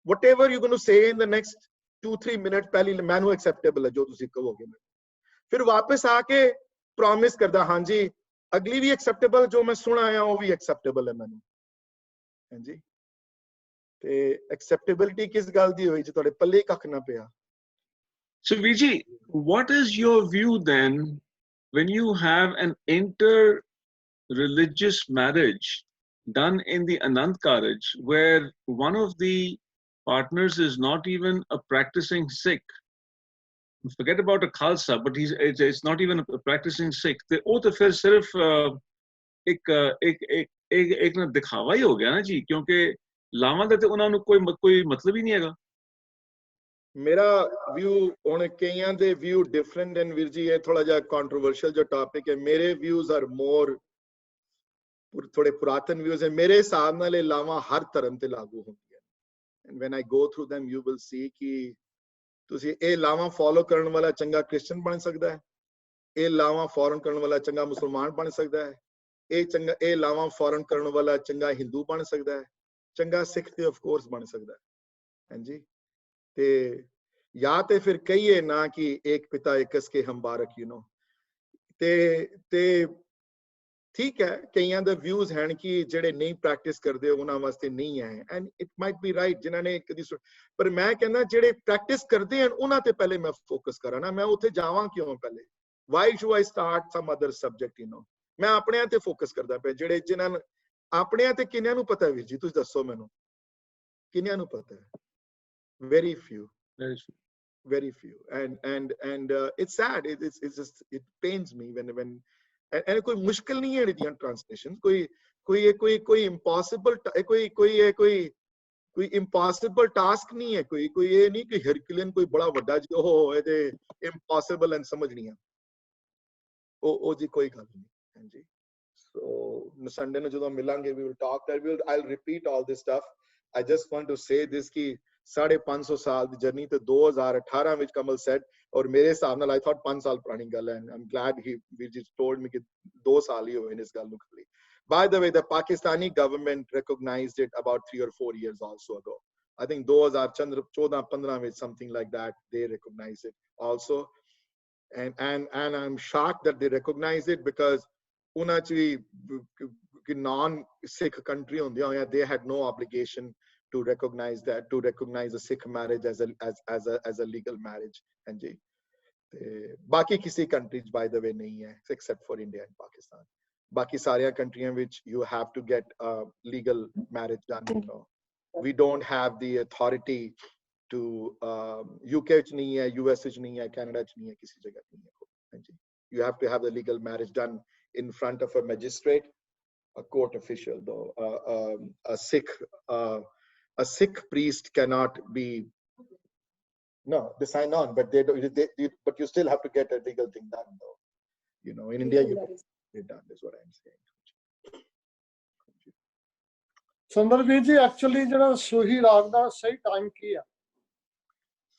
whatever you're going to say in the next 2-3 minutes ਪਹਿਲੀ ਮੈਨੂੰ acceptable ਹੈ ਜੋ ਤੁਸੀਂ ਕਹੋਗੇ। ਫਿਰ ਵਾਪਸ ਆ ਕੇ ਪ੍ਰੋਮਿਸ ਕਰਦਾ ਹਾਂਜੀ ਅਗਲੀ ਵੀ acceptable ਜੋ ਮੈਂ ਸੁਣ ਆਇਆ ਉਹ ਵੀ acceptable ਹੈ ਮੈਨੂੰ। ਹਾਂਜੀ ਤੇ acceptability ਕਿਸ ਗੱਲ ਦੀ ਹੋਈ ਜੀ ਤੁਹਾਡੇ ਪੱਲੇ ਕੱਖ ਨਾ ਪਿਆ। So Viji, what is your view then when you have an inter-religious marriage done in the Anand Karaj where one of the partners is not even a practicing Sikh? Forget about a Khalsa, but it's not even a practicing Sikh. ਤੇ ਉਹ ਤਾਂ ਫਿਰ ਸਿਰਫ ਇੱਕ ਨਾ ਦਿਖਾਵਾ ਹੀ ਹੋ ਗਿਆ ਨਾ ਜੀ ਕਿਉਂਕਿ ਲਾਵਾਂ ਦਾ ਤੇ ਉਹਨਾਂ ਨੂੰ ਕੋਈ ਮਤਲਬ ਹੀ ਨਹੀਂ ਹੈਗਾ। ਮੇਰਾ ਵਿਊ ਹੁਣ ਕਈਆਂ ਦੇ ਵਿਊ ਡਿਫਰੈਂਟ ਐਂਡ ਵੀਰ ਜੀ ਇਹ ਥੋੜਾ ਜਿਹਾ ਕੰਟਰੋਵਰਸ਼ੀਅਲ ਜੋ ਟਾਪਿਕ ਹੈ। ਮੇਰੇ ਵਿਊਜ਼ ਆਰ ਮੋਰ ਥੋੜੇ ਪੁਰਾਤਨ ਵਿਊਜ਼ ਹੈ। ਮੇਰੇ ਹਿਸਾਬ ਨਾਲ ਇਹ ਲਾਵਾਂ ਹਰ ਧਰਮ ਤੇ ਲਾਗੂ ਹੁੰਦੀਆਂ and van I go through them you will see ਕਿ ਤੁਸੀਂ ਇਹ ਲਾਵਾਂ ਫੋਲੋ ਕਰਨ ਵਾਲਾ ਚੰਗਾ ਕ੍ਰਿਸਚਨ ਬਣ ਸਕਦਾ ਹੈ, ਇਹ ਲਾਵਾਂ ਫੋਰਨ ਕਰਨ ਵਾਲਾ ਚੰਗਾ ਮੁਸਲਮਾਨ ਬਣ ਸਕਦਾ ਹੈ, ਇਹ ਲਾਵਾਂ ਫੋਰਨ ਕਰਨ ਵਾਲਾ ਚੰਗਾ ਹਿੰਦੂ ਬਣ ਸਕਦਾ ਹੈ, ਚੰਗਾ ਸਿੱਖ ਤੇ ਆਫ ਕੋਰਸ ਬਣ ਸਕਦਾ ਹੈ। ਹਾਂਜੀ ਤੇ ਜਾਂ ਤੇ ਫਿਰ ਕਹੀਏ ਨਾ ਕਿ ਇੱਕ ਪਿਤਾ x K hmm bark you know ਤੇ ਠੀਕ ਹੈ ਕਈਆਂ ਦੇ ਵਿਊਜ਼ ਹਨ ਕਿ ਜਿਹੜੇ ਨਹੀਂ ਪ੍ਰੈਕਟਿਸ ਕਰਦੇ ਉਹਨਾਂ ਵਾਸਤੇ ਨਹੀਂ ਹੈ and it might B right ਜਿਨ੍ਹਾਂ ਨੇ ਕਦੀ ਪਰ ਮੈਂ ਕਹਿੰਦਾ ਜਿਹੜੇ ਪ੍ਰੈਕਟਿਸ ਕਰਦੇ ਹਨ ਉਹਨਾਂ ਤੇ ਪਹਿਲੇ ਮੈਂ ਫੋਕਸ ਕਰਾਂ ਨਾ। ਮੈਂ ਉੱਥੇ ਜਾਵਾਂ ਕਿਉਂ ਪਹਿਲੇ why should I start some other subject you know. ਮੈਂ ਆਪਣਿਆਂ ਤੇ ਫੋਕਸ ਕਰਦਾ ਪਿਆ ਜਿਹੜੇ ਜਿਨ੍ਹਾਂ ਨੂੰ ਆਪਣਿਆਂ ਤੇ ਕਿੰਨਿਆਂ ਨੂੰ ਪਤਾ ਵੀਰ ਜੀ ਤੁਸੀਂ ਦੱਸੋ ਮੈਨੂੰ ਕਿੰਨਿਆਂ ਨੂੰ ਪਤਾ ਹੈ। very few and it's sad it's just it pains me when and कोई मुश्किल नहीं है ਇਹਦੀਆਂ ट्रांसलेशन कोई impossible कोई impossible task नहीं है कोई ये नहीं कि herculean कोई बड़ा ਵੱਡਾ ਜੀ ਉਹ ਇਹਦੇ impossible and ਸਮਝ ਨਹੀਂ ਆ ਉਹ ਜੀ ਕੋਈ ਗੱਲ ਨਹੀਂ। ਹਾਂਜੀ so Sunday ਨੂੰ ਜਦੋਂ ਮਿਲਾਂਗੇ we will talk that I'll repeat all this stuff. I just want to say this कि 550 ਸਾਲ ਦੀ ਜਰਨੀ ਤੇ 2018 ਵਿੱਚ ਕਮਲ ਸੈਟ ਔਰ ਮੇਰੇ ਹਿਸਾਬ ਨਾਲ I thought 5 ਸਾਲ ਪੁਰਾਣੀ ਗੱਲ ਹੈ and I'm glad he just told me ਕਿ 2 ਸਾਲ ਹੀ ਹੋਏ ਨੇ ਇਸ ਗੱਲ ਨੂੰ ਖਾਲੀ। By the way, the Pakistani government recognized it about 3 or 4 years also ago. I think 2014-15 ਵਿੱਚ something like that they recognized it also and I'm shocked that they recognize it because ਉਹਨਾਂ ਚ ਵੀ non-Sikh country ਹੁੰਦੀਆਂ ਹੋਈਆਂ they had no obligation to recognize a Sikh marriage as a legal marriage ਹਾਂਜੀ ਤੇ ਬਾਕੀ ਕਿਸੇ country ਚ by the way ਨਹੀਂ ਹੈ except for India and Pakistan. ਬਾਕੀ ਸਾਰੀਆਂ ਕੰਟਰੀਆਂ ਵਿੱਚ you have to get a legal marriage done you know. We don't have the authority to UK ਚ ਨਹੀਂ ਹੈ US ਚ ਨਹੀਂ ਹੈ Canada ਚ ਨਹੀਂ ਹੈ ਕਿਸੇ ਜਗ੍ਹਾ ਨਹੀਂ ਹੈ ਹਾਂਜੀ you have to have the legal marriage done in front of a magistrate, a court official though. A Sikh priest cannot be they sign on but but you still have to get a legal thing done though you know in India you get it done is what I'm saying. ਸੁੰਦਰਵੀਰ ਜੀ actually ਜਿਹੜਾ ਸੂਹੀ ਰਾਗ ਦਾ ਸਹੀ time ਕੀ ਆ?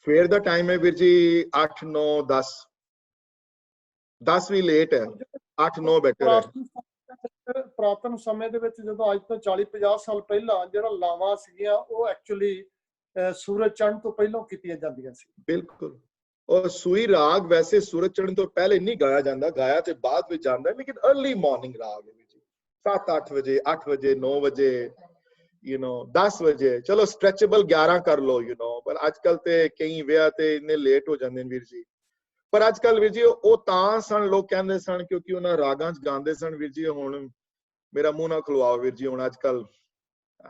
ਸਵੇਰ ਦਾ time ਹੈ ਵੀਰ ਜੀ 8 9 10 ਵੀ late ਹੈ 8 9 better ਹੈ। ਪੁਰਾਤਨ ਸਮੇਂ ਦੇ ਵਿੱਚ ਜਦੋਂ ਅੱਜ ਤੋਂ 40-50 ਸਾਲ ਪਹਿਲਾਂ ਜਿਹੜਾ ਲਾਵਾਂ ਸੀਗੀਆਂ ਉਹ ਐਕਚੁਅਲੀ ਸੂਰਜ ਚੜ੍ਹਨ ਤੋਂ ਪਹਿਲਾਂ ਕੀਤੀਆਂ ਜਾਂਦੀਆਂ ਸੀ। ਬਿਲਕੁਲ ਔਰ ਸੂਈ ਰਾਗ ਵੈਸੇ ਸੂਰਜ ਚੜ੍ਹਨ ਤੋਂ ਪਹਿਲੇ ਨਹੀਂ ਗਾਇਆ ਜਾਂਦਾ ਗਾਇਆ ਤੇ ਬਾਅਦ ਵਿੱਚ ਜਾਂਦਾ ਲੇਕਿਨ अर्ਲੀ ਮਾਰਨਿੰਗ ਰਾਗ ਹੈ ਜੀ 7-8 ਵਜੇ 8 ਵਜੇ 9 ਵਜੇ you know 10 ਵਜੇ ਚਲੋ ਸਟ੍ਰੈਚੇਬਲ 11 ਕਰ ਲਓ you know ਪਰ ਅੱਜ ਕੱਲ ਤੇ ਕਈ ਵਿਆਹ ਤੇ ਇੰਨੇ ਲੇਟ ਹੋ ਜਾਂਦੇ ਨੇ ਵੀਰ ਜੀ। ਪਰ ਅੱਜ ਕੱਲ ਵੀਰ ਜੀ ਉਹ ਤਾਂ ਸਨ ਲੋਕ ਕਹਿੰਦੇ ਸਨ ਕਿਉਂਕਿ ਉਹਨਾਂ ਰਾਗਾਂ 'ਚ ਗਾਉਂਦੇ ਸਨ ਵੀਰ ਜੀ। ਹੁਣ ਮੇਰਾ ਮੂੰਹ ਨਾ ਖੁਲਵਾਓ ਵੀਰ ਜੀ ਹੁਣ ਅੱਜ ਕੱਲ I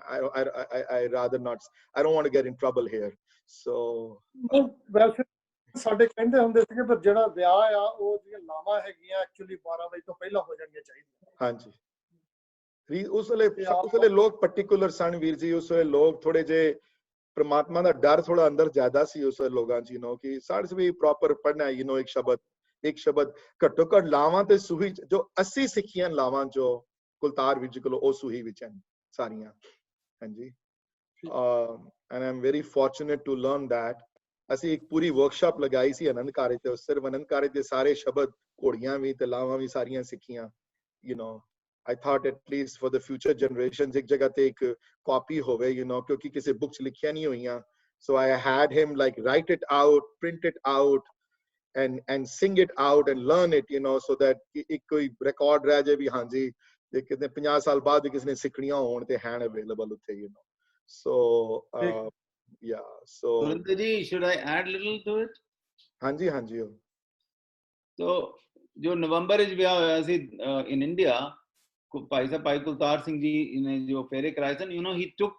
rather not I don't want to get in trouble here so ਵੈਸੇ ਸਾਡੇ ਕਹਿੰਦੇ ਹੁੰਦੇ ਸੀਗੇ ਪਰ ਜਿਹੜਾ ਵਿਆਹ ਆ ਉਹ ਜਿਹੜੀਆਂ ਲਾਵਾਂ ਹੈਗੀਆਂ ਐਕਚੁਅਲੀ 12 ਵਜੇ ਤੋਂ ਪਹਿਲਾਂ ਹੋ ਜਾਣੀਆਂ ਚਾਹੀਦੀਆਂ। ਹਾਂਜੀ ਉਸ ਵੇਲੇ ਲੋਕ ਪਾਰਟਿਕੂਲਰ ਸਨ ਵੀਰ ਜੀ। ਉਸ ਵੇਲੇ ਲੋਕ ਥੋੜੇ ਜੇ परमात्मा ਦਾ ਡਰ ਥੋੜਾ ਅੰਦਰ ਜ਼ਿਆਦਾ ਸੀ ਉਸ ਲੋਕਾਂ 'ਚ you know ਕਿ ਸਾਡੇ ਵੀ ਪ੍ਰੋਪਰ ਪੜਨਾ you know ਇੱਕ ਸ਼ਬਦ ਘੱਟੋ ਘੱਟ ਲਾਵਾਂ ਤੇ ਸੂਹੀ ਜੋ 80 ਸਿੱਖੀਆਂ ਲਾਵਾਂ ਜੋ ਕੁਲਤਾਰ ਵਿੱਚ ਕੋਲ ਉਹ ਸੂਹੀ ਵਿੱਚ ਹਨ ਸਾਰੀਆਂ ਹਾਂਜੀ and I'm very fortunate to learn that ਅਸੀਂ ਇੱਕ ਪੂਰੀ ਵਰਕਸ਼ਾਪ ਲਗਾਈ ਸੀ ਆਨੰਦ ਕਾਰਜ ਤੇ, ਸਿਰਫ ਆਨੰਦ ਕਾਰਜ ਦੇ ਸਾਰੇ ਸ਼ਬਦ ਘੋੜੀਆਂ ਵੀ ਤੇ ਲਾਵਾਂ ਵੀ ਸਾਰੀਆਂ ਸਿੱਖੀਆਂ, you know. I thought at least for the future generations ਇੱਕ ਜਗ੍ਹਾ ਤੇ ਇੱਕ ਕਾਪੀ ਹੋਵੇ, you know, ਕਿਉਂਕਿ ਕਿਸੇ ਬੁੱਕ 'ਚ ਲਿਖਿਆ ਨਹੀਂ ਹੋਈਆਂ. So I had him like write it out, print it out, and sing it out and learn it, you know, so that ਇੱਕ ਕੋਈ record ਰਹਿ ਜਾਏ ਵੀ ਹਾਂਜੀ ਜੇ ਕਿਤੇ 50 ਸਾਲ ਬਾਅਦ ਵੀ ਕਿਸੇ ਨੇ ਸਿੱਖਣੀਆਂ ਹੋਣ ਤੇ ਹਨ available ਉੱਥੇ, you know. So yeah, so Surinder ji, should I add little to it? ਹਾਂਜੀ ਹਾਂਜੀ So जो नवंबर ਵਿੱਚ ਵਿਆਹ ਹੋਇਆ ਸੀ in India, ਭਾਈ ਸਾਹਿਬ ਭਾਈ ਕੁਲਤਾਰ ਸਿੰਘ ਜੀ ਨੇ ਜੋ ਫੇਰੇ ਕਰਾਏ ਸਨ, you know, he took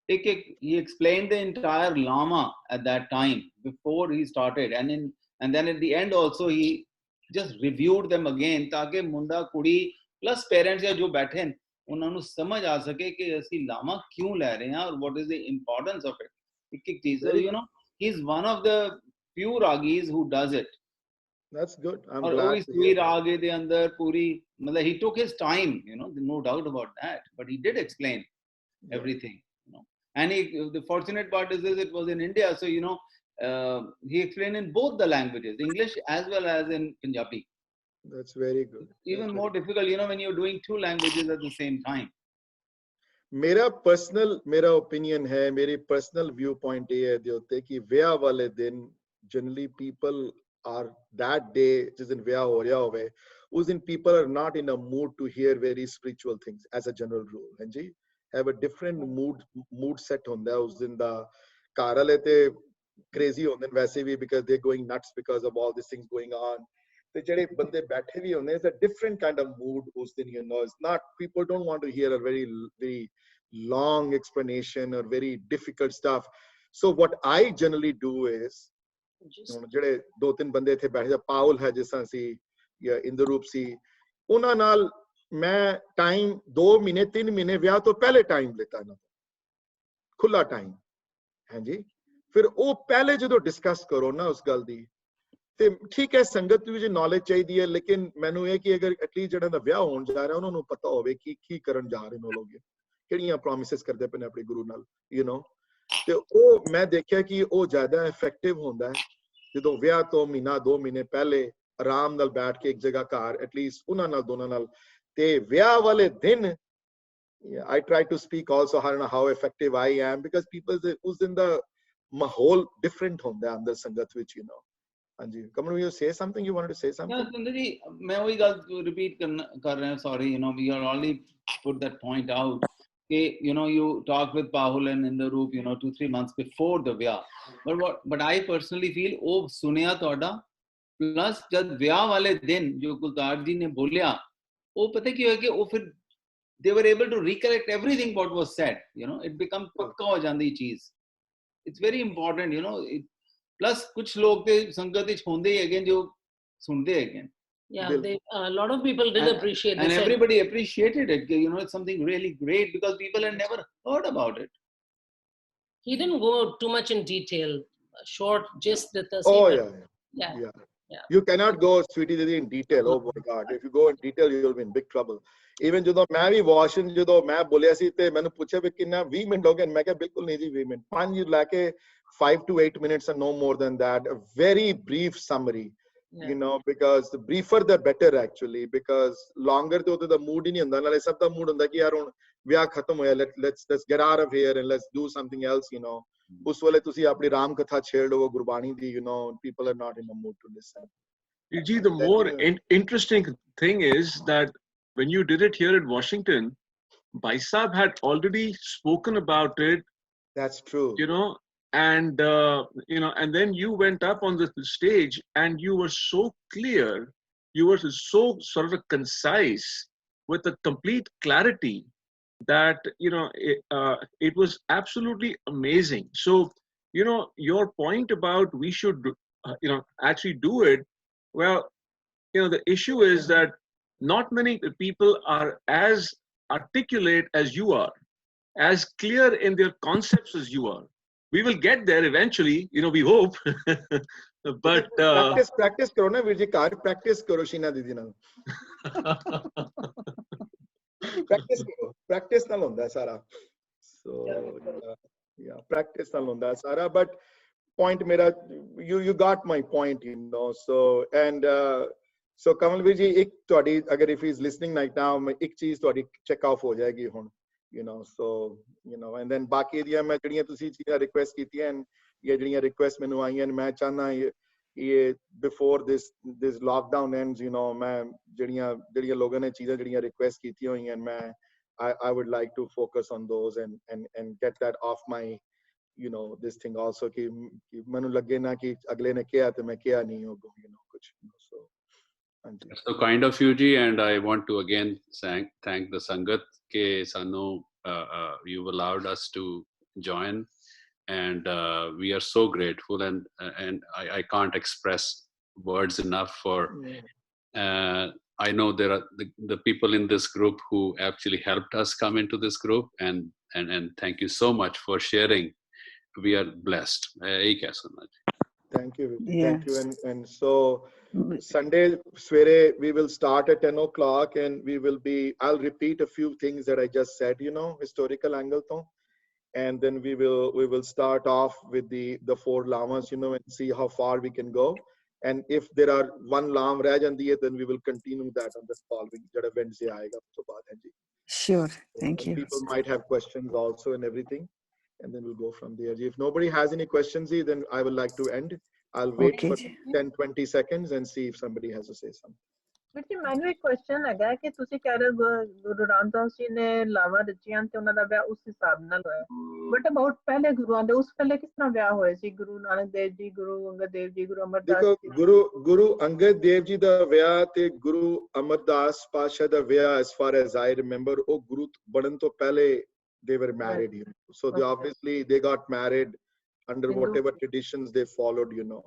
he explained the entire lama at that time before he started, and then at the end also he just reviewed them again ताकि मुंडा कुड़ी plus parents या जो बैठे हैं ਉਹਨਾਂ ਨੂੰ ਸਮਝ ਆ ਸਕੇ ਕਿ ਅਸੀਂ ਲਾਮਾ ਕਿਉਂ ਲੈ ਰਹੇ ਹਾਂ और what is the importance of it. ਇੱਕ ਚੀਜ਼, so you know, he is one of the few ragis who does it. That's good. I'm और glad वही to सुई hear that. राग के अंदर पूरी मतलब he took his time, you know, no doubt about that, but he did explain everything, you know. And the fortunate part is this, it was in India, so you know, he explained in both the languages, English as well as in Punjabi. That's very good. Even That's more very difficult, you know, when you're doing two languages at the same time. मेरा opinion है, मेरी personal view point ये है देवते कि विआह वाले दिन generally people are that day जिस दिन विआह हो रहा होवे उस दिन people are not in a mood to hear very spiritual things as a general rule. हाँ जी, have a different mood set ਹੁੰਦਾ है उस दिन दा. घर वाले ते crazy ਹੁੰਦੇ ਨੇ वैसे भी because they're going nuts because of all these things going on. ਤੇ ਜਿਹੜੇ ਬੰਦੇ ਬੈਠੇ ਵੀ ਹੁੰਦੇ, it's a different kind of mood ਉਸ ਦਿਨ, you know. It's not, people don't want to hear a very long explanation or very difficult stuff. So what I generally do is, ਜਿਹੜੇ ਦੋ ਤਿੰਨ ਬੰਦੇ ਇੱਥੇ ਬੈਠੇ, ਪਾਉਲ ਹੈ ਜਿਸ ਤਰ੍ਹਾਂ ਸੀ ਜਾਂ ਇੰਦਰੂਪ ਸੀ, ਉਹਨਾਂ ਨਾਲ ਮੈਂ ਟਾਈਮ 2 ਮਹੀਨੇ 3 ਮਹੀਨੇ ਵਿਆਹ ਤੋਂ ਪਹਿਲੇ ਟਾਈਮ ਲਿੱਤਾ ਇਹਨਾਂ ਤੋਂ, ਖੁੱਲਾ ਟਾਈਮ, ਹਾਂਜੀ. ਫਿਰ ਉਹ ਪਹਿਲੇ ਜਦੋਂ ਡਿਸਕਸ ਕਰੋ ਨਾ ਉਸ ਗੱਲ ਦੀ, ਤੇ ਠੀਕ ਹੈ ਸੰਗਤ ਵਿੱਚ ਨੌਲੇਜ ਚਾਹੀਦੀ ਹੈ, ਲੇਕਿਨ ਮੈਨੂੰ ਇਹ ਕਿ ਅਗਰ ਐਟਲੀਸਟ ਜਿਹੜਾ ਦਾ ਵਿਆਹ ਹੋਣ ਜਾ ਰਿਹਾ ਉਹਨਾਂ ਨੂੰ ਪਤਾ ਹੋਵੇ ਕਿ ਕੀ ਕਰਨ ਜਾ ਰਹੇ ਨੇ ਲੋਕ, ਕਿਹੜੀਆਂ ਪ੍ਰੋਮਿਸਸ ਕਰਦੇ ਪਏ ਨੇ ਆਪਣੇ ਗੁਰੂ ਨਾਲ, ਯੂ نو. ਤੇ ਉਹ ਮੈਂ ਦੇਖਿਆ ਕਿ ਉਹ ਜ਼ਿਆਦਾ ਇਫੈਕਟਿਵ ਹੁੰਦਾ ਹੈ ਜਦੋਂ ਵਿਆਹ ਤੋਂ ਮਹੀਨਾ 2 ਮਹੀਨੇ ਪਹਿਲੇ ਆਰਾਮ ਨਾਲ ਬੈਠ ਕੇ ਇੱਕ ਜਗ੍ਹਾ ਘਰ ਐਟਲੀਸਟ ਉਹਨਾਂ ਨਾਲ ਦੋਨਾਂ ਨਾਲ, ਤੇ ਵਿਆਹ ਵਾਲੇ ਦਿਨ I try to speak also, I don't know how effective I am because people ਉਸ ਦਿਨ ਦਾ ਮਾਹੌਲ ਡਿਫਰੈਂਟ ਹੁੰਦਾ ਅੰਦਰ ਸੰਗਤ ਵਿੱਚ, you know. Anji, Kamal, you say something? You wanted to say something? Yeah, Sundar ji, मैं वही गल repeat कर रहे हैं. Sorry, you know, we are already put that point out. You know, you talk with Pahul and Indaroop, you know, 2-3 months before the Vyah. But I personally feel, oh, सुनिया तोड़ा, plus जब Vyah वाले दिन जो कुलतार जी ने बोलिया, वो पता क्यों है कि वो फिर they were able to recollect everything what was said. You know, it become पक्का हो जाती चीज. It's very important, you know. Plus कुछ लोग ते संगत इच होंदे ही again जो सुनते again. Yeah, a lot of people did appreciate this. And everybody appreciated it. You know, it's something really great because people had never heard about it. He didn't go too much in detail. Short, just the Oh, yeah. You cannot go, sweetie Didi, in detail. Oh my God. If you go in detail, you'll be in big trouble. Even ਜਦੋਂ ਮੈਂ ਵੀ ਵਾਸ਼ਨ ਜਦੋਂ ਮੈਂ ਬੋਲਿਆ ਸੀ ਤੇ ਮੈਨੂੰ ਪੁੱਛਿਆ ਵੀ ਕਿੰਨਾ 20 minute ਹੋ ਗਏ, ਮੈਂ ਕਿਹਾ ਬਿਲਕੁਲ ਨਹੀਂ ਜੀ 20 ਮਿੰਟ, 5 ਲੈ ਕੇ 5 to 8 minutes and no more than that. A very brief summary, you know, because the briefer the better actually, because longer the mood ਹੀ ਨਹੀਂ ਹੁੰਦਾ, ਨਾਲੇ ਸਭ ਦਾ mood ਹੁੰਦਾ ਕਿ ਯਾਰ ਹੁਣ ਵਿਆਹ ਖਤਮ ਹੋਇਆ, let's get out of here and let's do something else, you know. ਉਸ ਵੇਲੇ ਤੁਸੀਂ ਆਪਣੀ ਰਾਮ ਕਥਾ ਛੇੜ ਲਓ ਗੁਰਬਾਣੀ ਦੀ, you know, people are not in the mood to listen. Gee, the more interesting thing is that when you did it here in Washington, Bhai Sahib had already spoken about it. That's true. You know, and you know, and then you went up on the stage and you were so clear, you were so sort of concise with a complete clarity that, you know, it was absolutely amazing. So, you know, your point about we should, you know, actually do it. Well, you know, the issue is that not many people are as articulate as you are, as clear in their concepts as you are. We will get there eventually, you know, we hope. But practice karo na Virji, kar practice karo Sheena Didi naal. Practice naal hunda sara. So yeah, practice naal hunda sara. But point mera, you got my point, you know. So and so Kamalveer ji, ek ਤੁਹਾਡੀ agar if he's listening right now, ek cheez ਤੁਹਾਡੀ check off ho jayegi hun, you know. So you know, and then ਬਾਕੀ ਦੀਆਂ ਮੈਂ ਜਿਹੜੀਆਂ ਤੁਸੀਂ ਚੀਜ਼ਾਂ request ਕੀਤੀਆਂ and ਇਹ ਜਿਹੜੀਆਂ request ਮੈਨੂੰ ਆਈਆਂ ਮੈਂ ਚਾਹਨਾ ਇਹ before this lockdown ends, you know, ਮੈਂ ਜਿਹੜੀਆਂ ਲੋਕਾਂ ਨੇ ਚੀਜ਼ਾਂ ਜਿਹੜੀਆਂ request ਕੀਤੀਆਂ ਹੋਈਆਂ ਮੈਂ I would like to focus on those and get that off my, you know, this thing also कि ਮੈਨੂੰ ਲੱਗੇ ਨਾ ਕਿ ਅਗਲੇ ਨੇ ਕਿਹਾ ਤੇ ਮੈਂ ਕਿਹਾ ਨਹੀਂ ਹੋਗਾ, you know, ਕੁਝ, so That's so kind of you, Ji, and I want to again thank the Sangat ke sanu you've allowed us to join, and we are so grateful, and I can't express words enough for. I know there are the people in this group who actually helped us come into this group, and thank you so much for sharing. We are blessed. Thank you. Thank you. And so Sunday, Swere, we will start at 10 o'clock and I'll repeat a few things that I just said, you know, historical angle to. And then we will start off with the 4 lamas, you know, and see how far we can go. And if there are 1 lam reh jandi hai, then we will continue that on the following Wednesday aayega uske baad hai ji. Sure. Thank you. People might have questions also and everything. And then we'll go from there. If nobody has any questions, then I would like to end. I'll wait for 10-20 seconds and see if somebody has to say something. ਜੀ ਮੈਨੂੰ ਇੱਕ question ਹੈਗਾ ਕਿ ਤੁਸੀਂ ਕਹਿ ਰਹੇ ਗੁਰੂ ਰਾਮਦਾਸ ਜੀ ਨੇ ਲਾਵਾਂ ਰਚੀਆਂ ਤੇ ਉਹਨਾਂ ਦਾ ਵਿਆਹ ਉਸ ਹਿਸਾਬ ਨਾਲ ਹੋਇਆ, ਬਟ ਅਬਾਊਟ ਪਹਿਲੇ ਗੁਰੂਆਂ ਦੇ ਉਸ ਪਹਿਲੇ ਕਿਸ ਤਰ੍ਹਾਂ ਵਿਆਹ ਹੋਏ ਸੀ? ਗੁਰੂ ਨਾਨਕ ਦੇਵ ਜੀ, ਗੁਰੂ ਅੰਗਦ ਦੇਵ ਜੀ, ਗੁਰੂ ਅਮਰਦਾਸ ਜੀ? ਗੁਰੂ ਅੰਗਦ ਦੇਵ ਜੀ ਦਾ ਵਿਆਹ ਤੇ ਗੁਰੂ ਅਮਰਦਾਸ ਪਾਸ਼ਾ ਦਾ ਵਿਆਹ, as far as I remember, ਉਹ ਗੁਰੂ ਬਣਨ ਤੋਂ ਪਹਿਲੇ they were married, you know. So they obviously they got married under whatever traditions they followed, you know.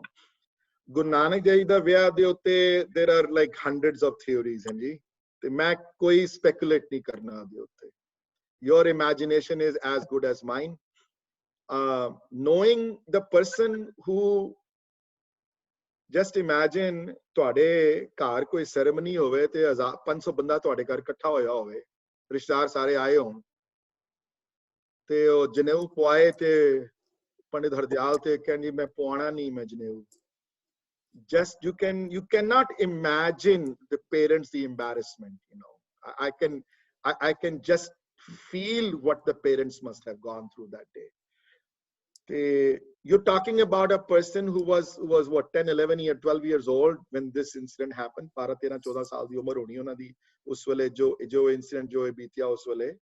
Guru Nanak Dev Ji da vyah de utte there are like hundreds of theories, hain ji, te main koi speculate nahi karna de utte. Your imagination is as good as mine. Knowing the person who, just imagine ਤੁਹਾਡੇ ਘਰ ਕੋਈ ceremony ਹੋਵੇ ਤੇ 500 ਬੰਦਾ ਤੁਹਾਡੇ ਘਰ ਇਕੱਠਾ ਹੋਇਆ ਹੋਵੇ, ਰਿਸ਼ਤੇਦਾਰ ਸਾਰੇ ਆਏ ਹੋਣ ਤੇ ਉਹ ਜਨੇਊ ਪਵਾਏ ਤੇ ਪੰਡਿਤ ਹਰਦਿਆਲ ਤੇ ਕਹਿੰਦੀ ਮੈਂ ਪਵਾਉਣਾ ਨਹੀਂ ਮੈਂ ਜਨੇਊ. Just you cannot imagine the parents, the embarrassment, you know. I can just feel what the parents must have gone through that day. You're talking about a person who was what, 10, 11 years, 12 years old when this incident happened. 12, 13, 14 ਸਾਲ ਦੀ ਉਮਰ ਹੋਣੀ ਉਹਨਾਂ ਦੀ ਉਸ ਵੇਲੇ ਜੋ incident ਜੋ ਬੀਤਿਆ ਉਸ ਵੇਲੇ.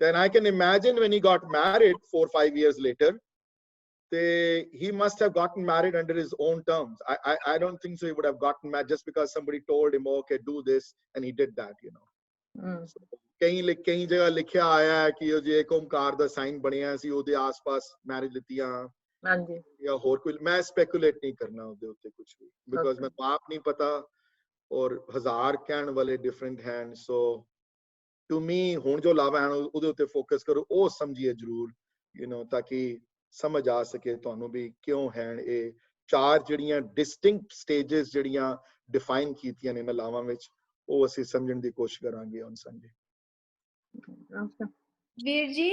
Then I can imagine when he got married 4-5 years later, he must have gotten married under his own terms. I don't think so he would have gotten married just because somebody told him, oh, okay, do this, and he did that, you know. कहीं जगह लिखा आया है कि जो एक ओमकार दा sign बनिया सी ਉਹਦੇ आस-पास मैरिज लितियां ਹਾਂਜੀ या ਹੋਰ ਕੋਈ मैं स्पेकुलेट नहीं करना ਉਹਦੇ ਉੱਤੇ ਕੁਝ ਵੀ because मैं ਆਪ नहीं पता और 1000 ਕਹਿਣ ਵਾਲੇ different हैं. So to me ਹੁਣ ਜੋ ਲਾਵਾ ਹੈ ਉਹਦੇ ਉੱਤੇ ਫੋਕਸ ਕਰੋ, ਉਹ ਸਮਝੀਏ ਜ਼ਰੂਰ, you know, ਤਾਂ ਕਿ ਸਮਝ ਆ ਸਕੇ ਤੁਹਾਨੂੰ ਵੀ ਕਿਉਂ ਹਨ ਇਹ 4 ਜਿਹੜੀਆਂ ਡਿਸਟਿੰਕਟ ਸਟੇजेस ਜਿਹੜੀਆਂ ਡਿਫਾਈਨ ਕੀਤੀਆਂ ਨੇ ਇਹਨਾਂ ਲਾਵਾਂ ਵਿੱਚ, ਉਹ ਅਸੀਂ ਸਮਝਣ ਦੀ ਕੋਸ਼ਿਸ਼ ਕਰਾਂਗੇ ਔਨ ਸੰਡੇ. ਵੀਰ ਜੀ